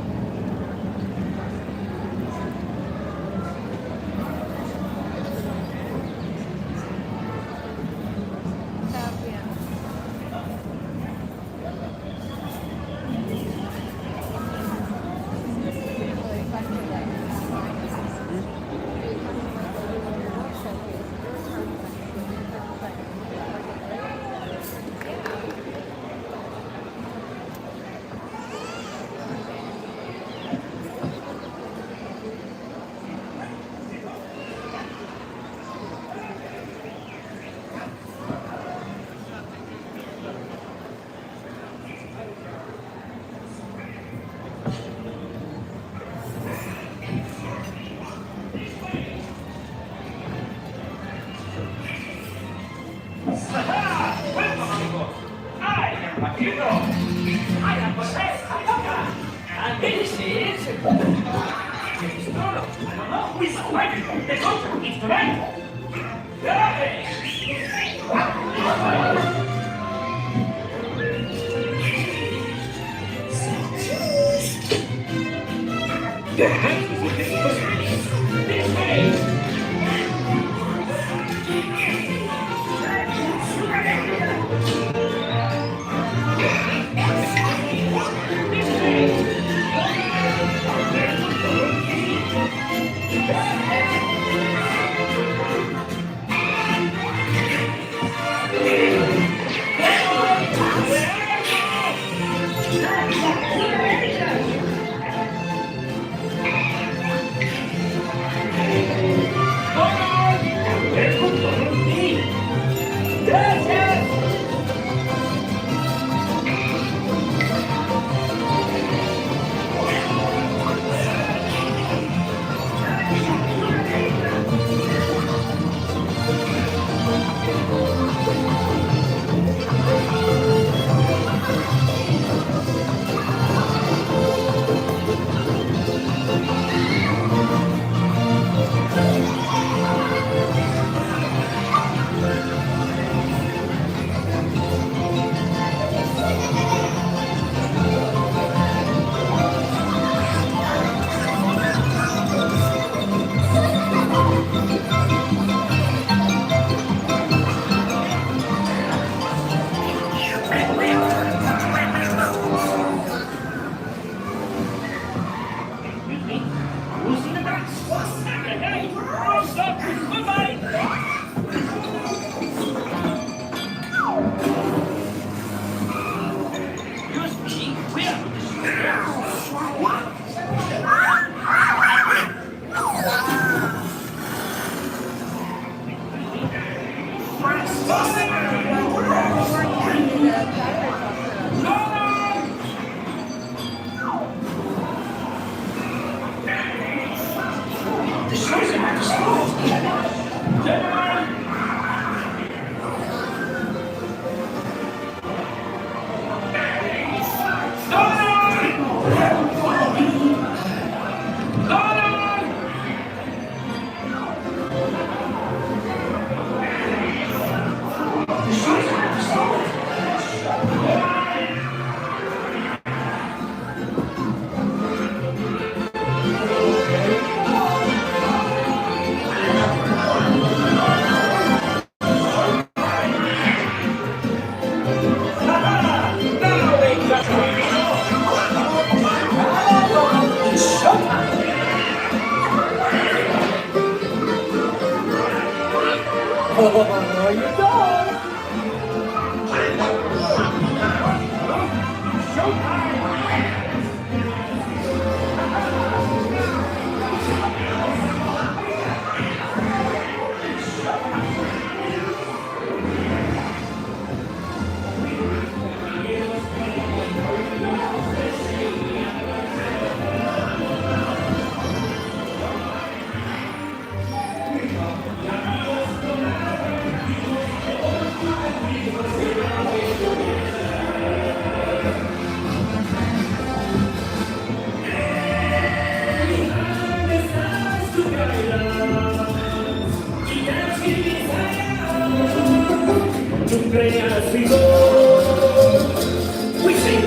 We sing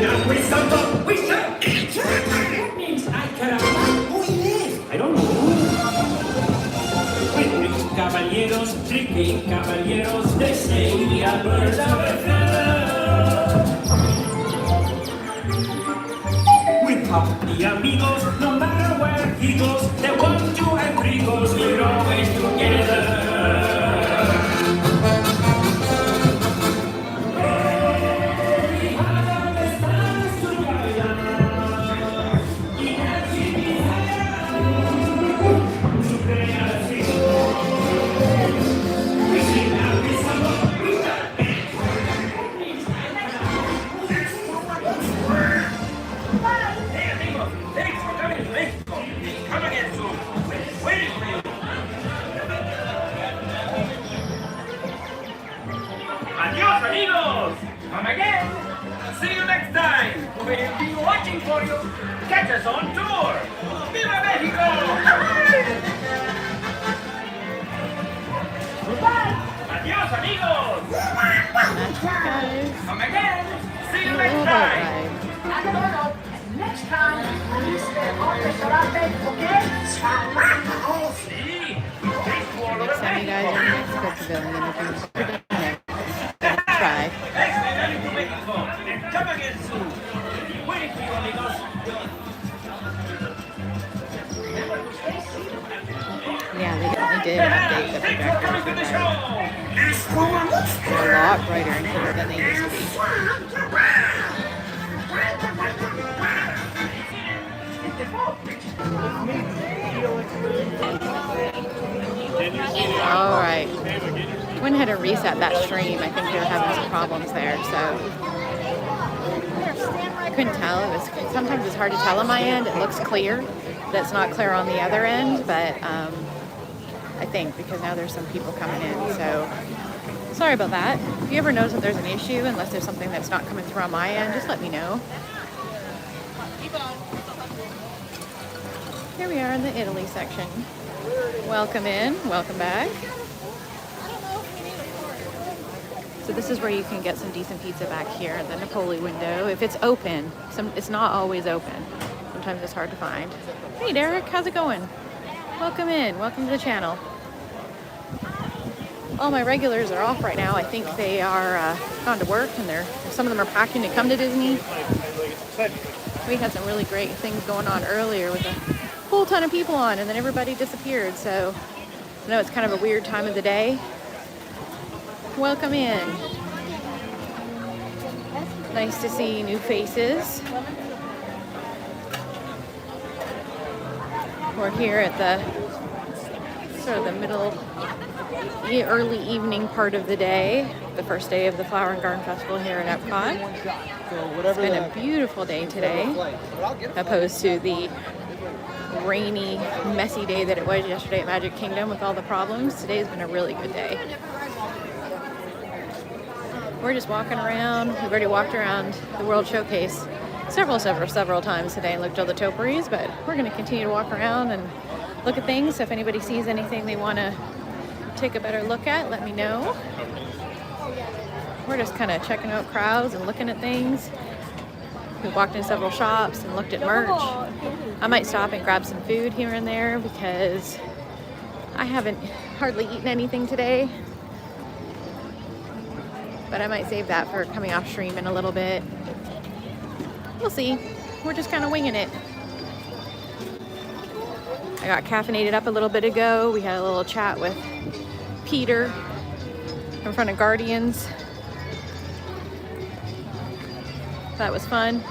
and we samba, we shout. That means I care about who he is. I don't know. When caballeros, drinking caballeros, they say a bird of a feather. With happy amigos, no matter where he goes, the 1, 2, and 3 goes, we're always together. Adios, amigos! Come again! See you next time! We'll be watching for you! Catch us on tour! Viva Mexico! Goodbye! Adios, amigos! Come again! See you next time! Next time, please stay on the restaurant, okay? Oh, see? Next time you guys are in Mexico Pavilion, if you've never been there, try. Come again soon. Waiting for you, amigos. Yeah, they definitely did update the projectors for them. They're a lot brighter and clearer than they used to be. Alright. Went ahead and reset that stream. I think they were having some problems there, so I couldn't tell. Sometimes it's hard to tell on my end. It looks clear. That's not clear on the other end, but I think because now there's some people coming in, so sorry about that. If you ever notice that there's an issue, unless there's something that's not coming through on my end, just let me know. Here we are in the Italy section. Welcome in, welcome back. So this is where you can get some decent pizza back here in the Napoli window. If it's open, it's not always open. Sometimes it's hard to find. Hey Derek, how's it going? Welcome in, welcome to the channel. All my regulars are off right now. I think they are gone to work, and some of them are packing to come to Disney. We had some really great things going on earlier with a whole ton of people on, and then everybody disappeared. So I know it's kind of a weird time of the day. Welcome in. Nice to see new faces. We're here at the sort of the middle, early evening part of the day, the first day of the Flower and Garden Festival here at Epcot. It's been a beautiful day today, opposed to the rainy, messy day that it was yesterday at Magic Kingdom with all the problems. Today's been a really good day. We're just walking around. We've already walked around the World Showcase several times today and looked at all the topiaries, but we're going to continue to walk around and look at things. So if anybody sees anything they want to take a better look at, let me know. We're just kind of checking out crowds and looking at things. We walked in several shops and looked at merch. I might stop and grab some food here and there because I haven't hardly eaten anything today. But I might save that for coming off stream in a little bit. We'll see. We're just kind of winging it. I got caffeinated up a little bit ago. We had a little chat with Peter in front of Guardians. That was fun.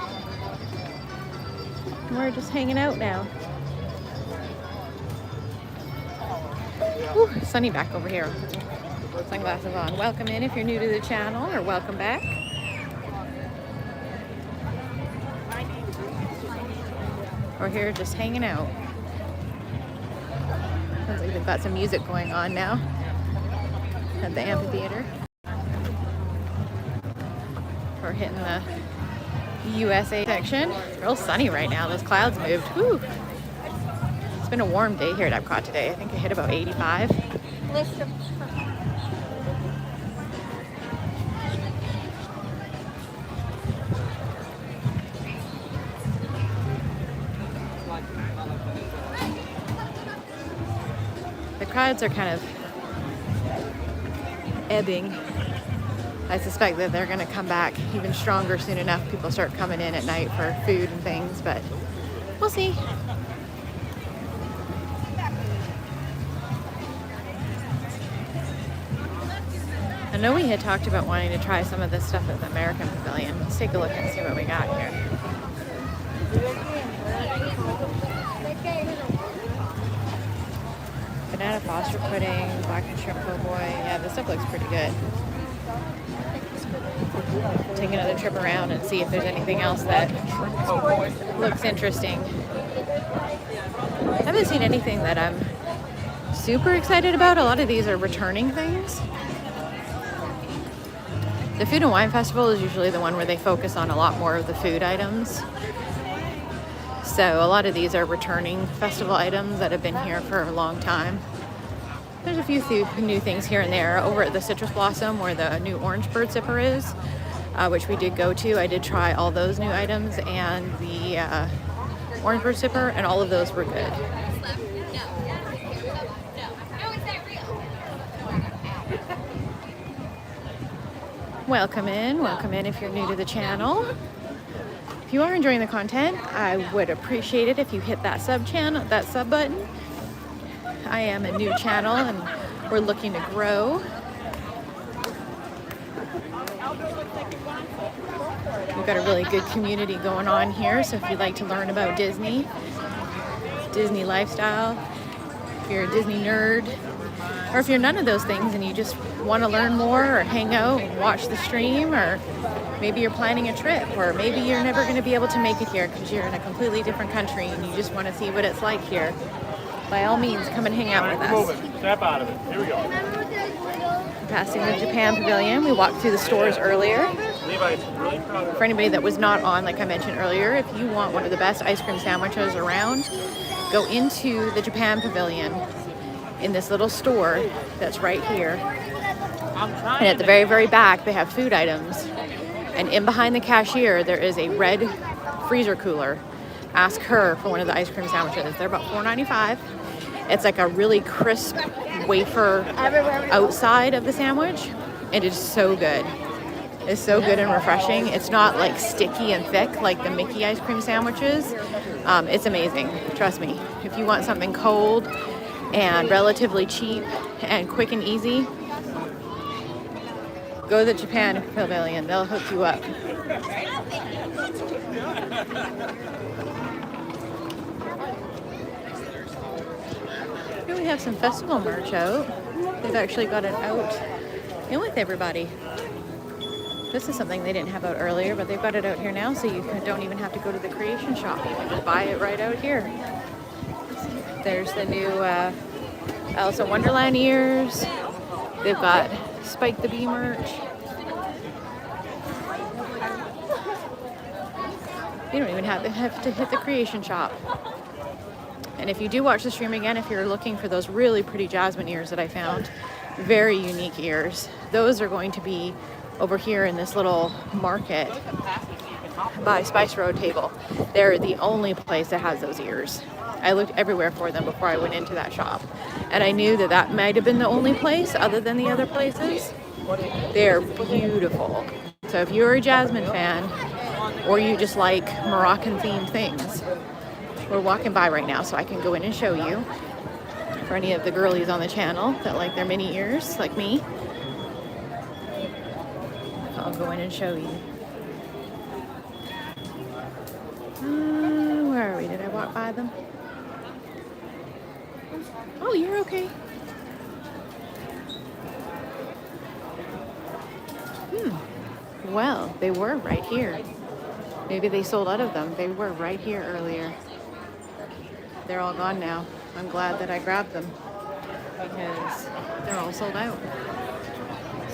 We're just hanging out now. Whew, sunny back over here. Sunglasses on. Welcome in if you're new to the channel, or welcome back. We're here just hanging out. Sounds like they've got some music going on now at the amphitheater. We're hitting the USA section. It's real sunny right now. Those clouds moved. Whew. It's been a warm day here at Epcot today. I think it hit about 85. crowds are kind of ebbing. I suspect that they're going to come back even stronger soon enough. People start coming in at night for food and things, but we'll see. I know we had talked about wanting to try some of this stuff at the American Pavilion. Let's take a look and see what we got here. Banana foster pudding, blackened shrimp po' boy. Yeah, this stuff looks pretty good. Take another trip around and see if there's anything else that looks interesting. I haven't seen anything that I'm super excited about. A lot of these are returning things. The Food and Wine Festival is usually the one where they focus on a lot more of the food items. So a lot of these are returning festival items that have been here for a long time. There's a few new things here and there. Over at the Citrus Blossom, where the new orange bird zipper is, which we did go to, I did try all those new items and the orange bird zipper, and all of those were good. Welcome in if you're new to the channel. If you are enjoying the content, I would appreciate it if you hit that sub button. I am a new channel and we're looking to grow. We've got a really good community going on here, so if you'd like to learn about Disney lifestyle, if you're a Disney nerd, or if you're none of those things and you just want to learn more or hang out and watch the stream, or maybe you're planning a trip, or maybe you're never going to be able to make it here because you're in a completely different country and you just want to see what it's like here, by all means, come and hang out with us. Step out of it. Here we go. Passing the Japan Pavilion, we walked through the stores earlier. For anybody that was not on, like I mentioned earlier, if you want one of the best ice cream sandwiches around, go into the Japan Pavilion in this little store that's right here. And at the very, very back, they have food items. And in behind the cashier, there is a red freezer cooler. Ask her for one of the ice cream sandwiches. They're about $4.95. It's like a really crisp wafer outside of the sandwich. It is so good. It's so good and refreshing. It's not like sticky and thick like the Mickey ice cream sandwiches. It's amazing. Trust me. If you want something cold and relatively cheap and quick and easy, go to the Japan Pavilion. They'll hook you up. Here we have some festival merch out. They've actually got it out in with everybody. This is something they didn't have out earlier, but they've got it out here now, so you don't even have to go to the creation shop. You can just buy it right out here. There's the new Alice in Wonderland ears. They've got Spike the Bee merch. You don't even have to hit the creation shop. And if you do watch the stream again, if you're looking for those really pretty jasmine ears that I found, very unique ears, those are going to be over here in this little market by Spice Road table. They're the only place that has those ears. I looked everywhere for them before I went into that shop, and I knew that that might have been the only place other than the other places. They're beautiful. So if you're a Jasmine fan, or you just like Moroccan themed things, we're walking by right now, so I can go in and show you. For any of the girlies on the channel that like their mini ears, like me, I'll go in and show you. Where are we? Did I walk by them? Oh, you're okay. Well, they were right here. Maybe they sold out of them. They were right here earlier. They're all gone now. I'm glad that I grabbed them because they're all sold out.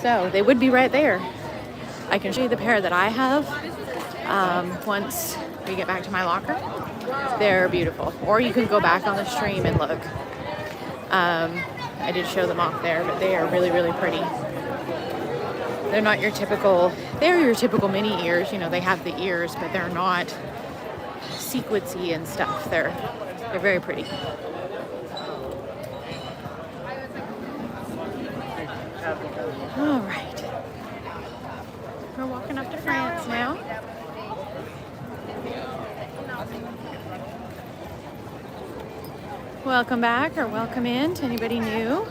So they would be right there. I can show you the pair that I have once we get back to my locker. They're beautiful. Or you can go back on the stream and look. I did show them off there, but they are really, really pretty. They're not your typical, they're your typical mini ears. You know, they have the ears, but they're not sequency and stuff. They're very pretty. All right. We're walking up to France now. Welcome back or welcome in to anybody new.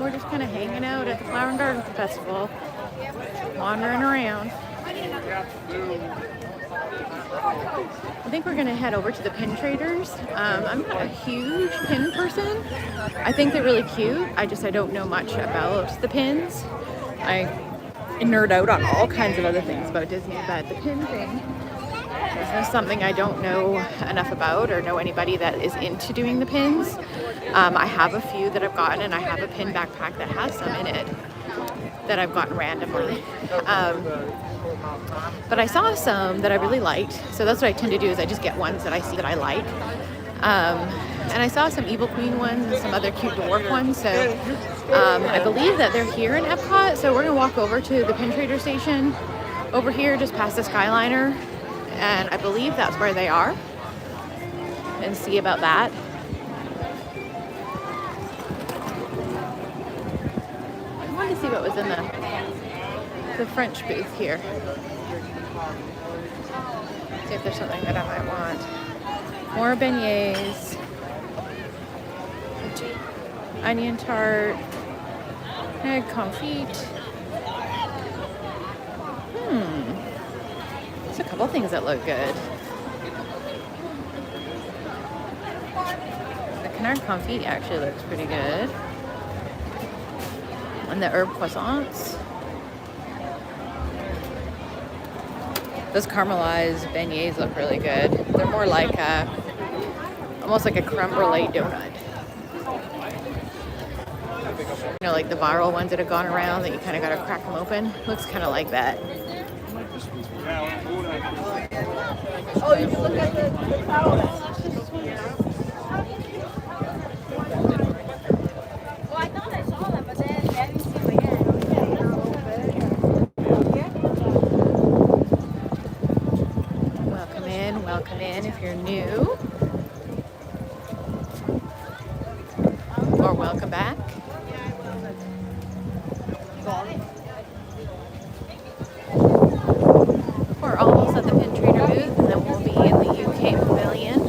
We're just kind of hanging out at the Flower and Garden Festival, wandering around. I think we're going to head over to the pin traders. I'm not a huge pin person. I think they're really cute. I don't know much about the pins. I nerd out on all kinds of other things about Disney, but the pin thing is something I don't know enough about or know anybody that is into doing the pins. I have a few that I've gotten, and I have a pin backpack that has some in it that I've gotten randomly. But I saw some that I really liked, so that's what I tend to do is I just get ones that I see that I like. And I saw some Evil Queen ones and some other cute dwarf ones, so I believe that they're here in Epcot, so we're going to walk over to the pin trader station over here just past the Skyliner, and I believe that's where they are, and see about that. I wanted to see what was in the French booth here. See if there's something that I might want. More beignets, onion tart, egg confit. There's a couple things that look good. The canard confit actually looks pretty good. And the herb croissants. Those caramelized beignets look really good. They're more like almost like a creme brulee donut. You know, like the viral ones that have gone around that you kind of got to crack them open. Looks kind of like that. Oh, you can look at the towel. Well, I thought I saw them, but then I didn't see them again. Welcome in if you're new. Or welcome back. We're almost at the pin trader booth, and then we'll be in the UK pavilion.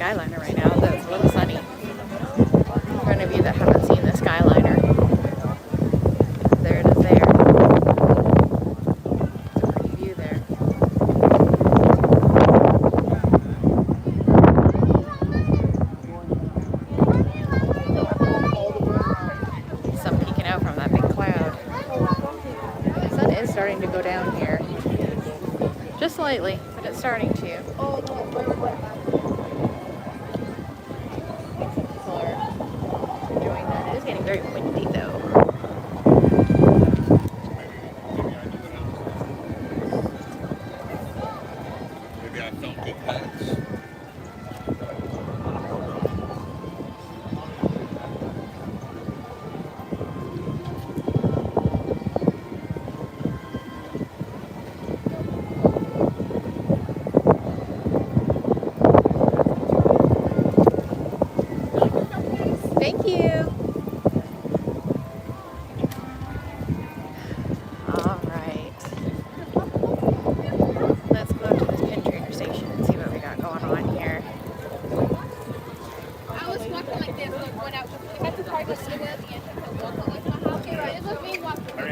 Skyliner right now, though it's a little sunny. For any of you that haven't seen the Skyliner, there it is there. It's a pretty view there. Sun peeking out from that big cloud. The sun is starting to go down here. Just slightly, but it's starting to. Very windy though. Maybe I felt good pets. Thank you.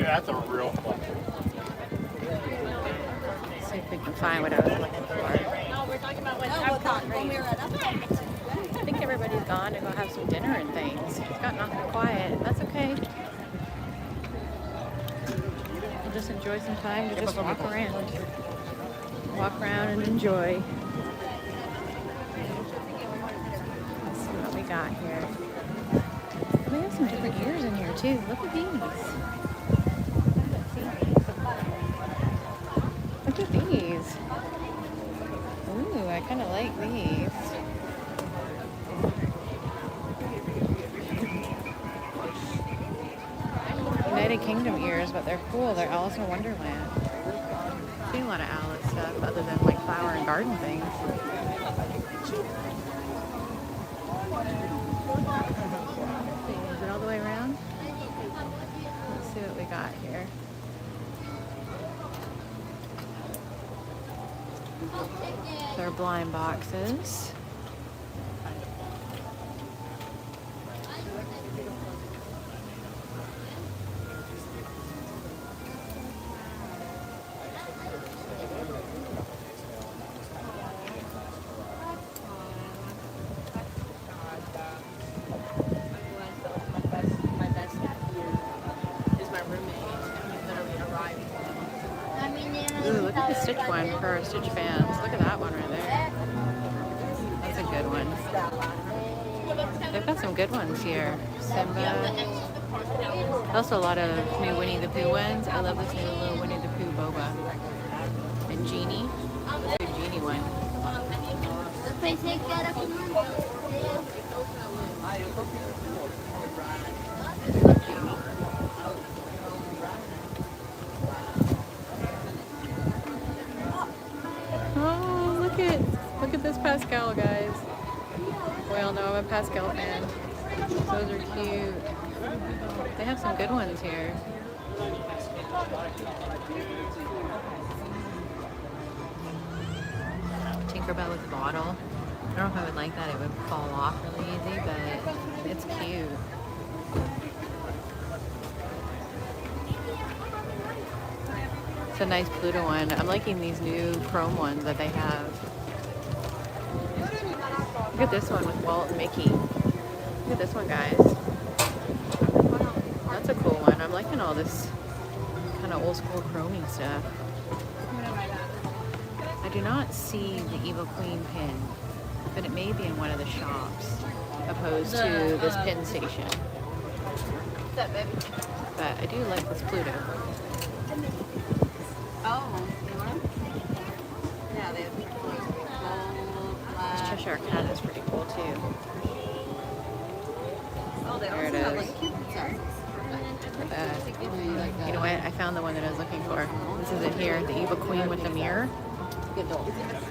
That's a real fun. See if we can find what I was looking for. No, we're talking about when Epcot, right? I think everybody's gone to go have some dinner and things. It's gotten awfully quiet. That's okay. We'll just enjoy some time to just walk around. Walk around and enjoy. Let's see what we got here. We have some different ears in here too. Look at these. Look at these. kind of like these. United Kingdom ears, but they're cool. They're Alice in Wonderland. I see a lot of Alice stuff other than like flower and garden things. Is it all the way around? Let's see what we got here. They're blind boxes. Ooh, look at the Stitch one for our Stitch fans. Look at that one right there. That's a good one. They've got some good ones here. Simba. Also a lot of new Winnie the Pooh ones. I love this new little Winnie the Pooh boba. And Genie. The Genie one. Look at this Pascal, guys. We all know I'm a Pascal fan. Those are cute. They have some good ones here. Tinkerbell with a bottle. I don't know if I would like that. It would fall off really easy, but it's cute. It's a nice Pluto one. I'm liking these new chrome ones that they have. Look at this one with Walt and Mickey. Look at this one, guys. That's a cool one. I'm liking all this kind of old school chromey stuff. I do not see the Evil Queen pin, but it may be in one of the shops opposed to this pin station. But I do like this Pluto. Oh, you want them? Yeah, they have This Cheshire Cat is pretty cool too. oh, they There it also have is. like cute sizes. You know what? I found the one that I was looking for. This is it here, the Evil Queen with the mirror.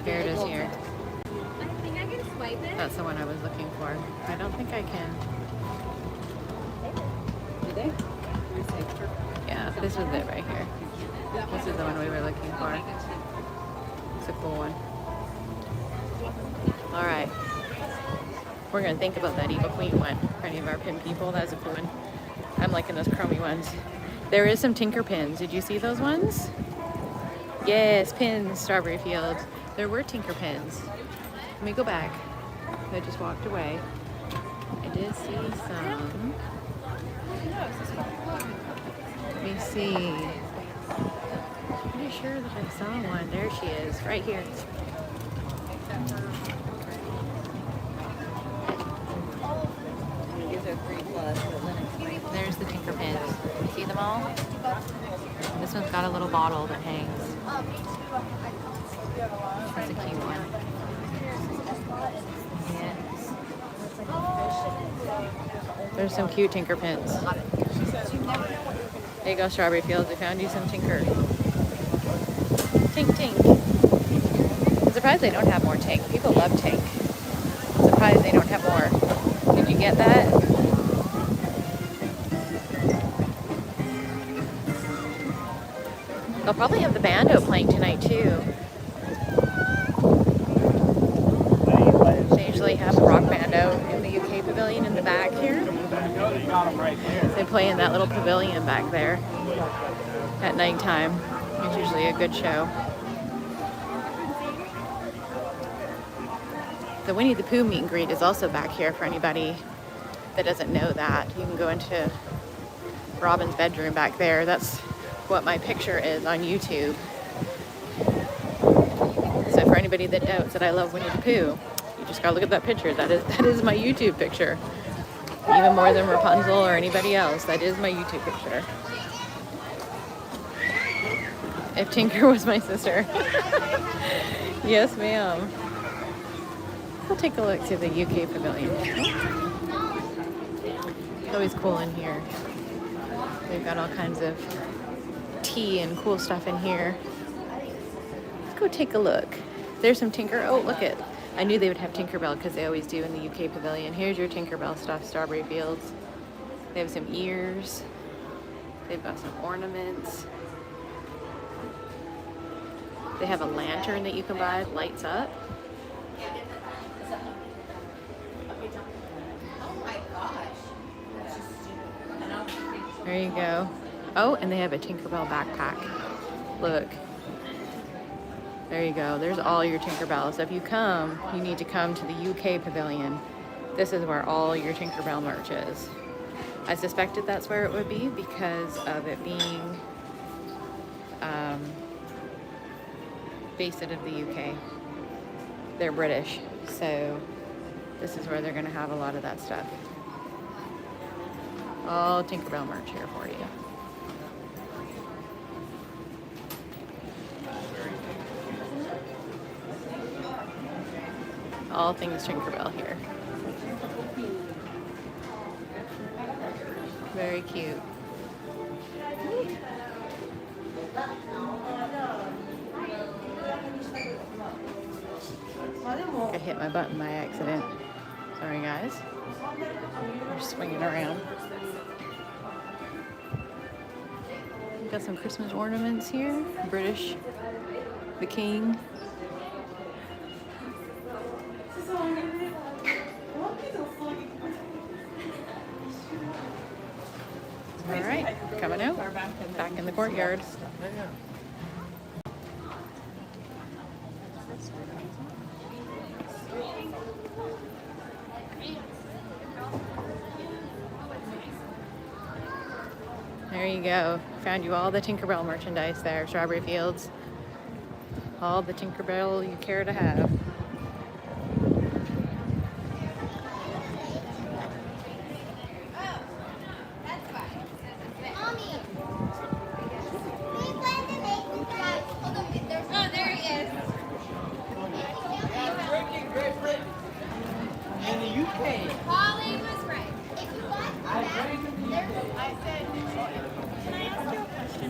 Here it is here. I think I can swipe it. That's the one I was looking for. I don't think I can. Do they? Yeah, this is it right here. This is the one we were looking for. It's a cool one. All right. We're going to think about that Evil Queen one for any of our pin people. That's a cool one. I'm liking those chromy ones. There is some Tinker pins. Did you see those ones? Yes, pins, Strawberry Fields. There were Tinker pins. Let me go back. I just walked away. I did see some. Let me see. I'm pretty sure that I saw one. There she is, right here. There's the Tinker pins. See them all? This one's got a little bottle that hangs. That's a cute one. Yeah. There's some cute Tinker pins. There you go, Strawberry Fields. I found you some Tinker. Tink, tink. I'm surprised they don't have more Tink. People love Tink. I'm surprised they don't have more. Did you get that? They'll probably have the bando playing tonight too. They usually have a rock bando in the UK pavilion in the back here. They play in that little pavilion back there at nighttime. It's usually a good show. The Winnie the Pooh meet and greet is also back here for anybody that doesn't know that. You can go into Robin's bedroom back there. That's what my picture is on YouTube. So for anybody that doubts that I love Winnie the Pooh, you just gotta look at that picture. That is my YouTube picture. Even more than Rapunzel or anybody else, that is my YouTube picture. If Tinker was my sister. Yes, ma'am. We'll take a look to the UK pavilion. It's always cool in here. They've got all kinds of tea and cool stuff in here. Let's go take a look. There's some oh, look it. I knew they would have Tinkerbell because they always do in the UK pavilion. Here's your Tinkerbell stuff, Strawberry Fields. They have some ears. They've got some ornaments. They have a lantern that you can buy, lights up. There you go. Oh, and they have a Tinkerbell backpack. Look. There you go. There's all your Tinkerbell. So if you come, you need to come to the UK pavilion. This is where all your Tinkerbell merch is. I suspected that's where it would be because of it being based out of the UK. They're British, so this is where they're going to have a lot of that stuff. All Tinkerbell merch here for you. All things Tinkerbell here. Very cute. I hit my button by accident. Sorry guys. We're swinging around. We've got some Christmas ornaments here. British, the King. All right, coming out. Back in the courtyard. There you go. Found you all the Tinkerbell merchandise there. Strawberry Fields. All the Tinkerbell you care to have.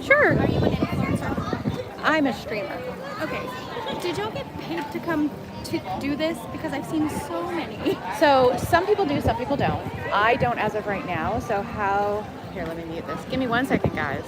Sure. Are you an influencer? I'm a streamer. Okay. Did y'all get paid to come to do this? Because I've seen so many. So some people do, some people don't. I don't as of right now. So how, here, let me mute this. Give me 1 second, guys.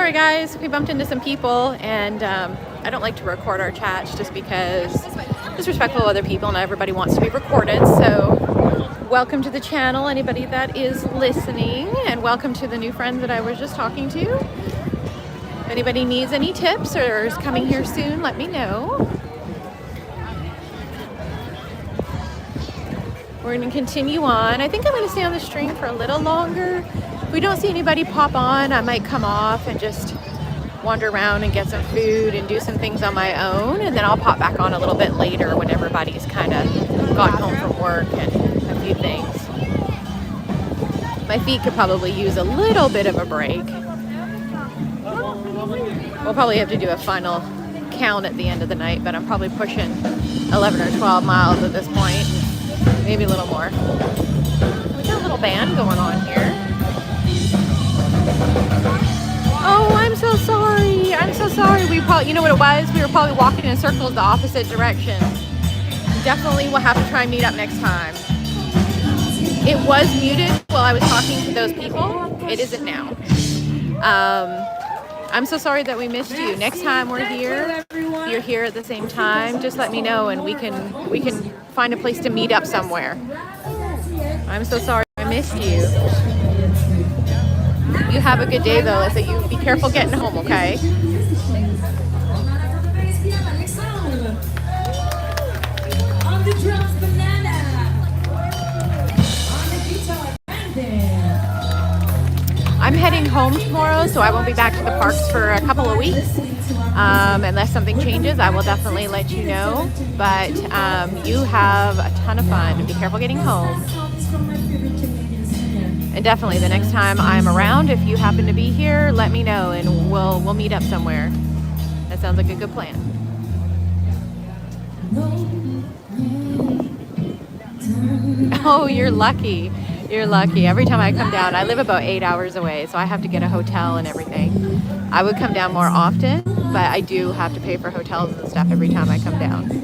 sorry guys, we bumped into some people, and I don't like to record our chats just because it's respectful of other people and everybody wants to be recorded. So welcome to the channel, anybody that is listening, and welcome to the new friends that I was just talking to. If anybody needs any tips or is coming here soon, let me know. We're going to continue on. I think I'm going to stay on the stream for a little longer. If we don't see anybody pop on, I might come off and just wander around and get some food and do some things on my own, and then I'll pop back on a little bit later when everybody's kind of gotten home from work and a few things. My feet could probably use a little bit of a break. We'll probably have to do a final count at the end of the night, but I'm probably pushing 11 or 12 miles at this point. Maybe a little more. We got a little band going on here. Oh, I'm so sorry. I'm so sorry. We probably, you know what it was? We were probably walking in circles the opposite direction. Definitely we'll have to try and meet up next time. It was muted while I was talking to those people. It isn't now. I'm so sorry that we missed you. Next time we're here, if you're here at the same time, just let me know and we can find a place to meet up somewhere. I'm so sorry I missed you. You have a good day though, so you be careful getting home, okay? I'm heading home tomorrow, so I won't be back to the parks for a couple of weeks. Unless something changes, I will definitely let you know. But you have a ton of fun. Be careful getting home. And definitely the next time I'm around, if you happen to be here, let me know and we'll meet up somewhere. That sounds like a good plan. Oh, you're lucky. You're lucky. Every time I come down, I live about 8 hours away, so I have to get a hotel and everything. I would come down more often, but I do have to pay for hotels and stuff every time I come down.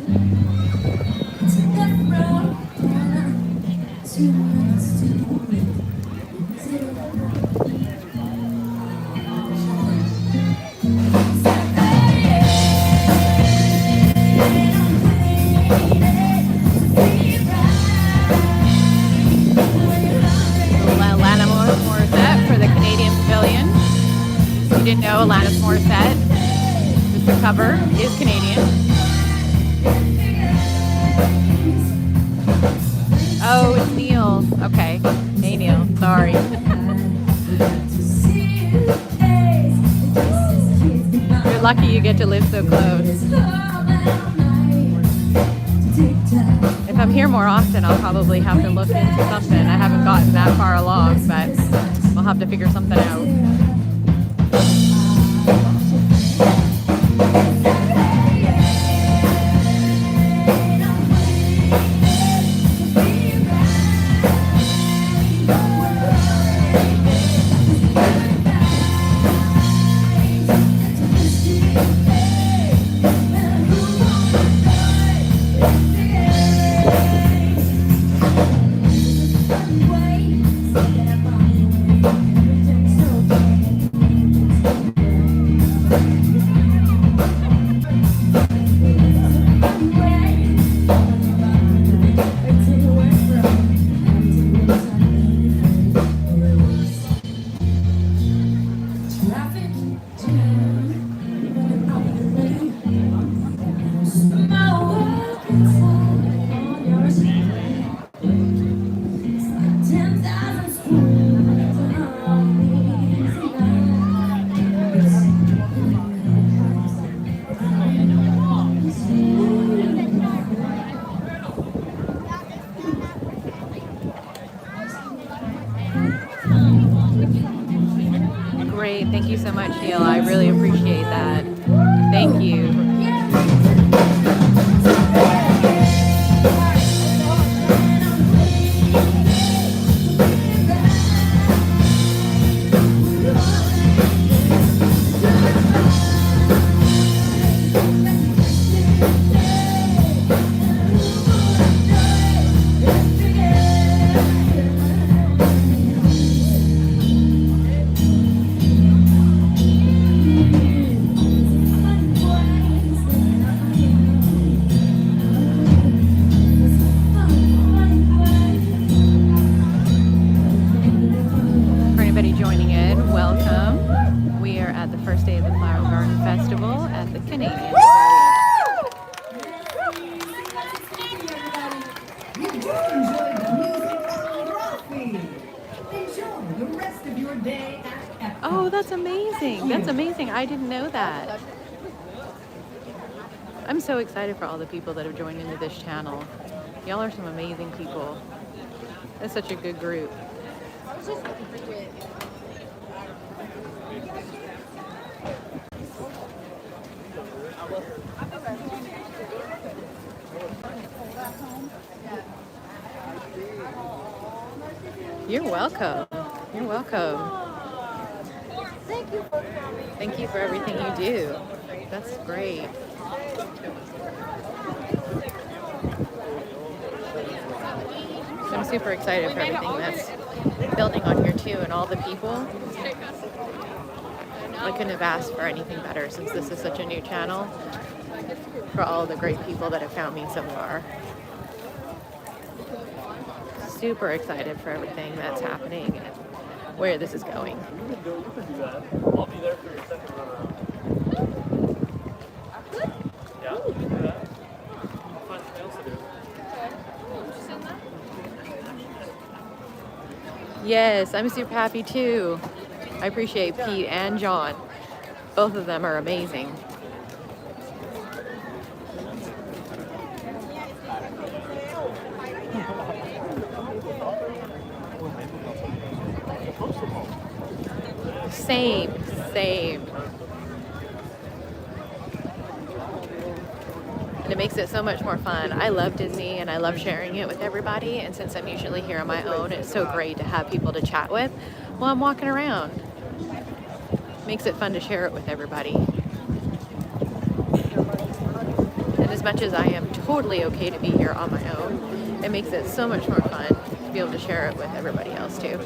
You didn't know Alanis Morissette, the cover, is Canadian. Oh, it's Neil. Okay. Hey, Neil. Sorry. You're lucky you get to live so close. If I'm here more often, I'll probably have to look into something. I haven't gotten that far along, but we'll have to figure something out. Great. Thank you so much, Neil. I really appreciate that. Thank you. stunning in the pavilion. You just enjoyed the music and coffee. Enjoy the rest of your day at Epcot. Oh, that's amazing. That's amazing. I didn't know that. I'm so excited for all the people that have joined into this channel. Y'all are some amazing people. That's such a good group. You're welcome. You're welcome. Thank you for everything you do. That's great. I'm super excited for everything that's building on here too, and all the people. I couldn't have asked for anything better since this is such a new channel, for all the great people that have found me so far. Super excited for everything that's happening and where this is going. You can do that. I'll be there for your second run around. Yeah, you can do that. I'll find something else to do. Yes, I'm super happy too. I appreciate Pete and John. Both of them are amazing. Same. And it makes it so much more fun. I love Disney and I love sharing it with everybody. And since I'm usually here on my own, it's so great to have people to chat with while I'm walking around. Makes it fun to share it with everybody. And as much as I am totally okay to be here on my own, it makes it so much more fun to be able to share it with everybody else too.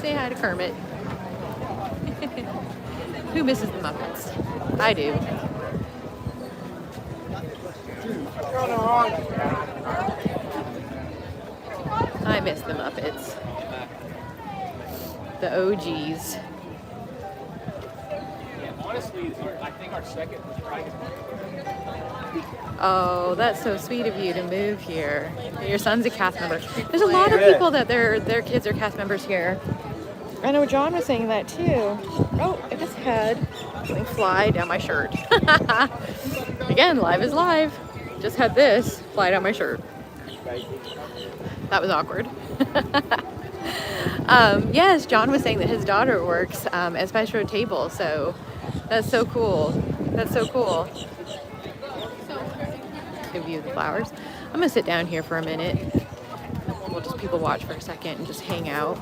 Say hi to Kermit. Who misses the Muppets? I do. I miss the Muppets. The OGs. Yeah, honestly, I think our second was right. Oh, that's so sweet of you to move here. Your son's a cast member. There's a lot of people that their kids are cast members here. I know John was saying that too. Oh, I just had something fly down my shirt. Again, live is live. Just had this fly down my shirt. That was awkward. Yes, John was saying that his daughter works at Spice Road Table, so that's so cool. That's so cool. To view the flowers. I'm gonna sit down here for a minute. We'll just people watch for a second and just hang out.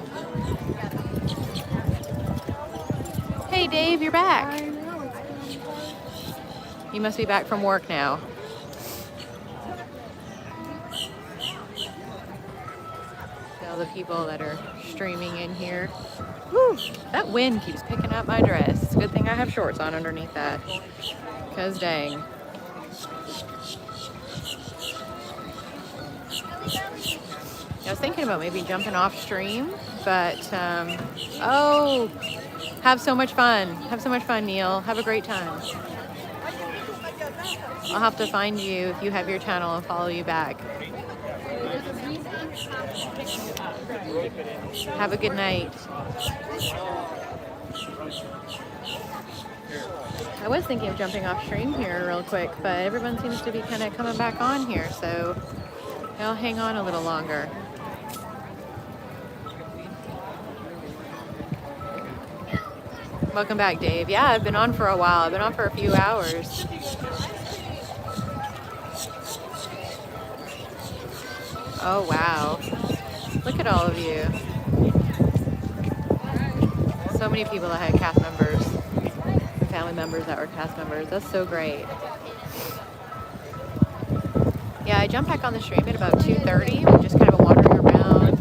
Hey Dave, you're back. You must be back from work now. All the people that are streaming in here. Whew, that wind keeps picking up my dress. It's a good thing I have shorts on underneath that. Because dang. I was thinking about maybe jumping off stream, but oh, have so much fun. Have so much fun, Neil. Have a great time. I'll have to find you if you have your channel and follow you back. Have a good night. I was thinking of jumping off stream here real quick, but everyone seems to be kind of coming back on here, so I'll hang on a little longer. Welcome back, Dave. Yeah, I've been on for a while. I've been on for a few hours. Oh, wow. Look at all of you. So many people that had cast members, family members that were cast members. That's so great. Yeah, I jumped back on the stream at about 2:30. We just kind of wandering around.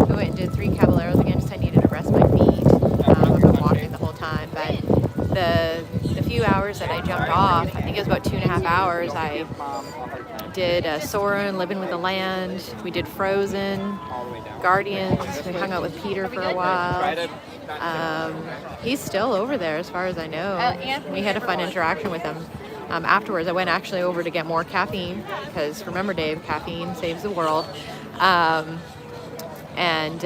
We went and did 3 Caballeros again, just I needed to rest my feet. I've been walking the whole time, but the few hours that I jumped off, I think it was about 2.5 hours, I did Soarin', Living with the Land. We did Frozen, Guardians. We hung out with Peter for a while. He's still over there as far as I know. We had a fun interaction with him. Afterwards, I went actually over to get more caffeine because remember, Dave, caffeine saves the world. And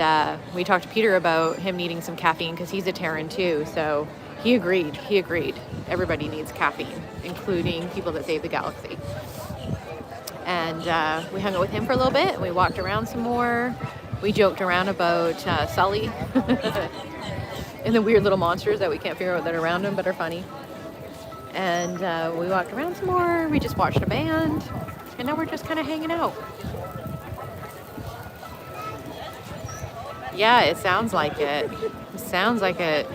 we talked to Peter about him needing some caffeine because he's a Terran too. So he agreed. Everybody needs caffeine, including people that save the galaxy. And we hung out with him for a little bit. And we walked around some more. We joked around about Sully and the weird little monsters that we can't figure out that are around him but are funny. And we walked around some more. We just watched a band. And now we're just kind of hanging out. Yeah, it sounds like it. It sounds like it.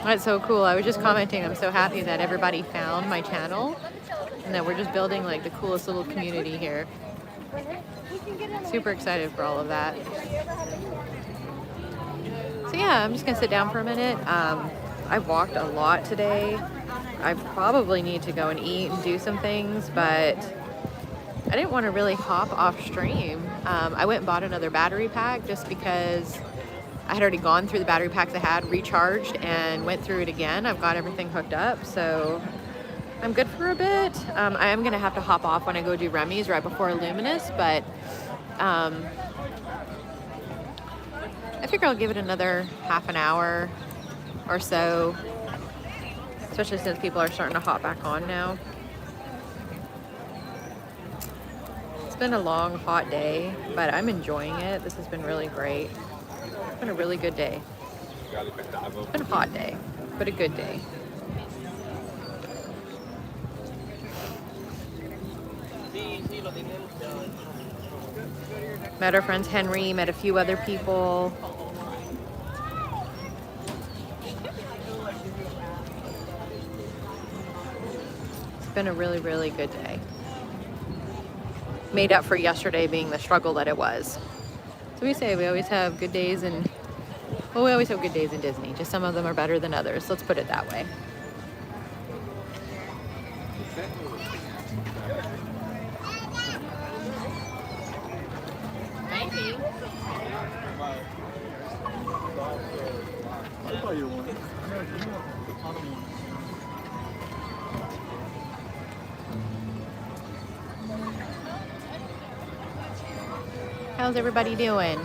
That's so cool. I was just commenting. I'm so happy that everybody found my channel and that we're just building like the coolest little community here. Super excited for all of that. So yeah, I'm just gonna sit down for a minute. I've walked a lot today. I probably need to go and eat and do some things, but I didn't want to really hop off stream. I went and bought another battery pack just because I had already gone through the battery packs I had, recharged, and went through it again. I've got everything hooked up, so I'm good for a bit. I am going to have to hop off when I go do Remy's right before Luminous, but I figure I'll give it another half an hour or so, especially since people are starting to hop back on now. It's been a long, hot day, but I'm enjoying it. This has been really great. It's been a really good day. It's been a hot day, but a good day. Met our friends Henry, met a few other people. It's been a really, really good day. Made up for yesterday being the struggle that it was. So we say we always have good days and, well, we always have good days in Disney. Just some of them are better than others. Let's put it that way. Maybe. How's everybody doing?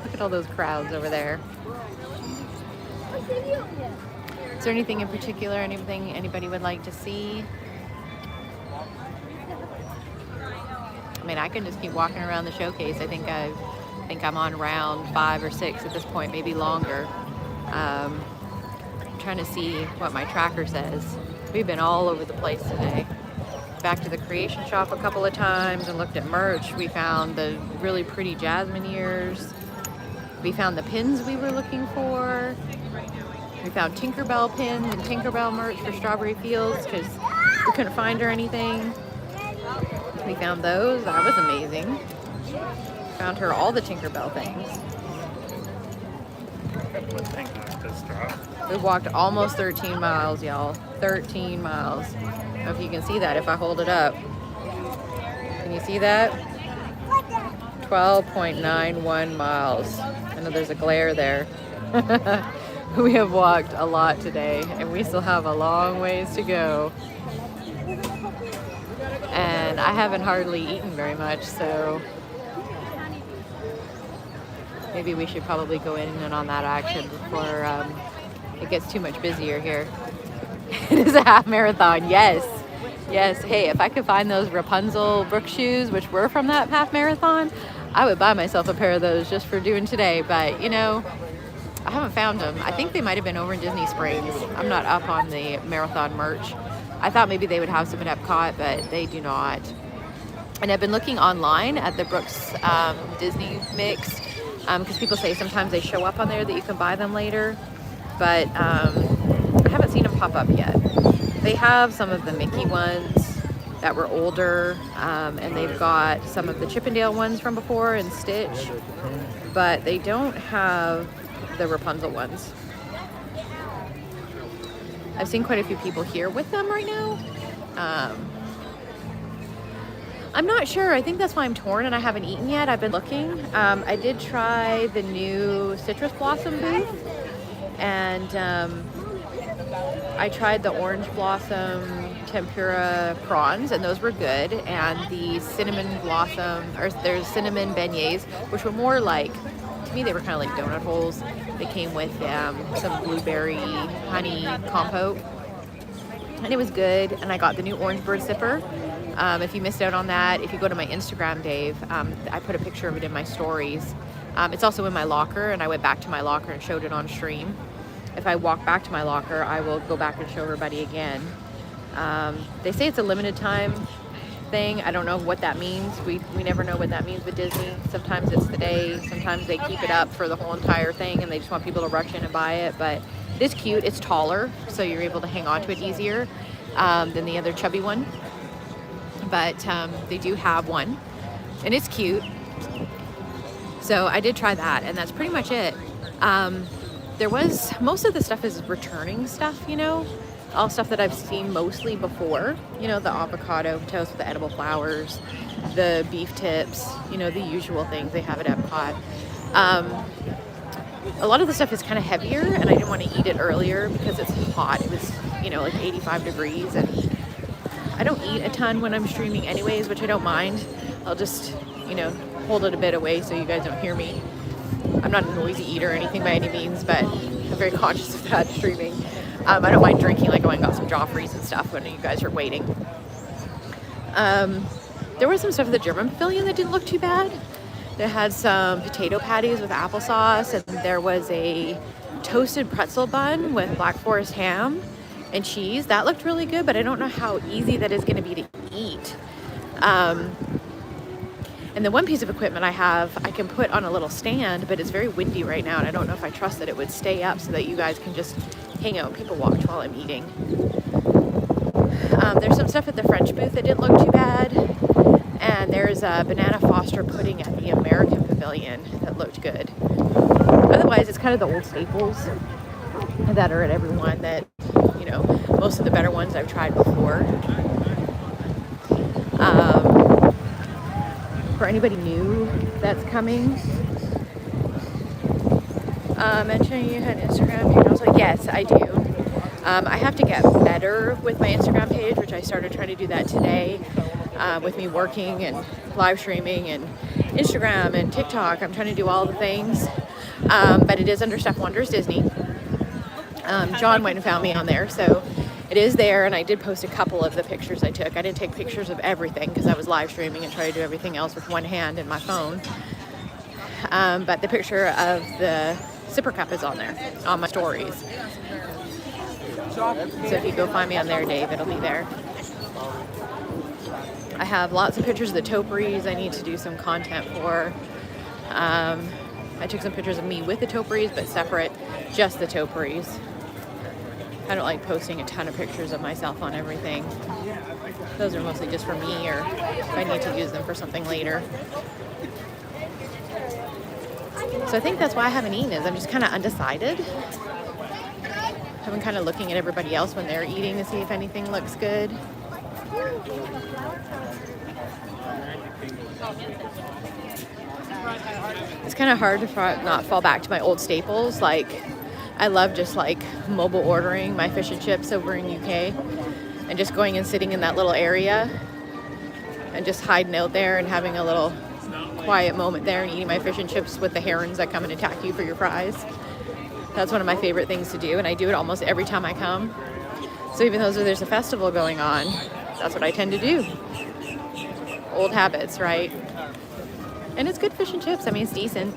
Look at all those crowds over there. Is there anything in particular, anything anybody would like to see? I mean, I can just keep walking around the showcase. I think I'm on round 5 or 6 at this point, maybe longer. I'm trying to see what my tracker says. We've been all over the place today. Back to the creation shop a couple of times and looked at merch. We found the really pretty jasmine ears. We found the pins we were looking for. We found Tinkerbell pins and Tinkerbell merch for Strawberry Fields because we couldn't find her anything. We found those. That was amazing. Found her all the Tinkerbell things. We walked almost 13 miles, y'all. 13 miles. I don't know if you can see that if I hold it up. Can you see that? 12.91 miles. I know there's a glare there. We have walked a lot today and we still have a long ways to go. And I haven't hardly eaten very much, so maybe we should probably go in and on that action before it gets too much busier here. It is a half marathon, yes. Yes, hey, if I could find those Rapunzel Brook shoes, which were from that half marathon, I would buy myself a pair of those just for doing today. But, you know, I haven't found them. I think they might have been over in Disney Springs. I'm not up on the marathon merch. I thought maybe they would have some at Epcot, but they do not. And I've been looking online at the Brooks Disney mix because people say sometimes they show up on there that you can buy them later. But I haven't seen them pop up yet. They have some of the Mickey ones that were older, and they've got some of the Chippendale ones from before and Stitch, but they don't have the Rapunzel ones. I've seen quite a few people here with them right now. I'm not sure. I think that's why I'm torn and I haven't eaten yet. I've been looking. I did try the new Citrus Blossom booth, And I tried the orange blossom tempura prawns, and those were good. And the cinnamon blossom, or there's cinnamon beignets, which were more like, to me, they were kind of like donut holes. They came with some blueberry honey compote, and it was good. And I got the new orange bird sipper. If you missed out on that, if you go to my Instagram, Dave, I put a picture of it in my stories. It's also in my locker, and I went back to my locker and showed it on stream. If I walk back to my locker, I will go back and show everybody again. They say it's a limited time thing. I don't know what that means. We never know what that means with Disney. Sometimes it's the day, sometimes they keep it up for the whole entire thing and they just want people to rush in and buy it. But it's cute. It's taller, so you're able to hang on to it easier than the other chubby one. But they do have one, and it's cute. So I did try that, and that's pretty much it. Most of the stuff is returning stuff, you know, all stuff that I've seen mostly before, you know, the avocado toast with the edible flowers, the beef tips, you know, the usual things they have at Epcot. A lot of the stuff is kind of heavier, and I didn't want to eat it earlier because it's hot. It was, you know, like 85 degrees, and I don't eat a ton when I'm streaming anyways, which I don't mind. I'll just, you know, hold it a bit away so you guys don't hear me. I'm not a noisy eater or anything by any means, but I'm very conscious of that streaming. I don't mind drinking, like going and got some Joffreys and stuff when you guys are waiting. There was some stuff at the German pavilion that didn't look too bad. They had some potato patties with applesauce, and there was a toasted pretzel bun with Black Forest ham and cheese. That looked really good, but I don't know how easy that is going to be to eat. And the one piece of equipment I have, I can put on a little stand, but it's very windy right now, and I don't know if I trust that it would stay up so that you guys can just hang out and people watch while I'm eating. There's some stuff at the French booth that didn't look too bad, and there's a banana foster pudding at the American pavilion that looked good. Otherwise, it's kind of the old staples that are at everyone that, you know, most of the better ones I've tried before. For anybody new that's coming, mentioning you had Instagram page. I was like, yes, I do. I have to get better with my Instagram page, which I started trying to do that today with me working and live streaming and Instagram and TikTok. I'm trying to do all the things, but it is under Steph Wonders Disney. John went and found me on there, so it is there, and I did post a couple of the pictures I took. I didn't take pictures of everything because I was live streaming and trying to do everything else with one hand and my phone. But the picture of the sipper cup is on there, on my stories. So if you go find me on there, Dave, it'll be there. I have lots of pictures of the topiaries I need to do some content for. I took some pictures of me with the topiaries, but separate, just the topiaries. I don't like posting a ton of pictures of myself on everything. Those are mostly just for me, or if I need to use them for something later. So I think that's why I haven't eaten, is I'm just kind of undecided. I've been kind of looking at everybody else when they're eating to see if anything looks good. It's kind of hard to not fall back to my old staples. Like, I love just like mobile ordering my fish and chips over in UK and just going and sitting in that little area and just hiding out there and having a little quiet moment there and eating my fish and chips with the herons that come and attack you for your fries. That's one of my favorite things to do, and I do it almost every time I come. So even though there's a festival going on, that's what I tend to do. Old habits, right? And it's good fish and chips. I mean, it's decent.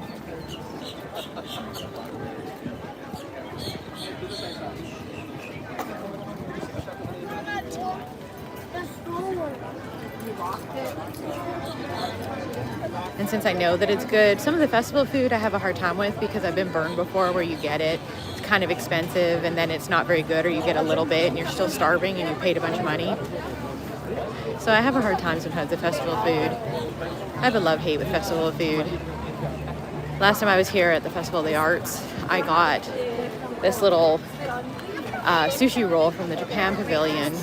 And since I know that it's good, some of the festival food I have a hard time with because I've been burned before where you get it, it's kind of expensive and then it's not very good, or you get a little bit and you're still starving and you paid a bunch of money. So I have a hard time sometimes with festival food. I have a love-hate with festival food. Last time I was here at the Festival of the Arts, I got this little sushi roll from the Japan Pavilion,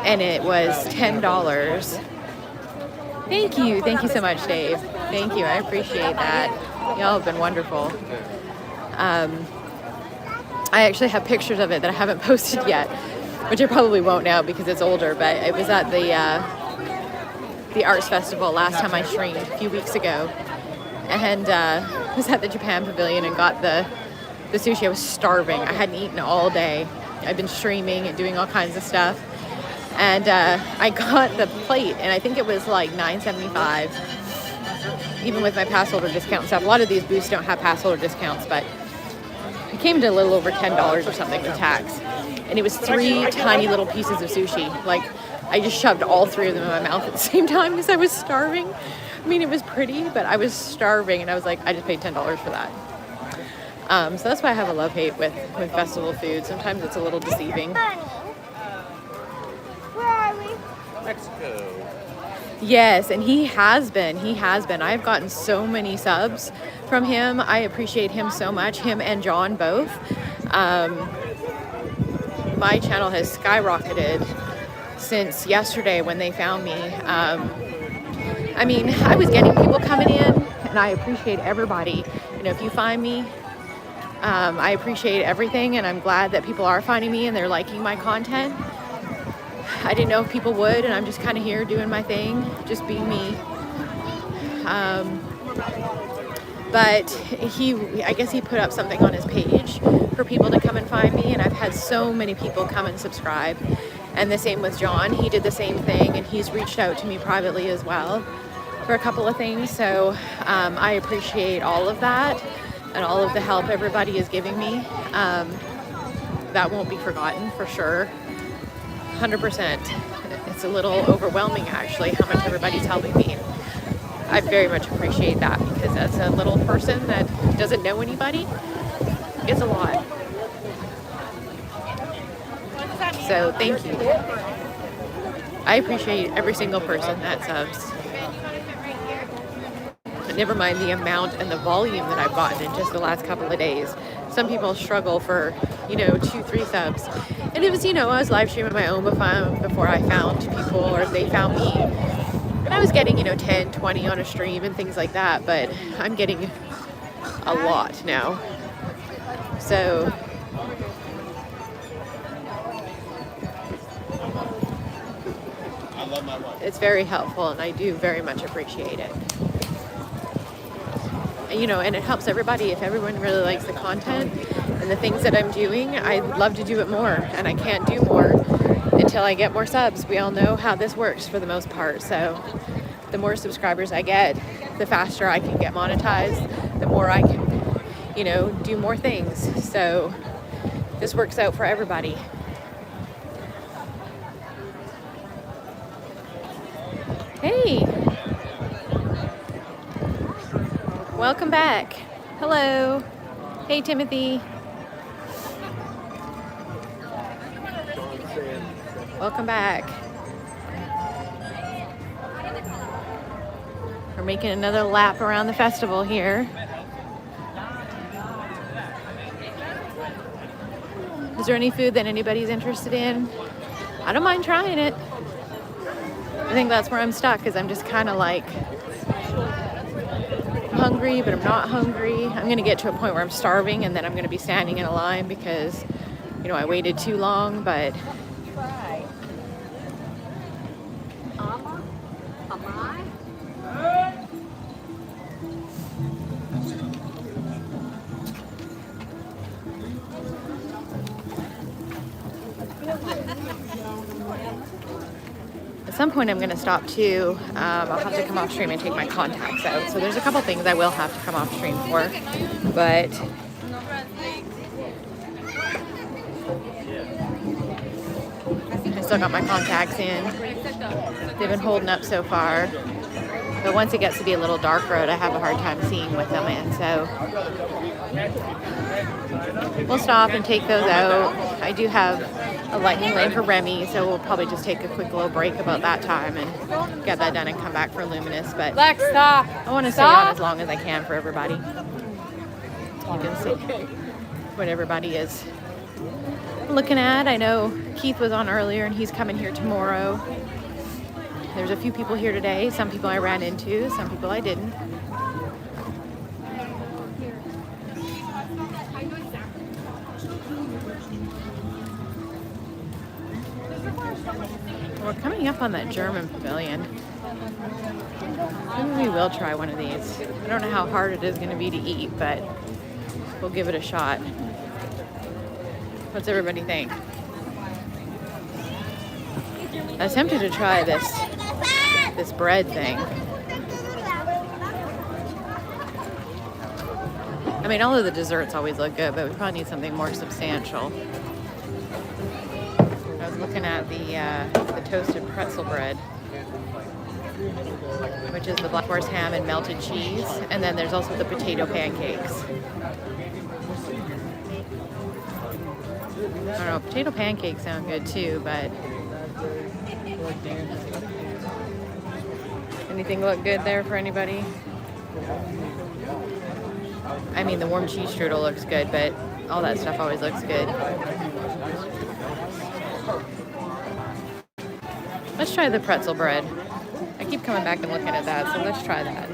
and it was $10. Thank you so much, Dave. Thank you, I appreciate that. Y'all have been wonderful. I actually have pictures of it that I haven't posted yet, which I probably won't now because it's older, but it was at the Arts Festival last time I streamed a few weeks ago. And was at the Japan Pavilion and got the sushi. I was starving. I hadn't eaten all day. I've been streaming and doing all kinds of stuff. And I got the plate, and I think it was like $9.75, even with my pass holder discount stuff. A lot of these booths don't have pass holder discounts, but it came to a little over $10 or something with tax. And it was 3 tiny little pieces of sushi. Like, I just shoved all 3 of them in my mouth at the same time because I was starving. I mean, it was pretty, but I was starving, and I was like, I just paid $10 for that. So that's why I have a love-hate with festival food. Sometimes it's a little deceiving. Where are we? Mexico. Yes, and he has been. I've gotten so many subs from him. I appreciate him so much, him and John both. My channel has skyrocketed since yesterday when they found me. I mean, I was getting people coming in, and I appreciate everybody. You know, if you find me, I appreciate everything, and I'm glad that people are finding me and they're liking my content. I didn't know if people would, and I'm just kind of here doing my thing, just being me. But I guess he put up something on his page for people to come and find me, and I've had so many people come and subscribe. And the same with John. He did the same thing, and he's reached out to me privately as well for a couple of things. So I appreciate all of that and all of the help everybody is giving me. That won't be forgotten for sure. 100%. It's a little overwhelming actually how much everybody's helping me. I very much appreciate that because as a little person that doesn't know anybody, it's a lot. So thank you. I appreciate every single person that subs. But never mind the amount and the volume that I've gotten in just the last couple of days. Some people struggle for, 2-3 subs. And it was, I was live streaming my own before I found people or they found me. And I was getting, 10, 20 on a stream and things like that. But I'm getting a lot now. So it's very helpful, and I do very much appreciate it. And it helps everybody. If everyone really likes the content and the things that I'm doing, I'd love to do it more, and I can't do more until I get more subs. We all know how this works for the most part. So the more subscribers I get, the faster I can get monetized, the more I can, do more things. So this works out for everybody. Hey, welcome back. Hello. Hey, Timothy. Welcome back. We're making another lap around the festival here. Is there any food that anybody's interested in? I don't mind trying it. I think that's where I'm stuck, because I'm just kind of like hungry, but I'm not hungry. I'm going to get to a point where I'm starving, and then I'm going to be standing in a line because, I waited too long, but at some point I'm going to stop too. I'll have to come off stream and take my contacts out. So there's a couple things I will have to come off stream for, but I still got my contacts in. They've been holding up so far. But once it gets to be a little dark road, I have a hard time seeing with them in. So we'll stop and take those out. I do have a lightning lane for Remy, so we'll probably just take a quick little break about that time and get that done and come back for Luminous. But Lex, stop. I want to stay on as long as I can for everybody. You can see what everybody is looking at. I know Keith was on earlier and he's coming here tomorrow. There's a few people here today. Some people I ran into, some people I didn't. We're coming up on that German pavilion. Maybe we will try one of these. I don't know how hard it is going to be to eat, but we'll give it a shot. What's everybody think? I was tempted to try this bread thing. I mean, all of the desserts always look good, but we probably need something more substantial. I was looking at the toasted pretzel bread, which is the black forest ham and melted cheese, and then there's also the potato pancakes. I don't know, potato pancakes sound good too, but anything look good there for anybody? I mean, the warm cheese strudel looks good, but all that stuff always looks good. Let's try the pretzel bread. I keep coming back and looking at that, so let's try that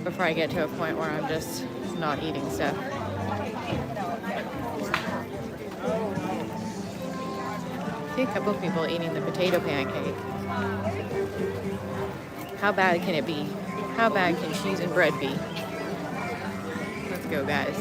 before I get to a point where I'm just not eating stuff. I see a couple of people eating the potato pancake. How bad can it be? How bad can cheese and bread be? Let's go, guys.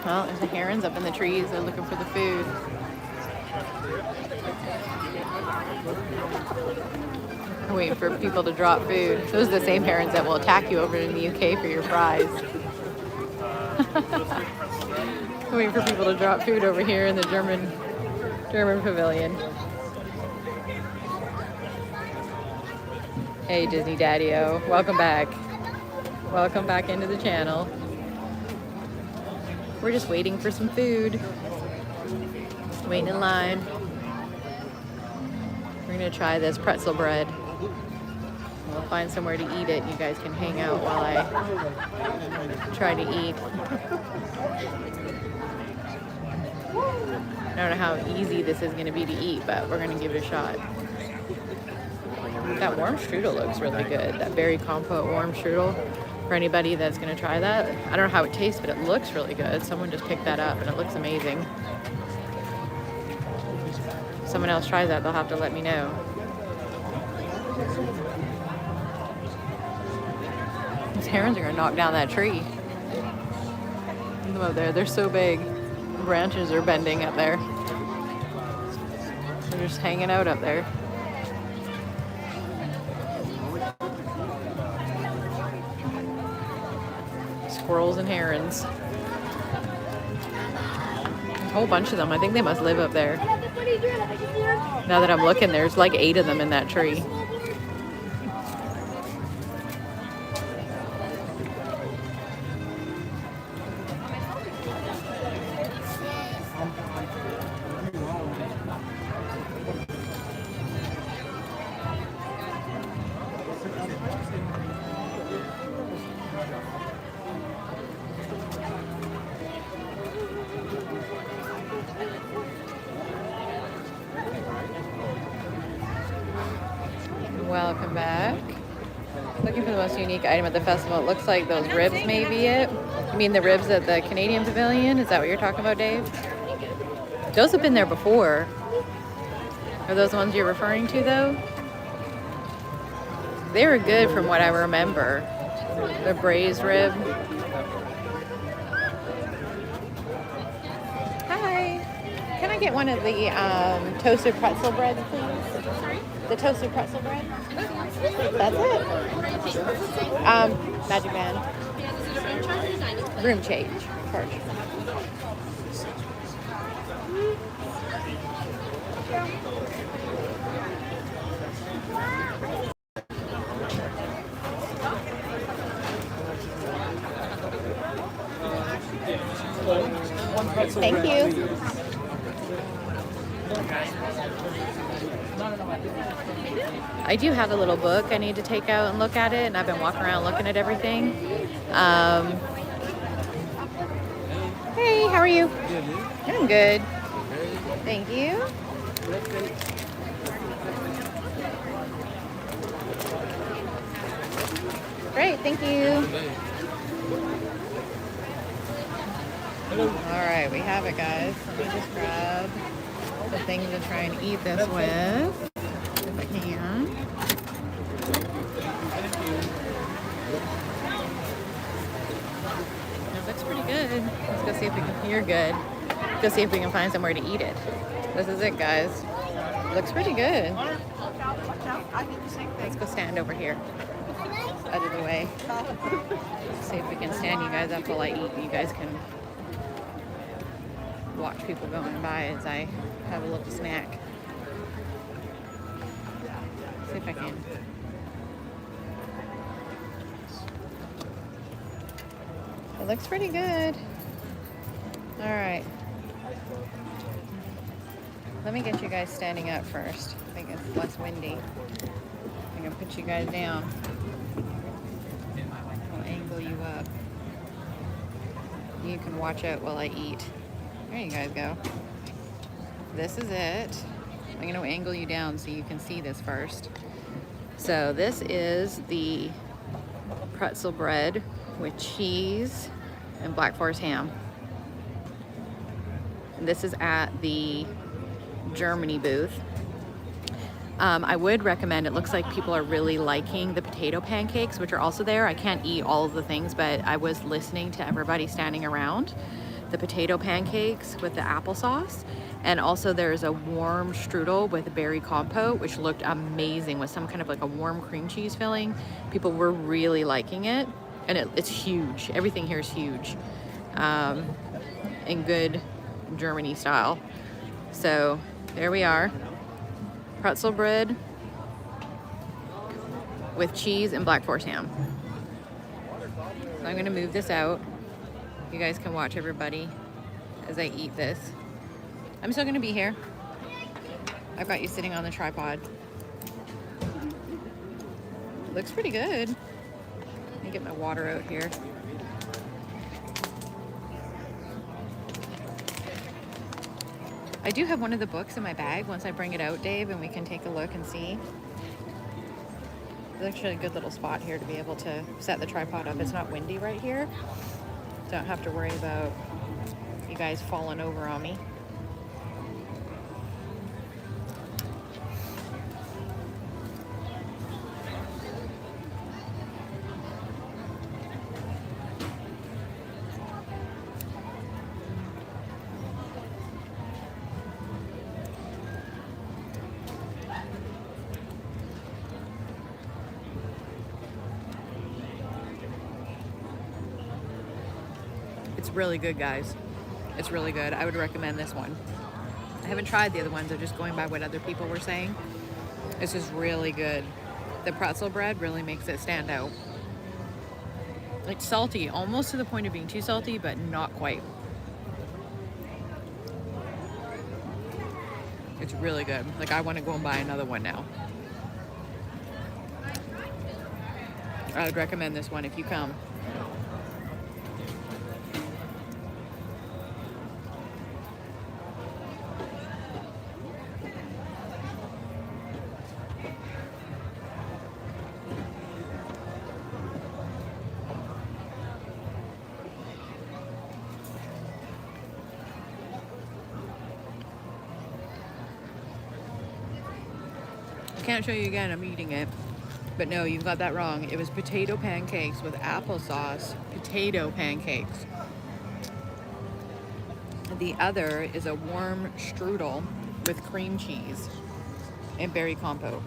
Well, there's the herons up in the trees. They're looking for the food. I'm waiting for people to drop food. Those are the same herons that will attack you over in the UK for your fries. I'm waiting for people to drop food over here in the German pavilion. Hey, Disney Daddy-O. Welcome back. Welcome back into the channel. We're just waiting for some food. Waiting in line. We're gonna try this pretzel bread. We'll find somewhere to eat it. You guys can hang out while I try to eat. I don't know how easy this is gonna be to eat, but we're gonna give it a shot. That warm strudel looks really good. That berry compote warm strudel. For anybody that's gonna try that, I don't know how it tastes, but it looks really good. Someone just picked that up and it looks amazing. If someone else tries that, they'll have to let me know. These herons are gonna knock down that tree. Look at them up there, they're so big. The branches are bending up there. They're just hanging out up there. Squirrels and herons. A whole bunch of them. I think they must live up there. Now that I'm looking, there's like 8 of them in that tree. Welcome back. Looking for the most unique item at the festival. It looks like those ribs may be it. You mean the ribs at the Canadian Pavilion? Is that what you're talking about, Dave? Those have been there before. Are those the ones you're referring to, though? They were good from what I remember. The braised rib. Hi. Can I get one of the toasted pretzel bread, please? Sorry? The toasted pretzel bread? That's it. Magic band. Room change. Charge. Thank you. I do have a little book I need to take out and look at it, and I've been walking around looking at everything. Hey, how are you? I'm good. Thank you. Great, thank you. All right, we have it, guys. Let me just grab the thing to try and eat this with, if I can. It looks pretty good. Let's go see if we can. You're good. Go see if we can find somewhere to eat it. This is it, guys. Looks pretty good. Let's go stand over here. Out of the way. See if we can stand you guys up while I eat. You guys can watch people going by as I have a little snack. See if I can. It looks pretty good. All right. Let me get you guys standing up first. I think it's less windy. I'm gonna put you guys down. I'll angle you up. You can watch out while I eat. There you guys go. This is it. I'm going to angle you down so you can see this first. So this is the pretzel bread with cheese and Black Forest ham. And this is at the Germany booth. I would recommend, it looks like people are really liking the potato pancakes, which are also there. I can't eat all of the things, but I was listening to everybody standing around. The potato pancakes with the applesauce, and also there's a warm strudel with berry compote, which looked amazing with some kind of like a warm cream cheese filling. People were really liking it, and it's huge. Everything here is huge, in good Germany style. So there we are, pretzel bread with cheese and Black Forest ham. So I'm gonna move this out. You guys can watch everybody as I eat this. I'm still gonna be here. I've got you sitting on the tripod. Looks pretty good. Let me get my water out here. I do have one of the books in my bag once I bring it out, Dave, and we can take a look and see. There's actually a good little spot here to be able to set the tripod up. It's not windy right here. Don't have to worry about you guys falling over on me. It's really good, guys. It's really good. I would recommend this one. I haven't tried the other ones. I'm just going by what other people were saying. This is really good. The pretzel bread really makes it stand out. It's salty, almost to the point of being too salty, but not quite. It's really good. Like, I want to go and buy another one now. I would recommend this one if you come. Can't show you again, I'm eating it. But no, you got that wrong. It was potato pancakes with applesauce. Potato pancakes. The other is a warm strudel with cream cheese and berry compote.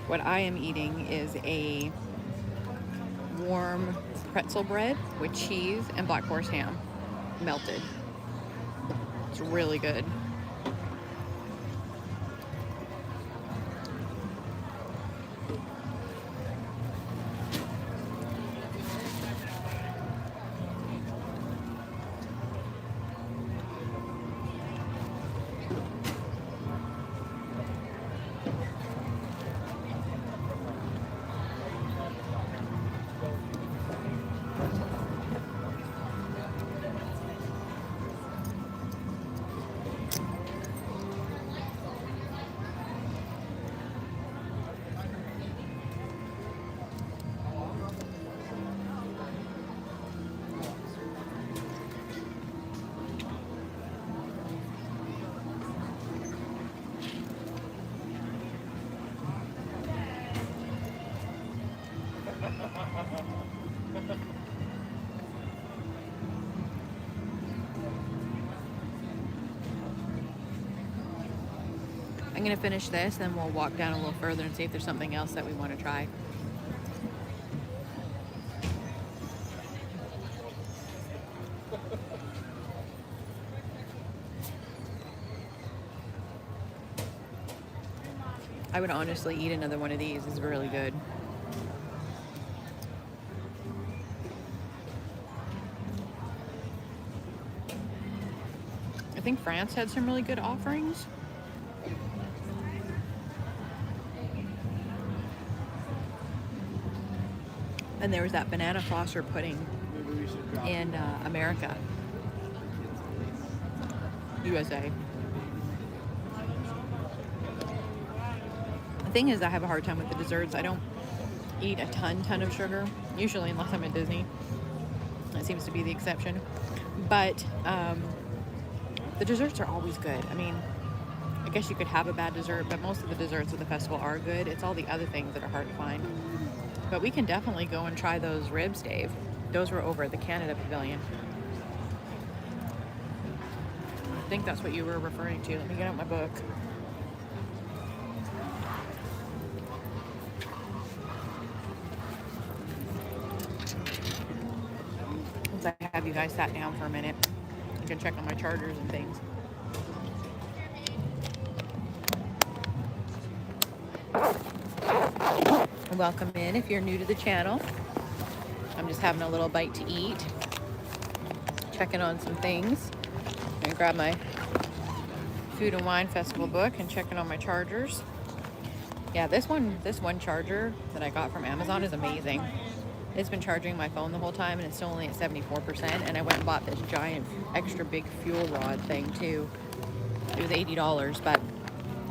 What I am eating is a warm pretzel bread with cheese and Black Forest ham melted. It's really good. I'm gonna finish this, then we'll walk down a little further and see if there's something else that we want to try. I would honestly eat another one of these. It's really good. I think France had some really good offerings. And there was that banana Foster pudding in America. USA. The thing is, I have a hard time with the desserts. I don't eat a ton of sugar, usually, unless I'm at Disney. That seems to be the exception. But the desserts are always good. I mean, I guess you could have a bad dessert, but most of the desserts at the festival are good. It's all the other things that are hard to find. But we can definitely go and try those ribs, Dave. Those were over at the Canada Pavilion. I think that's what you were referring to. Let me get out my book. Once I have you guys sat down for a minute, you can check on my chargers and things. Welcome in if you're new to the channel. I'm just having a little bite to eat, checking on some things. I'm gonna grab my Food and Wine Festival book and checking on my chargers. Yeah, this one charger that I got from Amazon is amazing. It's been charging my phone the whole time and it's still only at 74%. And I went and bought this giant extra big fuel rod thing too. It was $80, but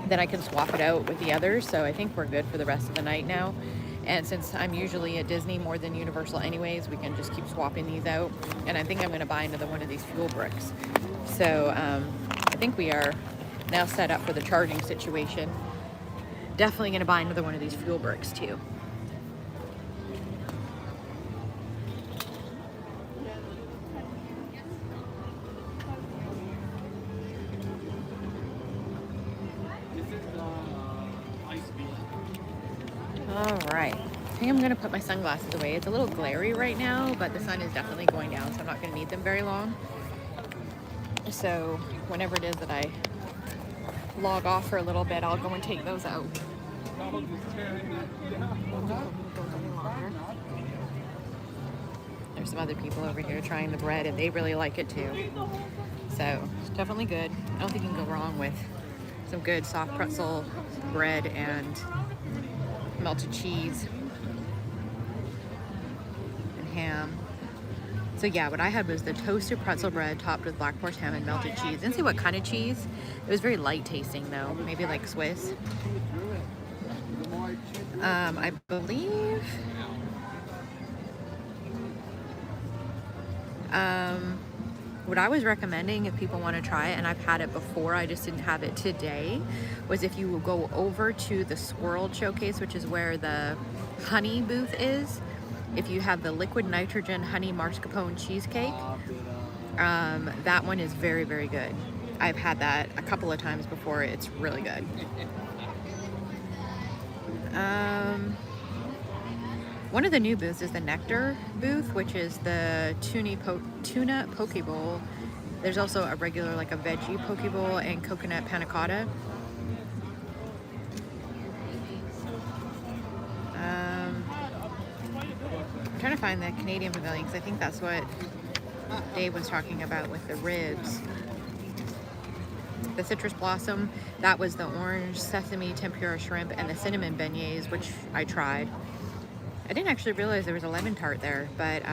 then I can swap it out with the others. So I think we're good for the rest of the night now. And since I'm usually at Disney more than Universal anyways, we can just keep swapping these out. And I think I'm gonna buy another one of these fuel bricks. So I think we are now set up for the charging situation. Definitely gonna buy another one of these fuel bricks too. All right, I think I'm gonna put my sunglasses away. It's a little glary right now, but the sun is definitely going down, so I'm not gonna need them very long. So whenever it is that I log off for a little bit, I'll go and take those out. There's some other people over here trying the bread and they really like it too. So it's definitely good. I don't think you can go wrong with some good soft pretzel bread and melted cheese and ham. So yeah, what I had was the toasted pretzel bread topped with black forest ham and melted cheese. Didn't say what kind of cheese. It was very light tasting though, maybe like Swiss. I believe what I was recommending if people want to try it, and I've had it before, I just didn't have it today, was if you will go over to the Swirled Showcase, which is where the honey booth is. If you have the liquid nitrogen honey mascarpone cheesecake, that one is very, very good. I've had that a couple of times before. It's really good. One of the new booths is the Nectar booth, which is the tuna poke bowl. There's also a regular, like a veggie poke bowl and coconut panna cotta. I'm trying to find the Canadian Pavilion because I think that's what Dave was talking about with the ribs. The citrus blossom, that was the orange sesame tempura shrimp and the cinnamon beignets, which I tried. I didn't actually realize there was a lemon tart there, but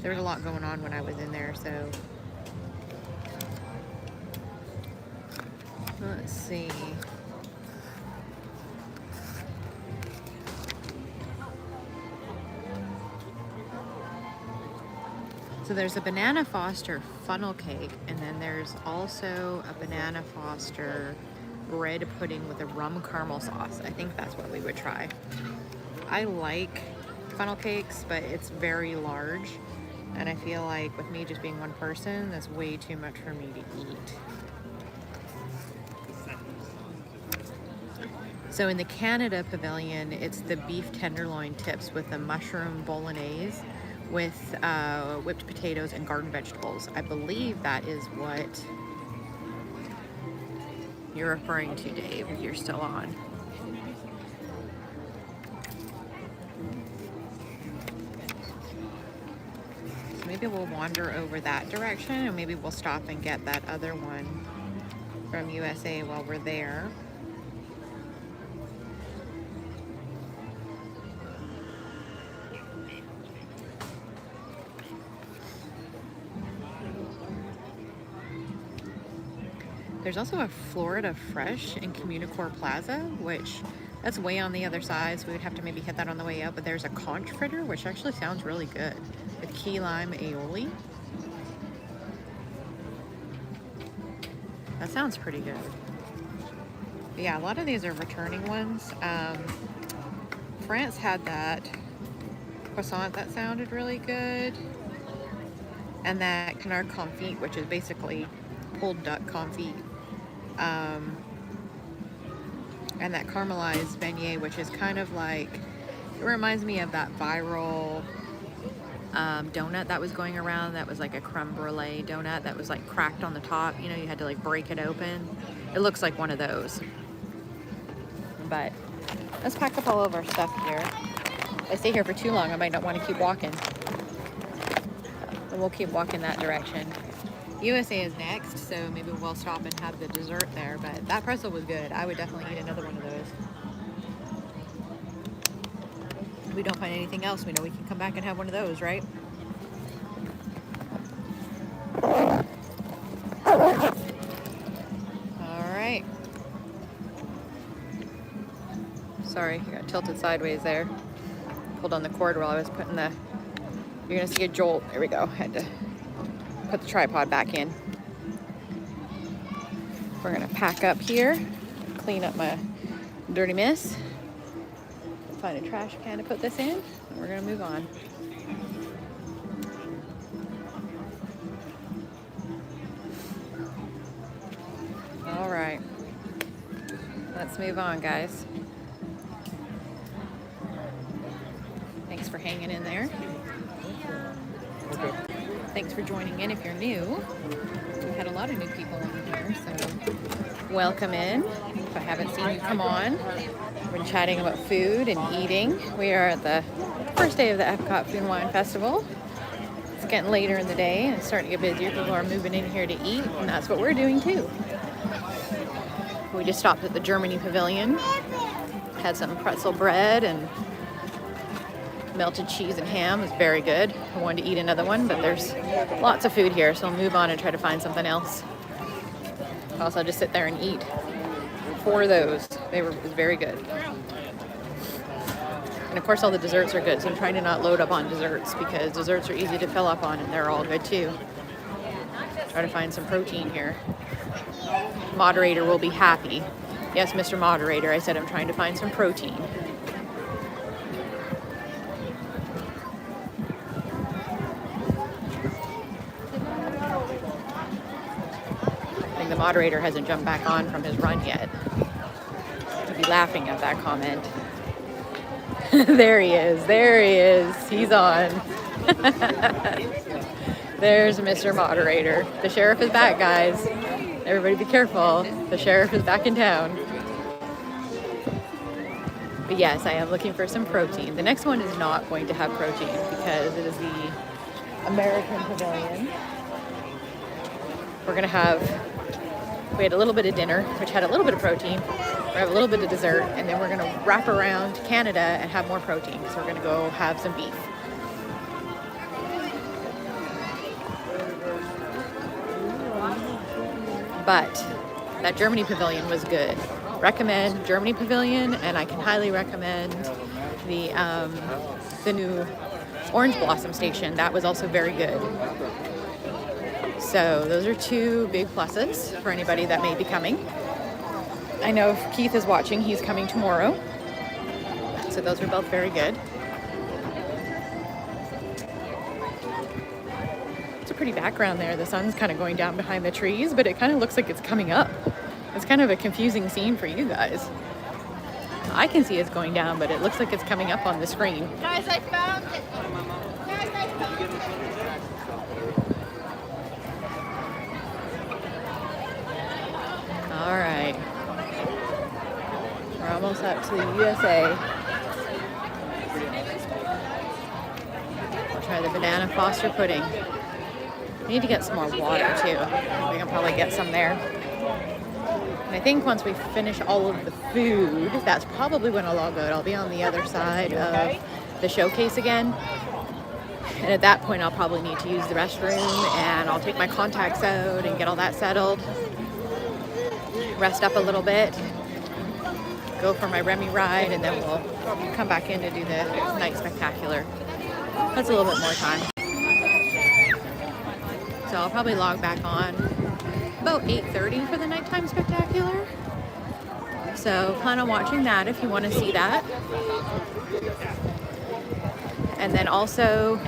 there was a lot going on when I was in there, so let's see. So there's a Banana Foster funnel cake, and then there's also a Banana Foster bread pudding with a rum caramel sauce. I think that's what we would try. I like funnel cakes, but it's very large. And I feel like with me just being one person, that's way too much for me to eat. So in the Canada pavilion, it's the beef tenderloin tips with the mushroom bolognese with whipped potatoes and garden vegetables. I believe that is what you're referring to, Dave, if you're still on. So maybe we'll wander over that direction, and maybe we'll stop and get that other one from USA while we're there. There's also a Florida Fresh in Communicore Plaza, which that's way on the other side, so we would have to maybe hit that on the way out. But there's a conch fritter, which actually sounds really good, with key lime aioli. That sounds pretty good. But yeah, a lot of these are returning ones. France had that croissant that sounded really good, and that canard confit, which is basically pulled duck confit. And that caramelized beignet, which is kind of like, it reminds me of that viral donut that was going around that was like a creme brulee donut that was like cracked on the top. You know, you had to like break it open. It looks like one of those. But let's pack up all of our stuff here. If I stay here for too long, I might not want to keep walking. And we'll keep walking that direction. USA is next, so maybe we'll stop and have the dessert there, but that pretzel was good. I would definitely eat another one of those. If we don't find anything else, we know we can come back and have one of those, right? All right. Sorry, I got tilted sideways there. Pulled on the cord while I was putting the, you're gonna see a jolt. There we go, had to put the tripod back in. We're gonna pack up here, clean up my dirty mess, find a trash can to put this in, and we're gonna move on. All right, let's move on, guys. Thanks for hanging in there. Okay. Thanks for joining in if you're new. We've had a lot of new people in here, so welcome in. If I haven't seen you, come on. We're chatting about food and eating. We are at the first day of the Epcot Food and Wine Festival. It's getting later in the day and it's starting to get busier. People are moving in here to eat, and that's what we're doing too. We just stopped at the Germany Pavilion, had some pretzel bread and melted cheese and ham. It was very good. I wanted to eat another one, but there's lots of food here, so I'll move on and try to find something else. Also, I'll just sit there and eat 4 of those. It was very good. And of course, all the desserts are good, so I'm trying to not load up on desserts because desserts are easy to fill up on and they're all good too. Try to find some protein here. Moderator will be happy. Yes, Mr. Moderator, I said I'm trying to find some protein. The moderator hasn't jumped back on from his run yet. He'd be laughing at that comment. There he is. There he is. He's on. There's Mr. Moderator. The sheriff is back, guys. Everybody be careful. The sheriff is back in town. But yes, I am looking for some protein. The next one is not going to have protein because it is the American Pavilion. We're going to have, we had a little bit of dinner, which had a little bit of protein. We have a little bit of dessert, and then we're going to wrap around Canada and have more protein. So we're going to go have some beef. But that Germany Pavilion was good. Recommend Germany Pavilion, and I can highly recommend the new Orange Blossom Station. That was also very good. So those are 2 big pluses for anybody that may be coming. I know if Keith is watching, he's coming tomorrow. So those are both very good. It's a pretty background there. The sun's kind of going down behind the trees, but it kind of looks like it's coming up. It's kind of a confusing scene for you guys. I can see it's going down, but it looks like it's coming up on the screen. Guys, I found it. Guys, I found it. All right. We're almost up to the USA. We'll try the banana Foster pudding. I need to get some more water too. We can probably get some there. And I think once we finish all of the food, that's probably when I'll all go. I'll be on the other side of the showcase again. And at that point, I'll probably need to use the restroom, and I'll take my contacts out and get all that settled. Rest up a little bit. Go for my Remy ride, and then we'll come back in to do the night spectacular. That's a little bit more time. So I'll probably log back on about 8:30 for the nighttime spectacular. So plan on watching that if you want to see that. And then also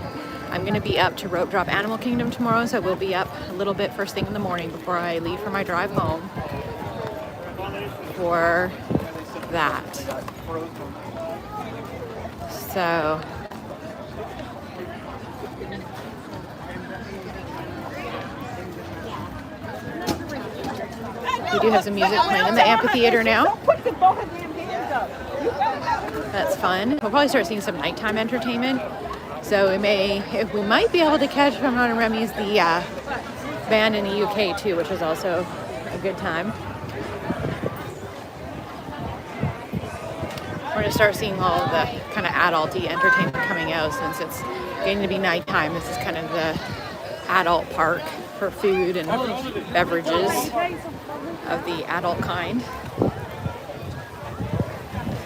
I'm going to be up to Rope Drop Animal Kingdom tomorrow, so we'll be up a little bit first thing in the morning before I leave for my drive home for that. So we do have some music playing in the amphitheater now. That's fun. We'll probably start seeing some nighttime entertainment. So we might be able to catch from on Remy's the band in the UK too, which is also a good time. We're gonna start seeing all of the kind of adult-y entertainment coming out since it's getting to be nighttime. This is kind of the adult park for food and beverages of the adult kind.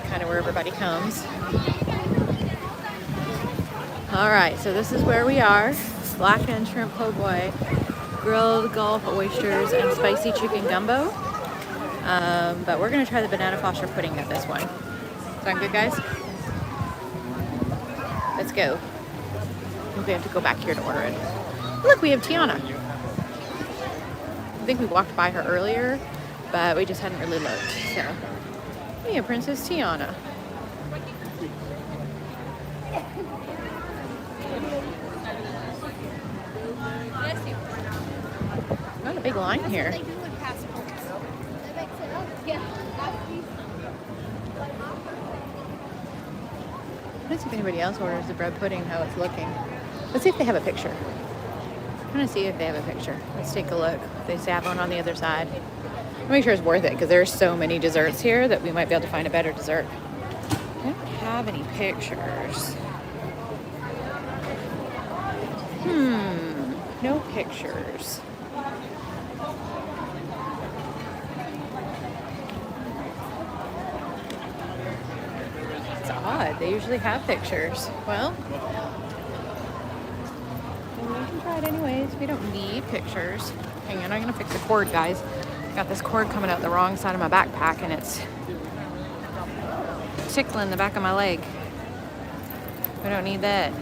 Kind of where everybody comes. All right, so this is where we are. Blackened shrimp po' boy, grilled Gulf oysters, and spicy chicken gumbo. But we're gonna try the banana Foster pudding at this one. Sound good, guys? Let's go. We have to go back here to order it. Look, we have Tiana. I think we walked by her earlier, but we just hadn't really looked. So, we have Princess Tiana. Not a big line here. Let's see if anybody else orders the bread pudding, how it's looking. Let's see if they have a picture. I'm gonna see if they have a picture. Let's take a look. If they have one on the other side. I'll make sure it's worth it because there's so many desserts here that we might be able to find a better dessert. I don't have any pictures. No pictures. It's odd. They usually have pictures. Well, we can try it anyways. We don't need pictures. Hang on, I'm gonna fix the cord, guys. Got this cord coming out the wrong side of my backpack and it's tickling the back of my leg. We don't need that.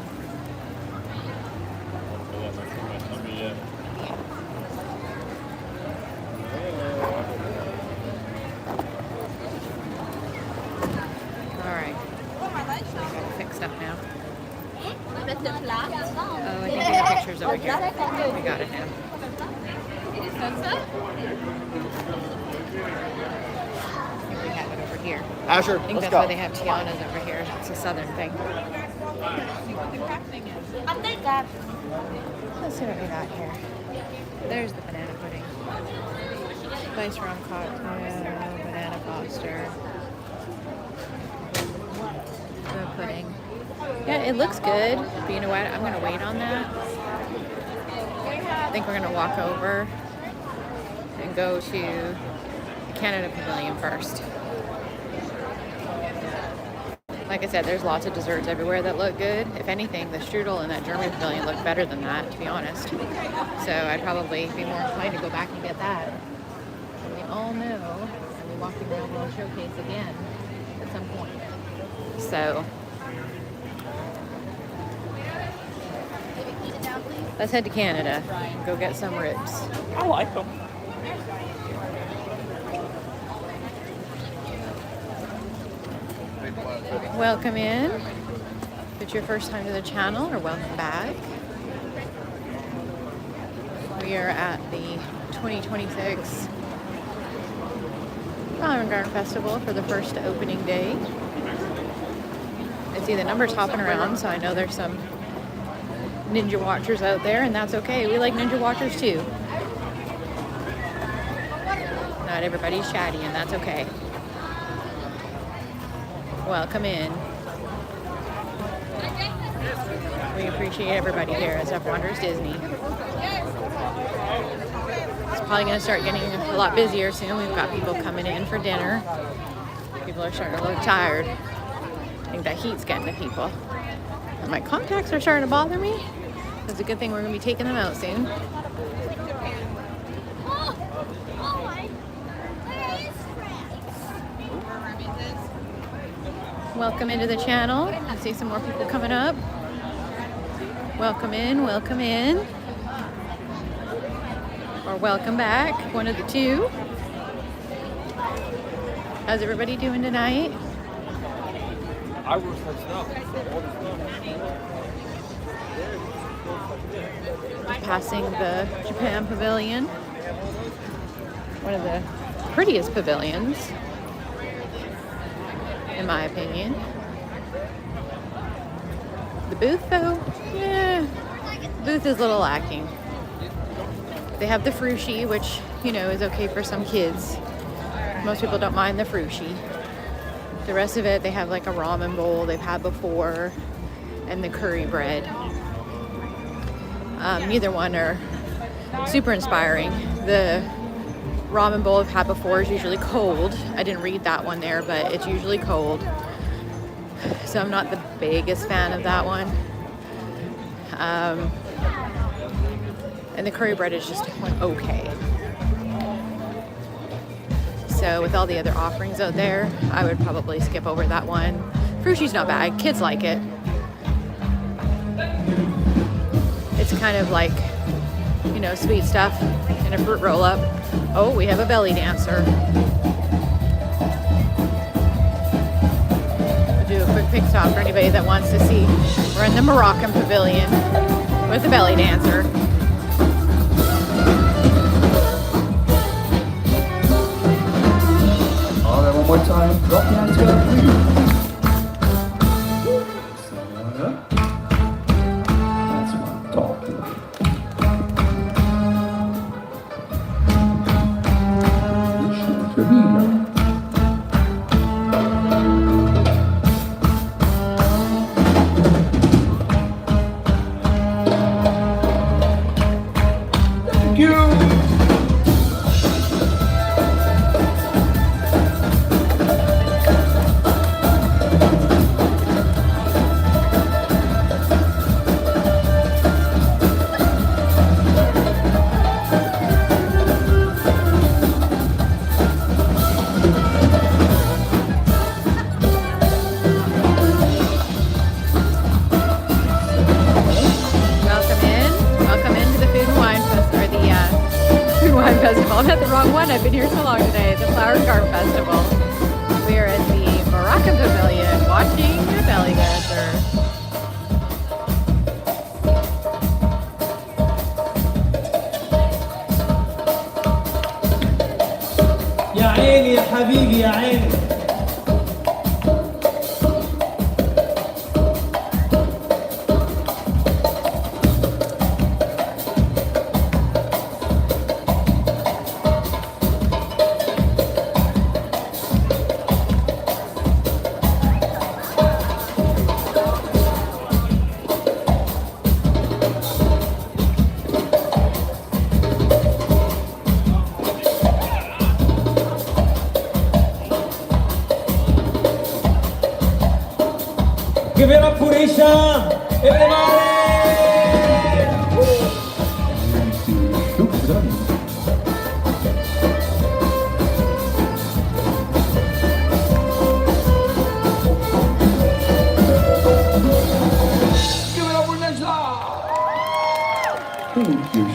Oh, I think we have pictures over here. We got it now. I think we have it over here. Asher, I think that's why they have Tiana's over here. It's a southern thing. Let's see what we got here. There's the banana pudding. Spice rum cocktail, banana Foster. The pudding. Yeah, it looks good, but you know what? I'm going to wait on that. I think we're going to walk over and go to the Canada Pavilion first. Like I said, there's lots of desserts everywhere that look good. If anything, the strudel in that German pavilion looked better than that, to be honest. So I'd probably be more inclined to go back and get that. And we all know, and we walking around World Showcase again at some point. So let's head to Canada and go get some ribs. I like them. Welcome in. If it's your first time to the channel, or welcome back. We are at the 2026 Flower and Garden Festival for the first opening day. I see the numbers hopping around, so I know there's some Ninja Watchers out there, and that's okay. We like Ninja Watchers too. Not everybody's chatty, and that's okay. Welcome in. We appreciate everybody here at F Wonders Disney. It's probably going to start getting a lot busier soon. We've got people coming in for dinner. People are starting to look tired. I think that heat's getting to people. And my contacts are starting to bother me. It's a good thing we're going to be taking them out soon. Welcome into the channel. I see some more people coming up. Welcome in, welcome in. Or welcome back, one of the two. How's everybody doing tonight? I roast some snow. Passing the Japan Pavilion. One of the prettiest pavilions, in my opinion. The booth though, yeah, the booth is a little lacking. They have the frushi, which, you know, is okay for some kids. Most people don't mind the frushi. The rest of it, they have like a ramen bowl they've had before, and the curry bread. Neither one are super inspiring. The ramen bowl I've had before is usually cold. I didn't read that one there, but it's usually cold. So I'm not the biggest fan of that one. And the curry bread is just okay. So with all the other offerings out there, I would probably skip over that one. Frushi's not bad. Kids like it. It's kind of like, you know, sweet stuff in a fruit roll-up. Oh, we have a belly dancer. We'll do a quick pick stop for anybody that wants to see. We're in the Moroccan Pavilion with the belly dancer. All right, one more time. Drop the hands together, please. That's one. Talk to them. Thank you. Festival. I'm at the wrong one. I've been here so long today. The Flower and Garden Festival. We are at the Moroccan Pavilion watching the belly dancer. يا عيني يا حبيبي يا عيني. Give it up for Isha! Everybody!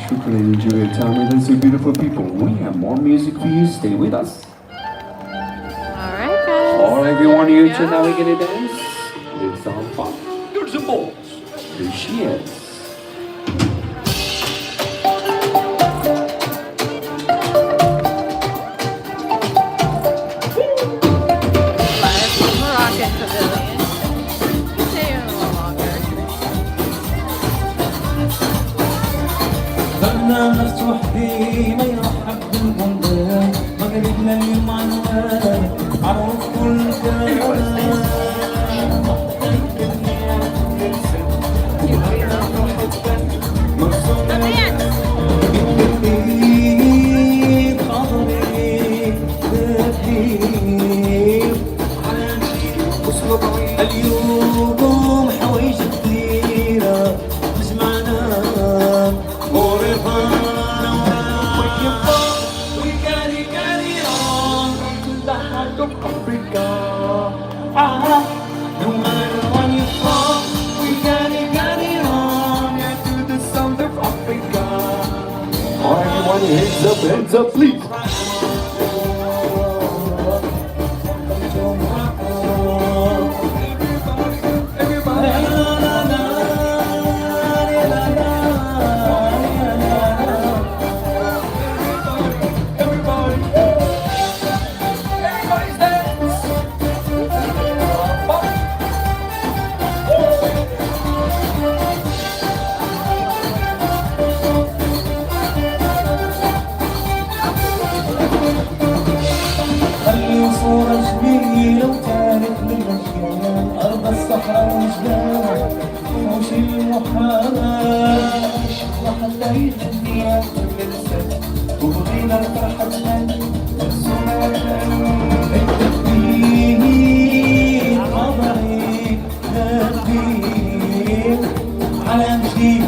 shukran, enjoy your time with us, you beautiful people. We have more music for you. Stay with us. Alright, guys. All everyone here Here we tonight, go. we're gonna dance. It's some fun. There's the balls. There she is. Moroccan pavilion. Stay a little longer. بابنا مفتوح بيه ما يرحب بالبلدان مغربنا اليوم عنوان معروف كل اليوم حوايج كثيرة جمعنا No matter where you're from, we got it on. Yeah, to the sound of Africa. All everyone, hands up, please. صورة جميلة وتاريخ للأجيال أرض الصحراء والجبال وحوش المحال وحتى يهنيها كل السنة وبغينا الفرحة التكبير عظيم تكبير على جديد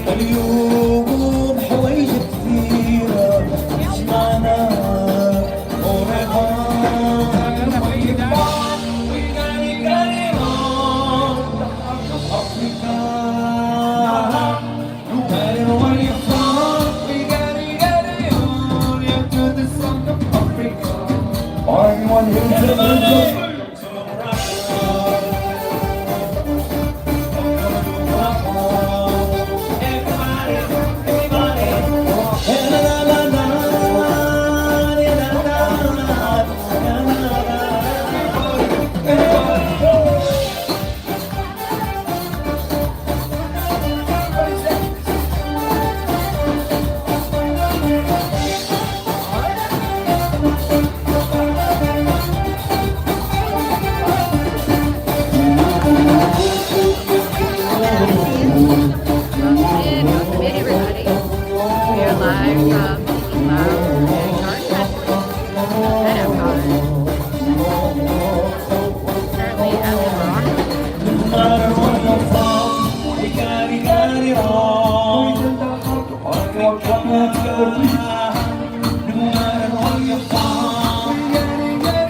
اليوم حوايج كثيرة جمعنا Everyone, hands up.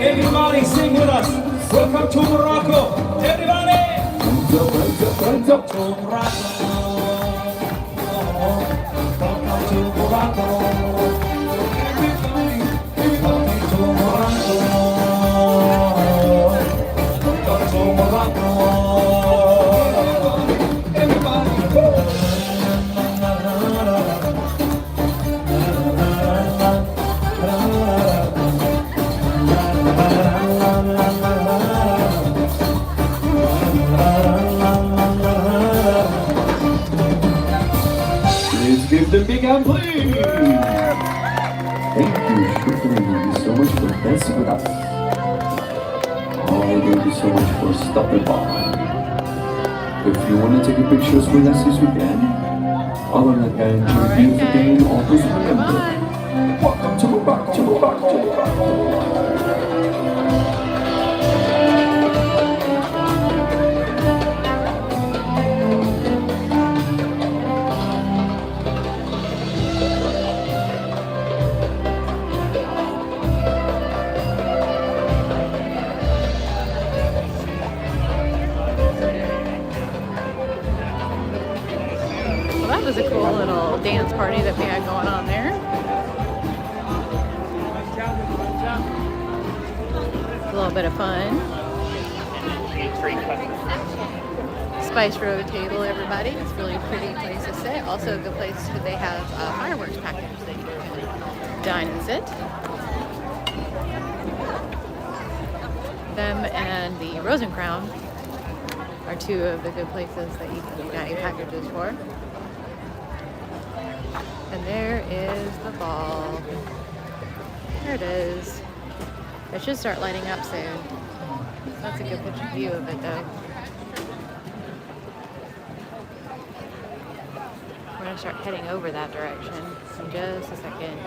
Everybody sing with us. Welcome to Morocco. Everybody. Hands up. To Morocco. Welcome to Morocco. Welcome to Morocco. Welcome to Morocco. Let's give them big hand, please. Thank you, shukran, thank you so much for dancing with us. Oh, thank you so much for stopping by. If you want to take a pictures with us this weekend, other than that, enjoy a beautiful day and always remember, welcome to Morocco, to Morocco, to Morocco. Well, that was a cool little dance party that we had going on there. A little bit of fun. Spice Road table, everybody. It's a really pretty place to sit. Also a good place because they have a fireworks package that you can dine and sit. Them and the Rose and Crown are two of the good places that you can do dining packages for. And there is the ball. There it is. It should start lighting up soon. That's a good picture view of it though. We're gonna start heading over that direction in just a second.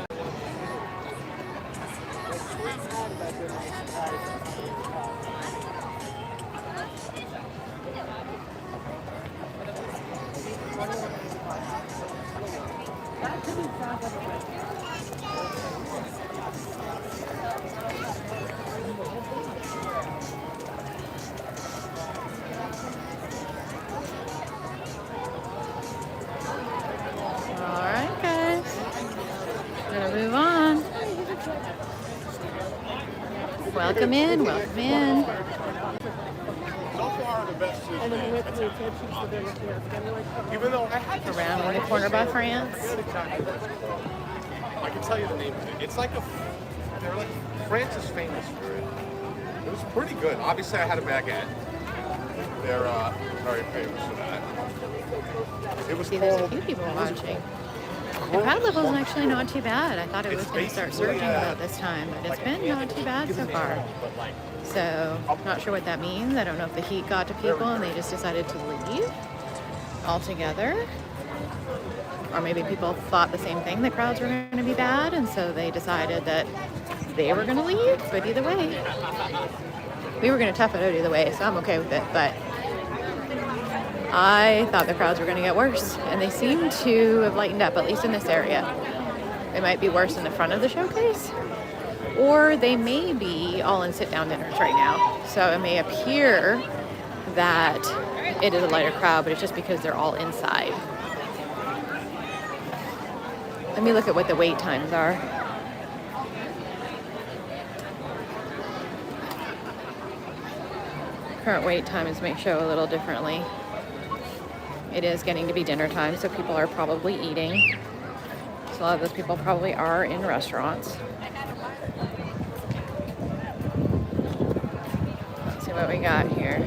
Alright guys, gonna move on. Welcome in, welcome in. So far, the best is even though I had Around in the corner by France. I can tell you the name of it. It's like they're like, France is famous for it. It was pretty good. Obviously, I had a baguette. They're very famous for that. It was See, there's a called. few people watching. The crowd level's actually not too bad. I thought it was going to start surging about this time, but it's been not too bad so far. So, not sure what that means. I don't know if the heat got to people and they just decided to leave altogether. Or maybe people thought the same thing, the crowds were going to be bad, and so they decided that they were going to leave. But either way, we were going to tough it out either way, so I'm okay with it. But I thought the crowds were going to get worse, and they seem to have lightened up, at least in this area. They might be worse in the front of the showcase, or they may be all in sit-down dinners right now. So it may appear that it is a lighter crowd, but it's just because they're all inside. Let me look at what the wait times are. Current wait times may show a little differently. It is getting to be dinner time, so people are probably eating. So a lot of those people probably are in restaurants. Let's see what we got here.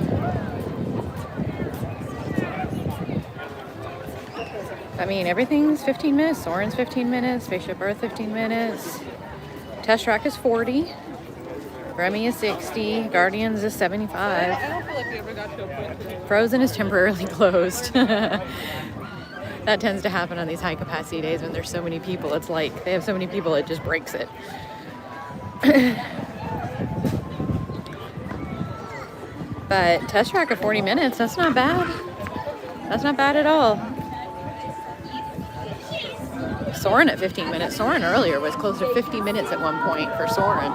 I mean, everything's 15 minutes. Soarin's 15 minutes. Spaceship Earth 15 minutes. Test Track is 40. Remy is 60. Guardians is 75. I don't feel like we ever got to a point today. Frozen is temporarily closed. That tends to happen on these high capacity days when there's so many people. It's like they have so many people, it just breaks it. But Test Track at 40 minutes, that's not bad. That's not bad at all. Soarin at 15 minutes. Soarin earlier was close to 50 minutes at one point for Soarin.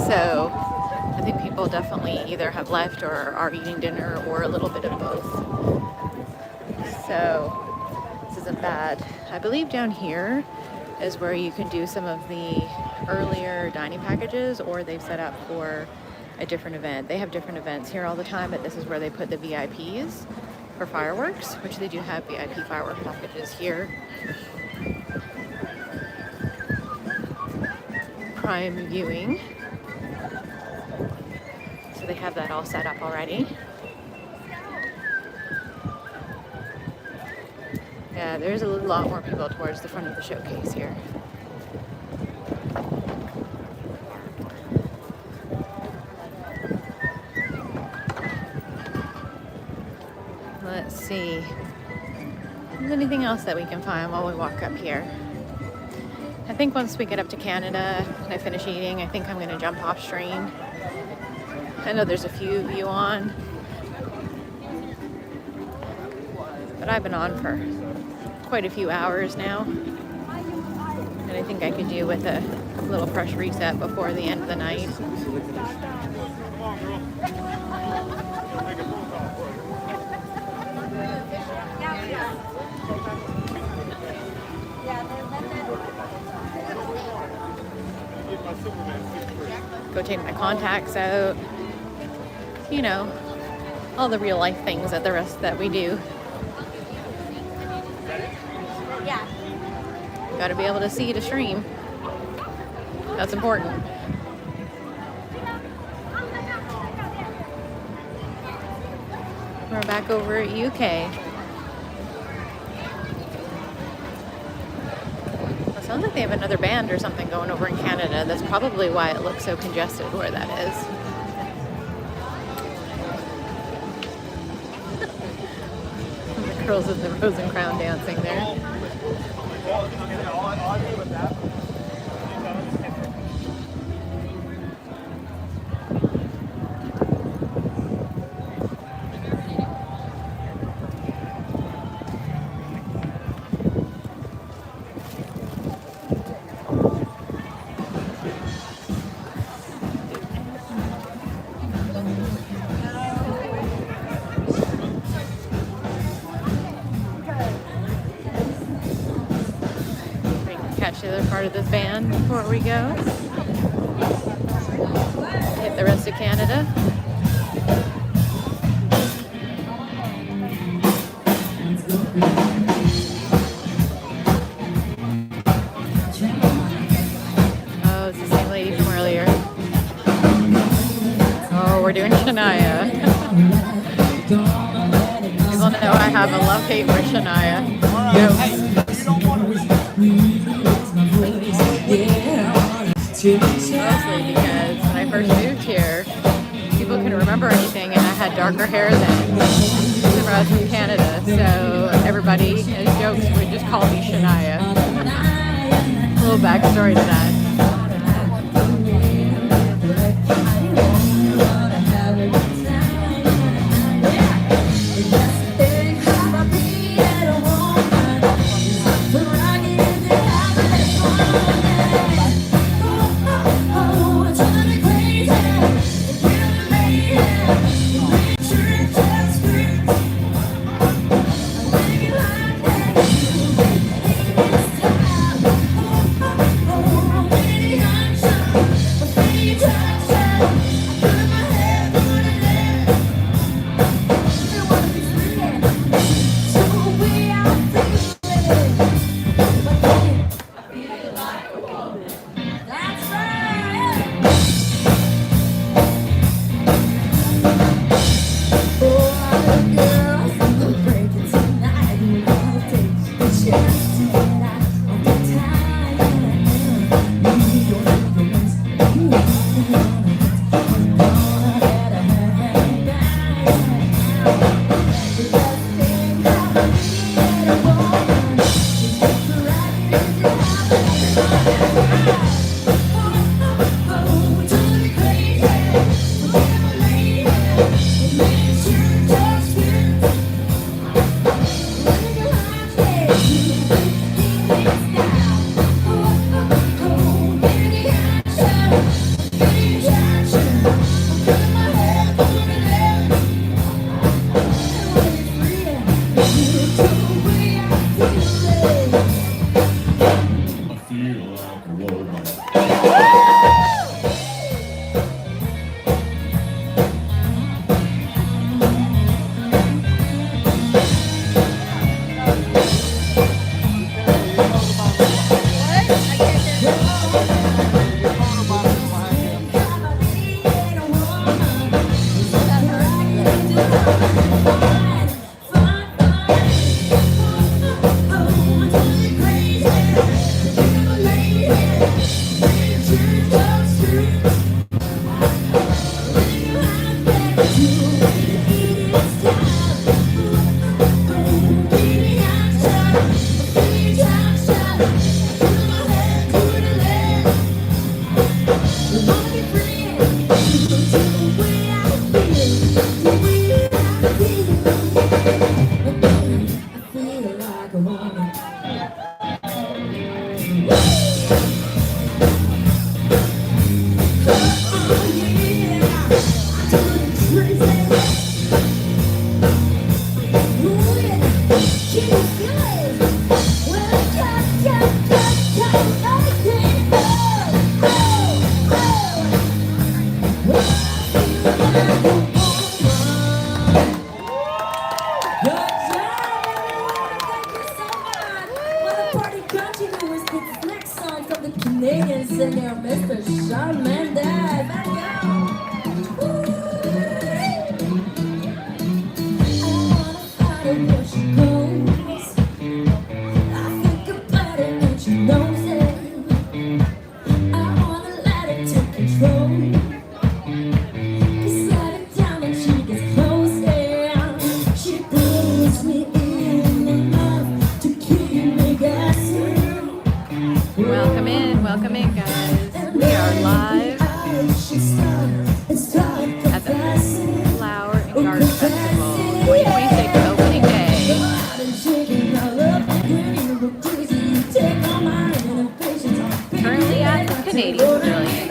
So I think people definitely either have left or are eating dinner or a little bit of both. So this isn't bad. I believe down here is where you can do some of the earlier dining packages, or they've set up for a different event. They have different events here all the time, but this is where they put the VIPs for fireworks, which they do have VIP firework packages here. Prime viewing. So they have that all set up already. Yeah, there's a lot more people towards the front of the showcase here. Let's see. Is there anything else that we can find while we walk up here? I think once we get up to Canada and I finish eating, I think I'm going to jump off stream. I know there's a few of you on, but I've been on for quite a few hours now, and I think I could do with a little fresh reset before the end of the night. go take my contacts out. You know, all the real life things that we do. Yeah. Got to be able to see to stream. That's important. We're back over at UK. It sounds like they have another band or something going over in Canada. That's probably why it looks so congested where that is. The girls in the Rose and Crown dancing there. Catch the other part of this band before we go. Hit the rest of Canada. Oh, it's the same lady from earlier. Oh, we're doing Shania. People know I have a love-hate for Shania. Mostly because when I first moved here, people couldn't remember anything, and I had darker hair than the rest of Canada, so everybody, as jokes, would just call me Shania. A little backstory to that. Shawn Mendes. Let's go. I wanna follow where she goes. I think about it and she knows it. I wanna let it take control. 'Cause every time that she gets closer, she pulls me in enough to keep me guessing. Welcome in, guys. We are live at the Flower and Garden Festival 2026 opening day. Currently at the Canadian Pavilion.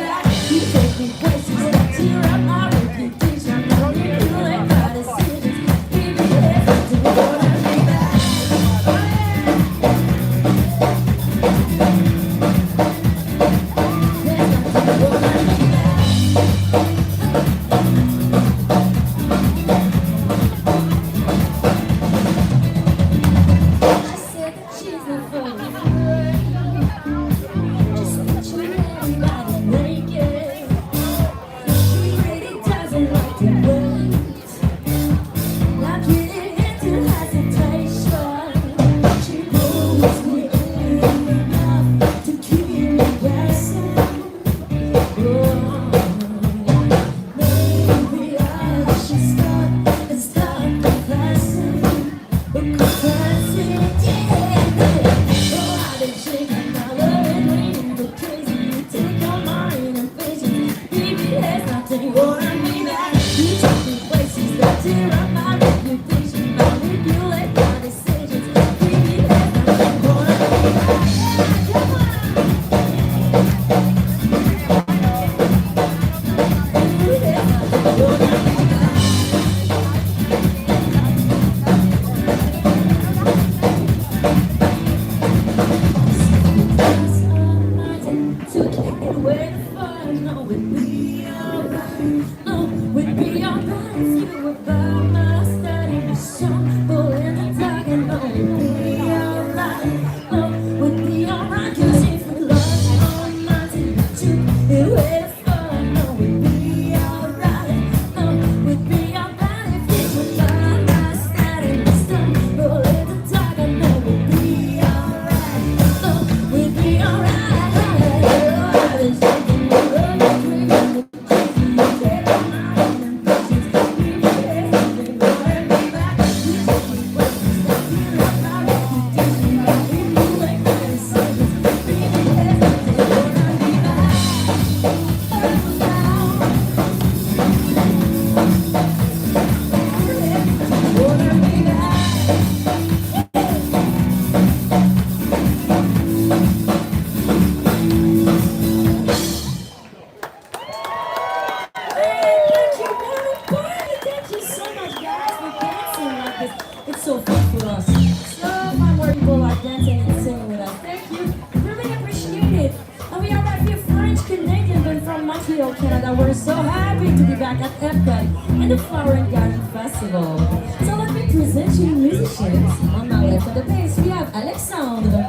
Canada. We're so happy to be back at Epcot and the Flower and Garden Festival. So let me present you musicians. On my left of the bass, we have Alexandre.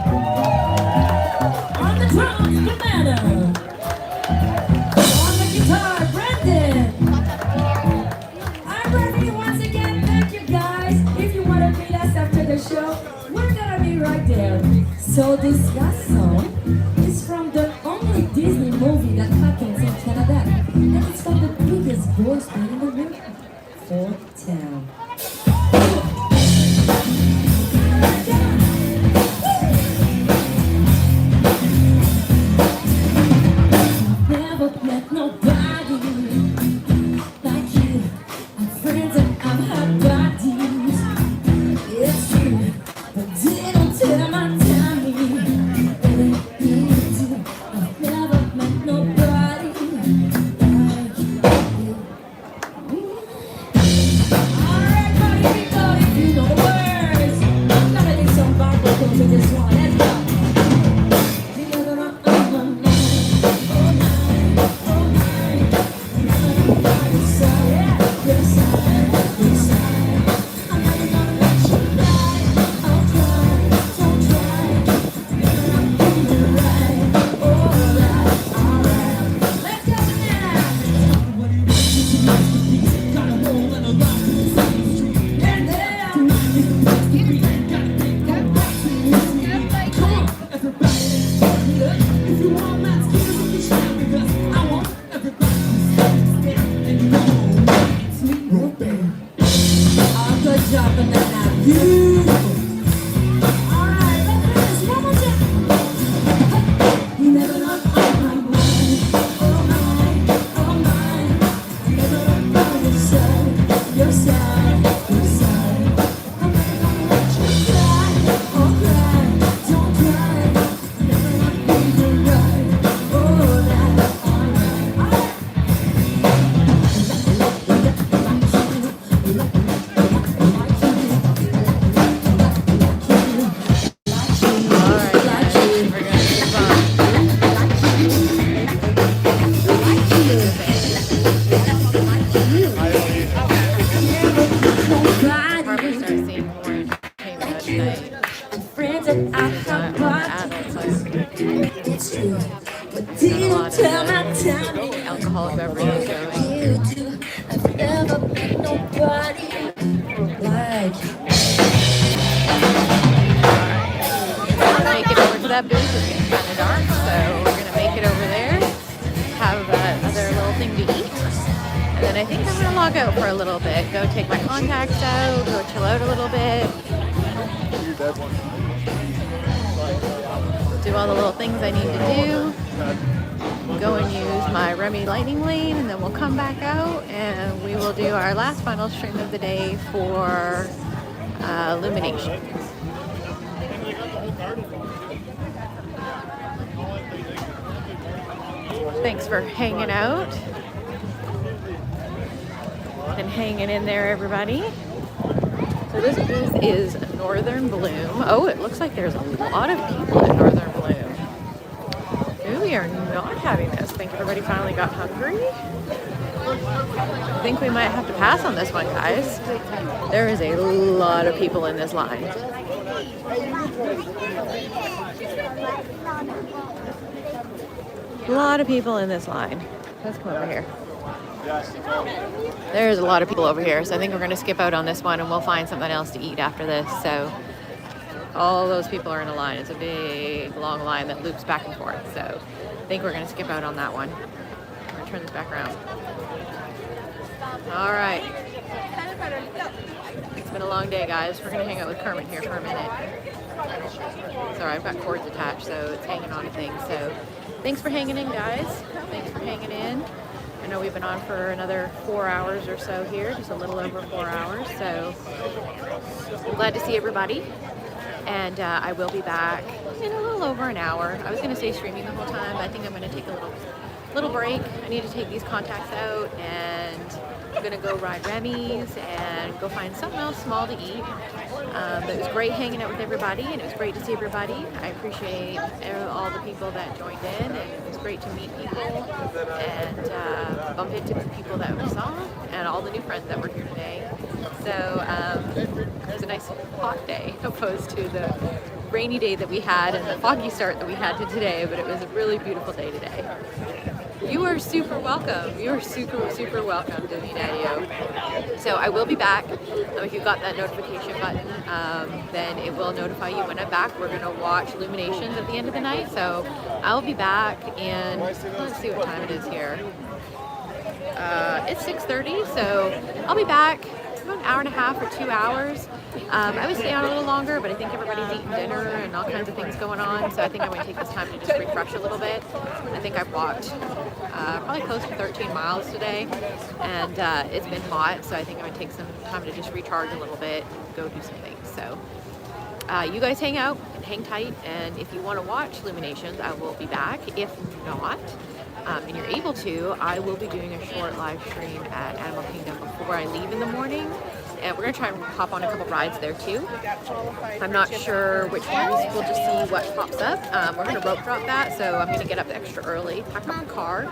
On the drums, Commander. On the guitar, Brandon. I'm ready once again. Thank you, guys. If you want to meet us after the show, we're gonna be right there. So this last song is from the only Disney movie that happens in Canada, and it's from the biggest voice band in the world, Fort Town. Never met nobody like you. I'm friends and I'm hot bodies. It's true, but didn't tell my tummy. I've never met nobody like you. alcoholic beverages going. I've never met nobody like you. Make it over to that booth. It's getting kind of dark, so we're gonna make it over there, have another little thing to eat, and then I think I'm gonna log out for a little bit, go take my contacts out, go chill out a little bit, do all the little things I need to do, go and use my Remy lightning lane, and then we'll come back out and we will do our last final stream of the day for Illumination. Thanks for hanging out and hanging in there, everybody. So this booth is Northern Bloom. Oh, it looks like there's a lot of people at Northern Bloom. Maybe we are not having this. I think everybody finally got hungry. I think we might have to pass on this one, guys. There is a lot of people in this line. A lot of people in this line. Let's come over here. There's a lot of people over here, so I think we're going to skip out on this one and we'll find something else to eat after this. So all those people are in a line. It's a big, long line that loops back and forth. So I think we're going to skip out on that one. I'm going to turn this back around. All right. It's been a long day, guys. We're going to hang out with Kermit here for a minute. Sorry, I've got cords attached, so it's hanging on to things. So thanks for hanging in, guys. Thanks for hanging in. I know we've been on for another 4 hours or so here, just a little over 4 hours. So I'm glad to see everybody. And I will be back in a little over an hour. I was going to stay streaming the whole time, but I think I'm going to take a little break. I need to take these contacts out, and I'm going to go ride Remy's and go find something else small to eat. But it was great hanging out with everybody, and it was great to see everybody. I appreciate all the people that joined in, and it was great to meet people and bump into the people that we saw and all the new friends that were here today. So it was a nice hot day opposed to the rainy day that we had and the foggy start that we had to today, but it was a really beautiful day today. You are super welcome. You are super, super welcome, Disney Daddy-O. So I will be back. If you've got that notification button, then it will notify you when I'm back. We're going to watch Illuminations at the end of the night. So I'll be back in, let's see what time it is here. It's 6:30, so I'll be back about an hour and a half or 2 hours. I would stay on a little longer, but I think everybody's eating dinner and all kinds of things going on, so I think I'm going to take this time to just refresh a little bit. I think I've walked probably close to 13 miles today, and it's been hot, so I think I'm going to take some time to just recharge a little bit and go do some things. So you guys hang out and hang tight, and if you want to watch Illuminations, I will be back. If not, and you're able to, I will be doing a short live stream at Animal Kingdom before I leave in the morning. And we're going to try and hop on a couple rides there too. I'm not sure which ones. We'll just see what pops up. We're going to rope drop that, so I'm going to get up extra early, pack up the car,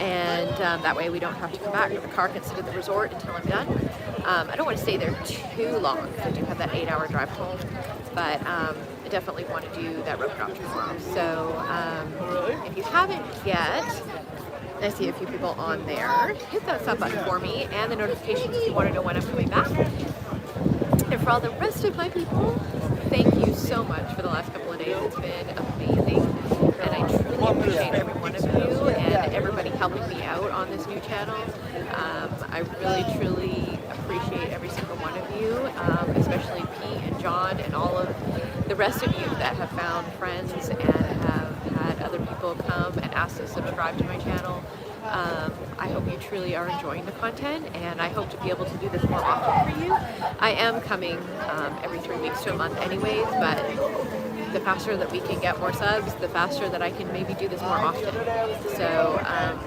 and that way we don't have to come back. The car can sit at the resort until I'm done. I don't want to stay there too long because I do have that 8-hour drive home, but I definitely want to do that rope drop tomorrow. So if you haven't yet, I see a few people on there. Hit that sub button for me and the notifications if you want to know when I'm coming back. And for all the rest of my people, thank you so much for the last couple of days. It's been amazing. And I truly appreciate every one of you and everybody helping me out on this new channel. I really, truly appreciate every single one of you, especially Pete and John and all of the rest of you that have found friends and have had other people come and ask to subscribe to my channel. I hope you truly are enjoying the content, and I hope to be able to do this more often for you. I am coming every 3 weeks to a month anyways, but the faster that we can get more subs, the faster that I can maybe do this more often. So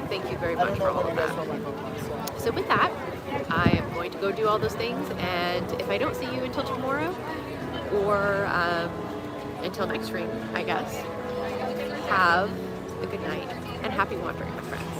thank you very much for all of that. So with that, I am going to go do all those things, and if I don't see you until tomorrow, or until next stream, I guess, have a good night and happy wandering, my friends.